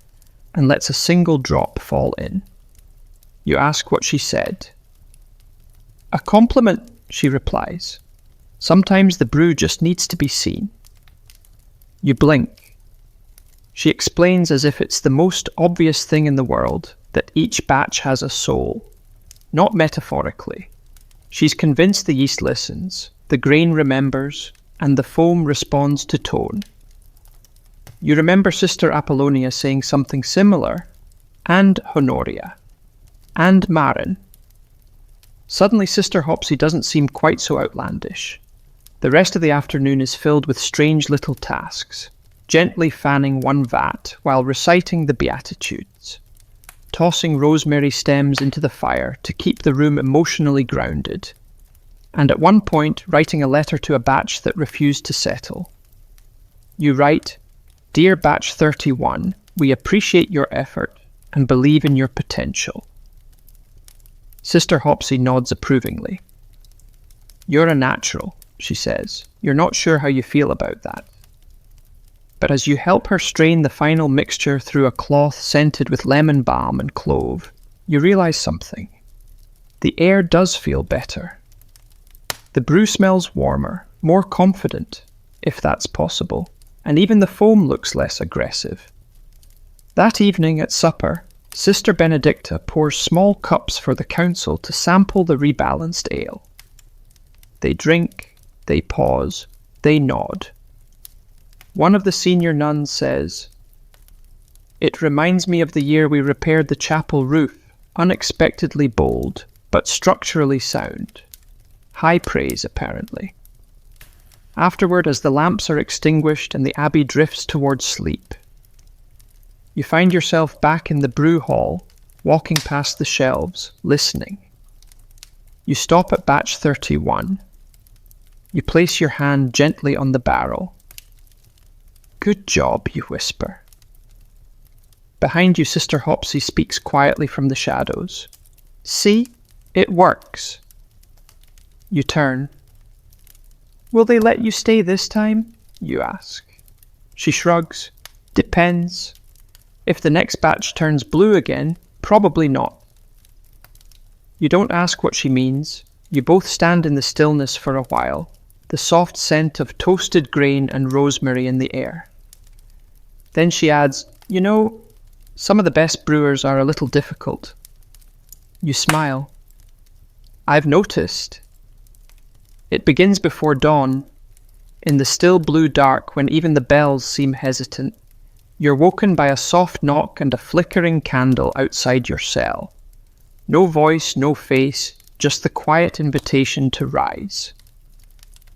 and lets a single drop fall in. You ask what she said. "A compliment," she replies. "Sometimes the brew just needs to be seen." You blink. She explains as if it's the most obvious thing in the world that each batch has a soul. Not metaphorically. She's convinced the yeast listens, the grain remembers, and the foam responds to tone. You remember Sister Apollonia saying something similar, and Honoria, and Marin. Suddenly Sister Hopsy doesn't seem quite so outlandish. The rest of the afternoon is filled with strange little tasks, gently fanning one vat while reciting the Beatitudes, tossing rosemary stems into the fire to keep the room emotionally grounded, and at one point writing a letter to a batch that refused to settle. You write, "Dear Batch 31, we appreciate your effort and believe in your potential." Sister Hopsy nods approvingly. "You're a natural," she says. "You're not sure how you feel about that." But as you help her strain the final mixture through a cloth scented with lemon balm and clove, you realize something. The air does feel better. The brew smells warmer, more confident, if that's possible, and even the foam looks less aggressive. That evening at supper, Sister Benedicta pours small cups for the council to sample the rebalanced ale. They drink, they pause, they nod. One of the senior nuns says, "It reminds me of the year we repaired the chapel roof, unexpectedly bold, but structurally sound." High praise, apparently. Afterward, as the lamps are extinguished and the abbey drifts towards sleep, you find yourself back in the brew hall, walking past the shelves, listening. You stop at batch 31. You place your hand gently on the barrel. "Good job," you whisper. Behind you, Sister Hopsy speaks quietly from the shadows. "See? It works." You turn. "Will they let you stay this time?" you ask. She shrugs. "Depends. If the next batch turns blue again, probably not." You don't ask what she means. You both stand in the stillness for a while, the soft scent of toasted grain and rosemary in the air. Then she adds, "You know, some of the best brewers are a little difficult." You smile. "I've noticed." It begins before dawn. In the still blue dark, when even the bells seem hesitant, you're woken by a soft knock and a flickering candle outside your cell. No voice, no face, just the quiet invitation to rise.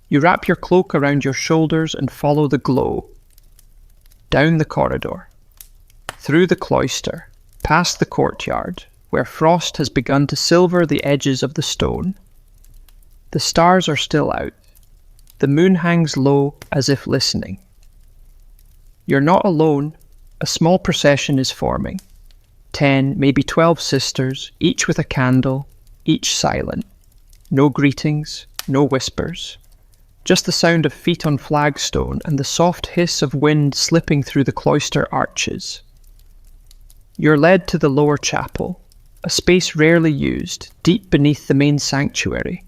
You wrap your cloak around your shoulders and follow the glow. Down the corridor, through the cloister, past the courtyard, where frost has begun to silver the edges of the stone. The stars are still out. The moon hangs low as if listening. You're not alone. A small procession is forming. 10, maybe 12 sisters, each with a candle, each silent. No greetings, no whispers. Just the sound of feet on flagstone and the soft hiss of wind slipping through the cloister arches. You're led to the lower chapel, a space rarely used, deep beneath the main sanctuary.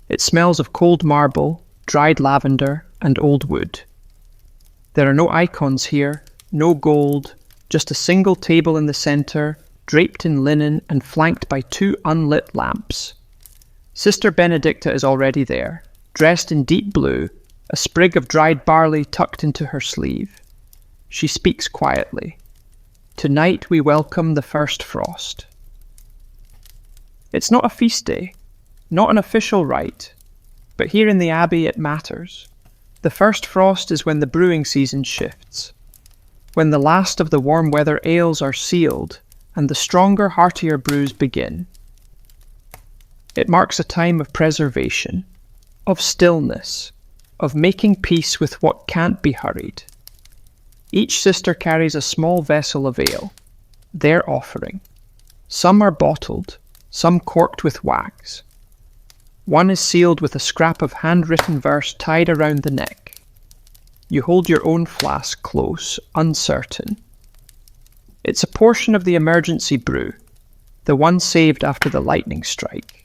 It smells of cold marble, dried lavender, and old wood. There are no icons here, no gold, just a single table in the center, draped in linen and flanked by 2 unlit lamps. Sister Benedicta is already there, dressed in deep blue, a sprig of dried barley tucked into her sleeve. She speaks quietly. Tonight we welcome the first frost. It's not a feast day, not an official rite, but here in the Abbey it matters. The first frost is when the brewing season shifts, when the last of the warm weather ales are sealed and the stronger, heartier brews begin. It marks a time of preservation, of stillness, of making peace with what can't be hurried. Each sister carries a small vessel of ale, their offering. Some are bottled, some corked with wax. One is sealed with a scrap of handwritten verse tied around the neck. You hold your own flask close, uncertain. It's a portion of the emergency brew, the one saved after the lightning strike.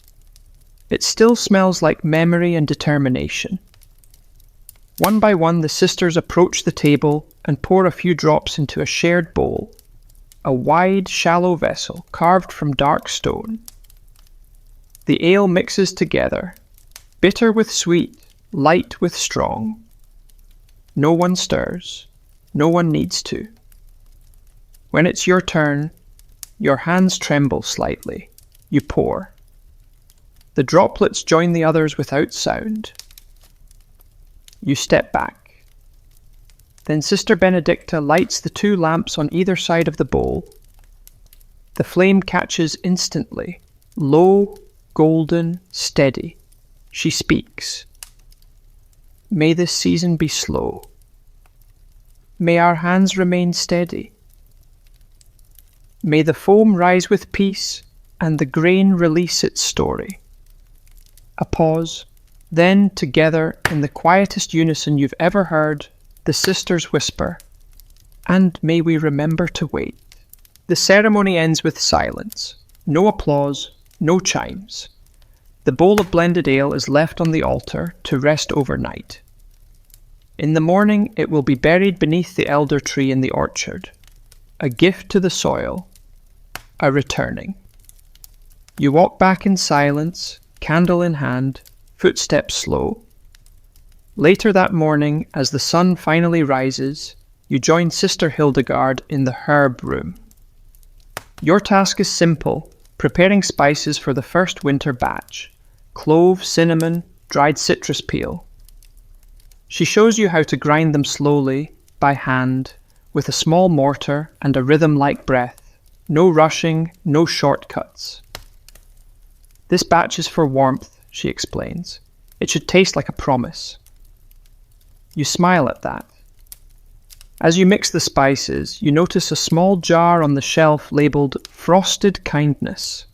It still smells like memory and determination. One by one, the sisters approach the table and pour a few drops into a shared bowl, a wide, shallow vessel carved from dark stone. The ale mixes together, bitter with sweet, light with strong. No one stirs. No one needs to. When it's your turn, your hands tremble slightly. You pour. The droplets join the others without sound. You step back. Then Sister Benedicta lights the 2 lamps on either side of the bowl. The flame catches instantly, low, golden, steady. She speaks. May this season be slow. May our hands remain steady. May the foam rise with peace and the grain release its story. A pause. Then, together, in the quietest unison you've ever heard, the sisters whisper, "And may we remember to wait." The ceremony ends with silence. No applause, no chimes. The bowl of blended ale is left on the altar to rest overnight. In the morning, it will be buried beneath the elder tree in the orchard, a gift to the soil, a returning. You walk back in silence, candle in hand, footsteps slow. Later that morning, as the sun finally rises, you join Sister Hildegard in the herb room. Your task is simple, preparing spices for the first winter batch: clove, cinnamon, dried citrus peel. She shows you how to grind them slowly, by hand, with a small mortar and a rhythm-like breath. No rushing, no shortcuts. This batch is for warmth, she explains. It should taste like a promise. You smile at that. As you mix the spices, you notice a small jar on the shelf labeled Frosted Kindness.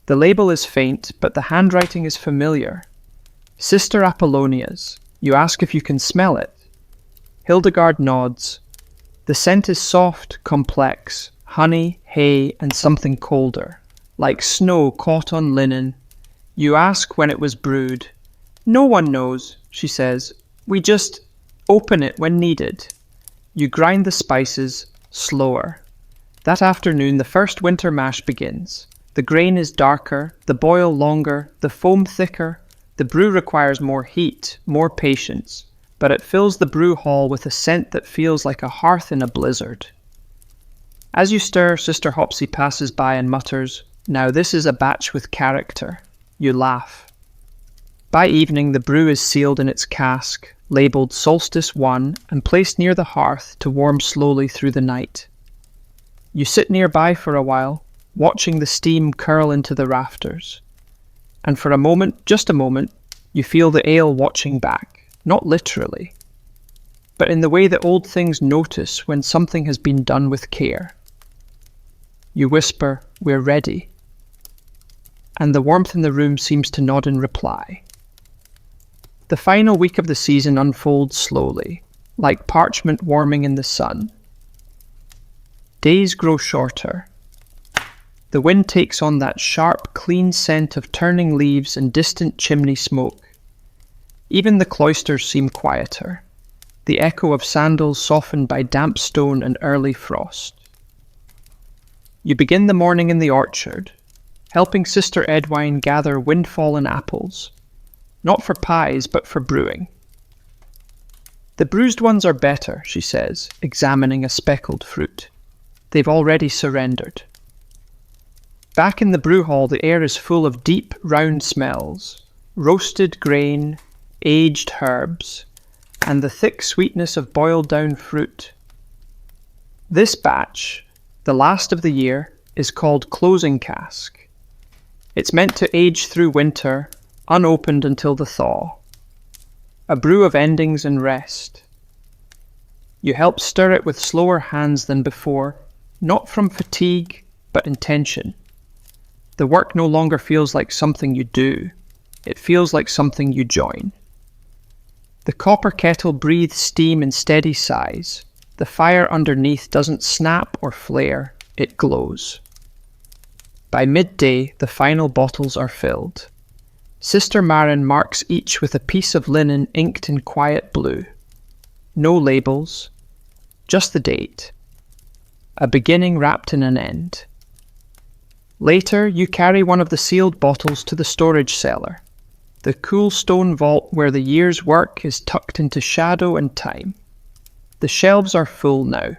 The label is faint, but the handwriting is familiar. Sister Apollonia's. You ask if you can smell it. Hildegard nods. The scent is soft, complex, honey, hay, and something colder, like snow caught on linen. You ask when it was brewed. No one knows, she says. We just open it when needed. You grind the spices, slower. That afternoon, the first winter mash begins. The grain is darker, the boil longer, the foam thicker. The brew requires more heat, more patience, but it fills the brew hall with a scent that feels like a hearth in a blizzard. As you stir, Sister Hopsy passes by and mutters, "Now this is a batch with character." You laugh. By evening, the brew is sealed in its cask, labelled Solstice 1, and placed near the hearth to warm slowly through the night. You sit nearby for a while, watching the steam curl into the rafters. And for a moment, just a moment, you feel the ale watching back, not literally, but in the way that old things notice when something has been done with care. You whisper, "We're ready." And the warmth in the room seems to nod in reply. The final week of the season unfolds slowly, like parchment warming in the sun. Days grow shorter. The wind takes on that sharp, clean scent of turning leaves and distant chimney smoke. Even the cloisters seem quieter, the echo of sandals softened by damp stone and early frost. You begin the morning in the orchard, helping Sister Edwine gather wind-fallen apples, not for pies but for brewing. The bruised ones are better, she says, examining a speckled fruit. They've already surrendered. Back in the brew hall, the air is full of deep, round smells, roasted grain, aged herbs, and the thick sweetness of boiled-down fruit. This batch, the last of the year, is called Closing Cask. It's meant to age through winter, unopened until the thaw. A brew of endings and rest. You help stir it with slower hands than before, not from fatigue, but intention. The work no longer feels like something you do. It feels like something you join. The copper kettle breathes steam in steady sighs. The fire underneath doesn't snap or flare, it glows. By midday, the final bottles are filled. Sister Marin marks each with a piece of linen inked in quiet blue. No labels, just the date. A beginning wrapped in an end. Later, you carry one of the sealed bottles to the storage cellar, the cool stone vault where the year's work is tucked into shadow and time. The shelves are full now.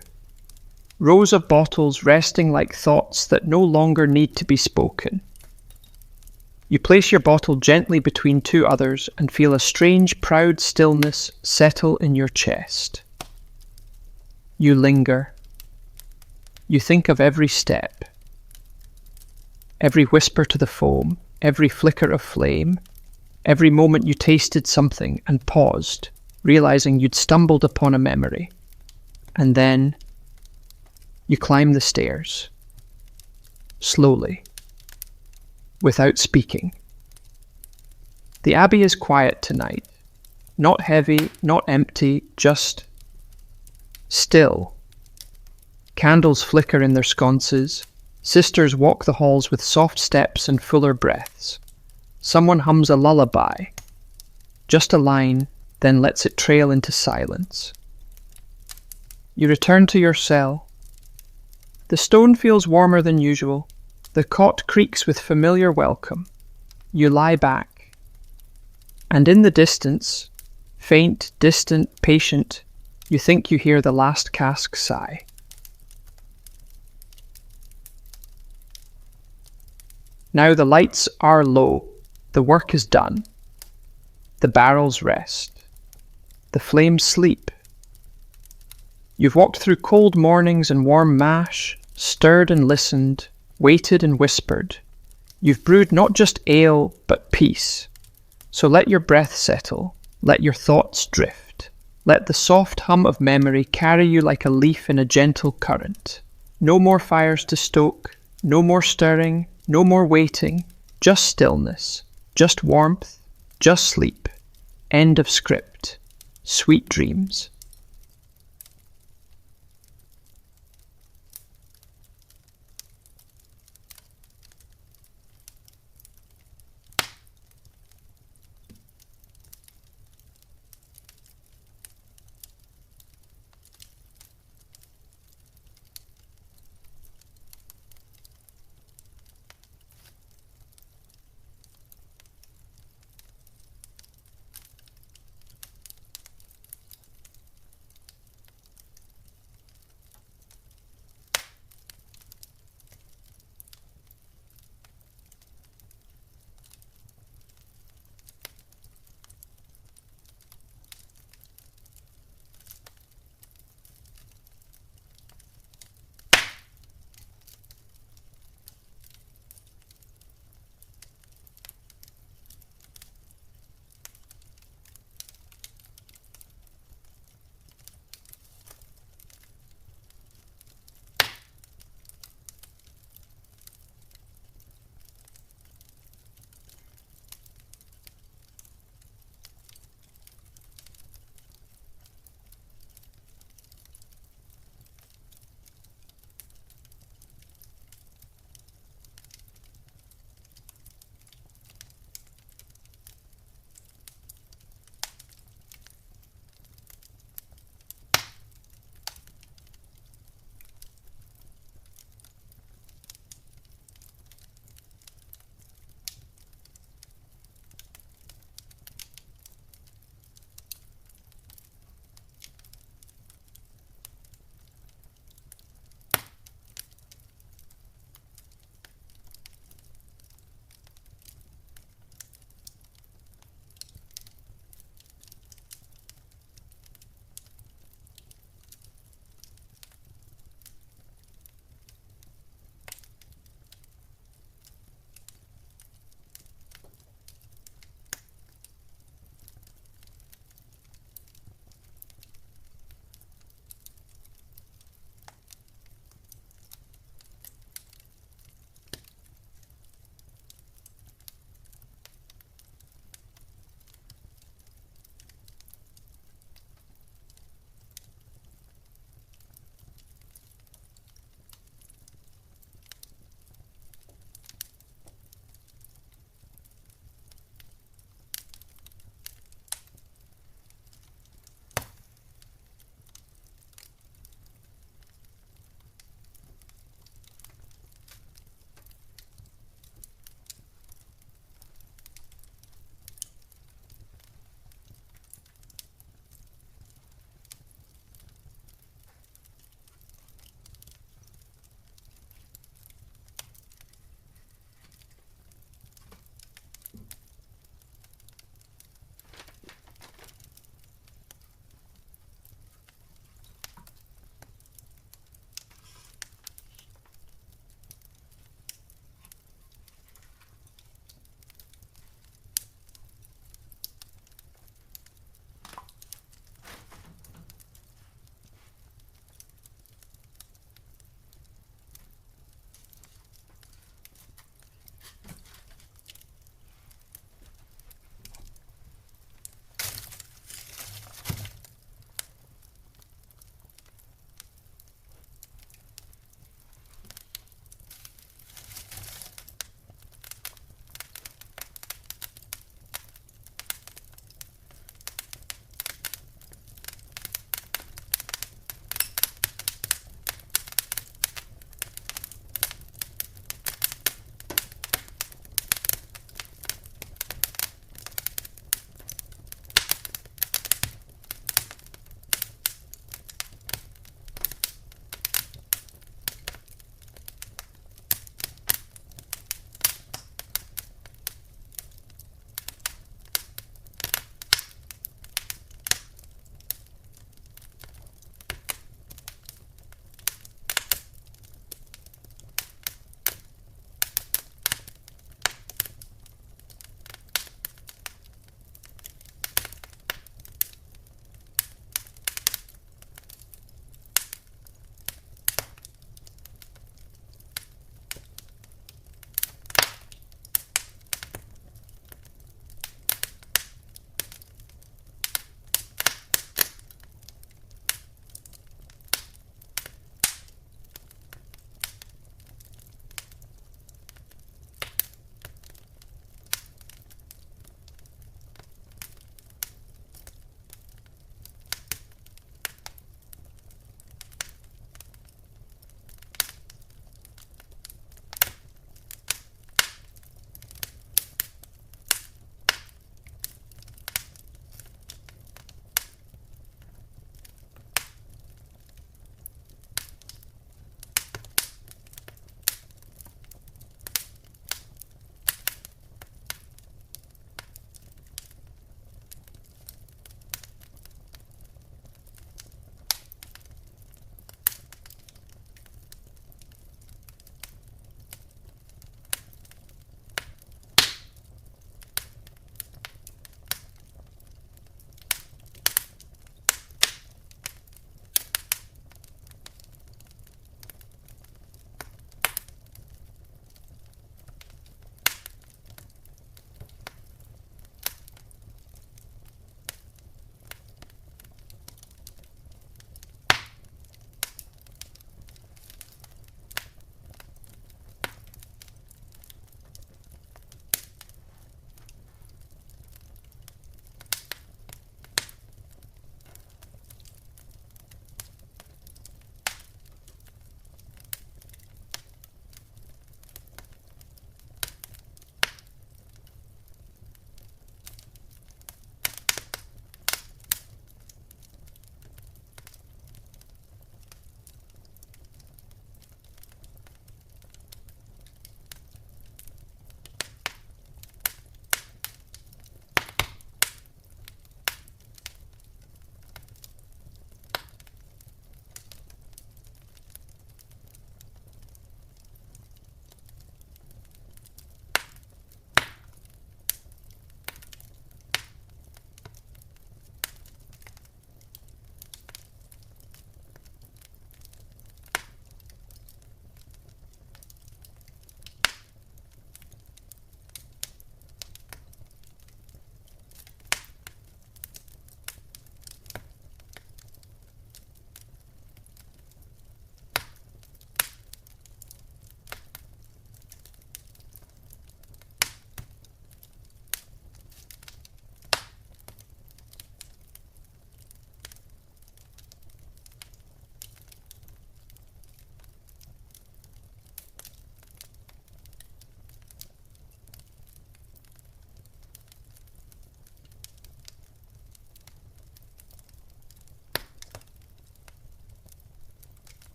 Rows of bottles resting like thoughts that no longer need to be spoken. You place your bottle gently between two others and feel a strange, proud stillness settle in your chest. You linger. You think of every step, every whisper to the foam, every flicker of flame, every moment you tasted something and paused, realizing you'd stumbled upon a memory. And then you climb the stairs, slowly, without speaking. The abbey is quiet tonight. Not heavy, not empty, just still. Candles flicker in their sconces. Sisters walk the halls with soft steps and fuller breaths. Someone hums a lullaby. Just a line, then lets it trail into silence. You return to your cell. The stone feels warmer than usual. The cot creaks with familiar welcome. You lie back. And in the distance, faint, distant, patient, you think you hear the last cask sigh. Now the lights are low. The work is done. The barrels rest. The flames sleep. You've walked through cold mornings and warm mash, stirred and listened, waited and whispered. You've brewed not just ale, but peace. So let your breath settle, let your thoughts drift. Let the soft hum of memory carry you like a leaf in a gentle current. No more fires to stoke, no more stirring, no more waiting, just stillness, just warmth, just sleep. End of script. Sweet dreams.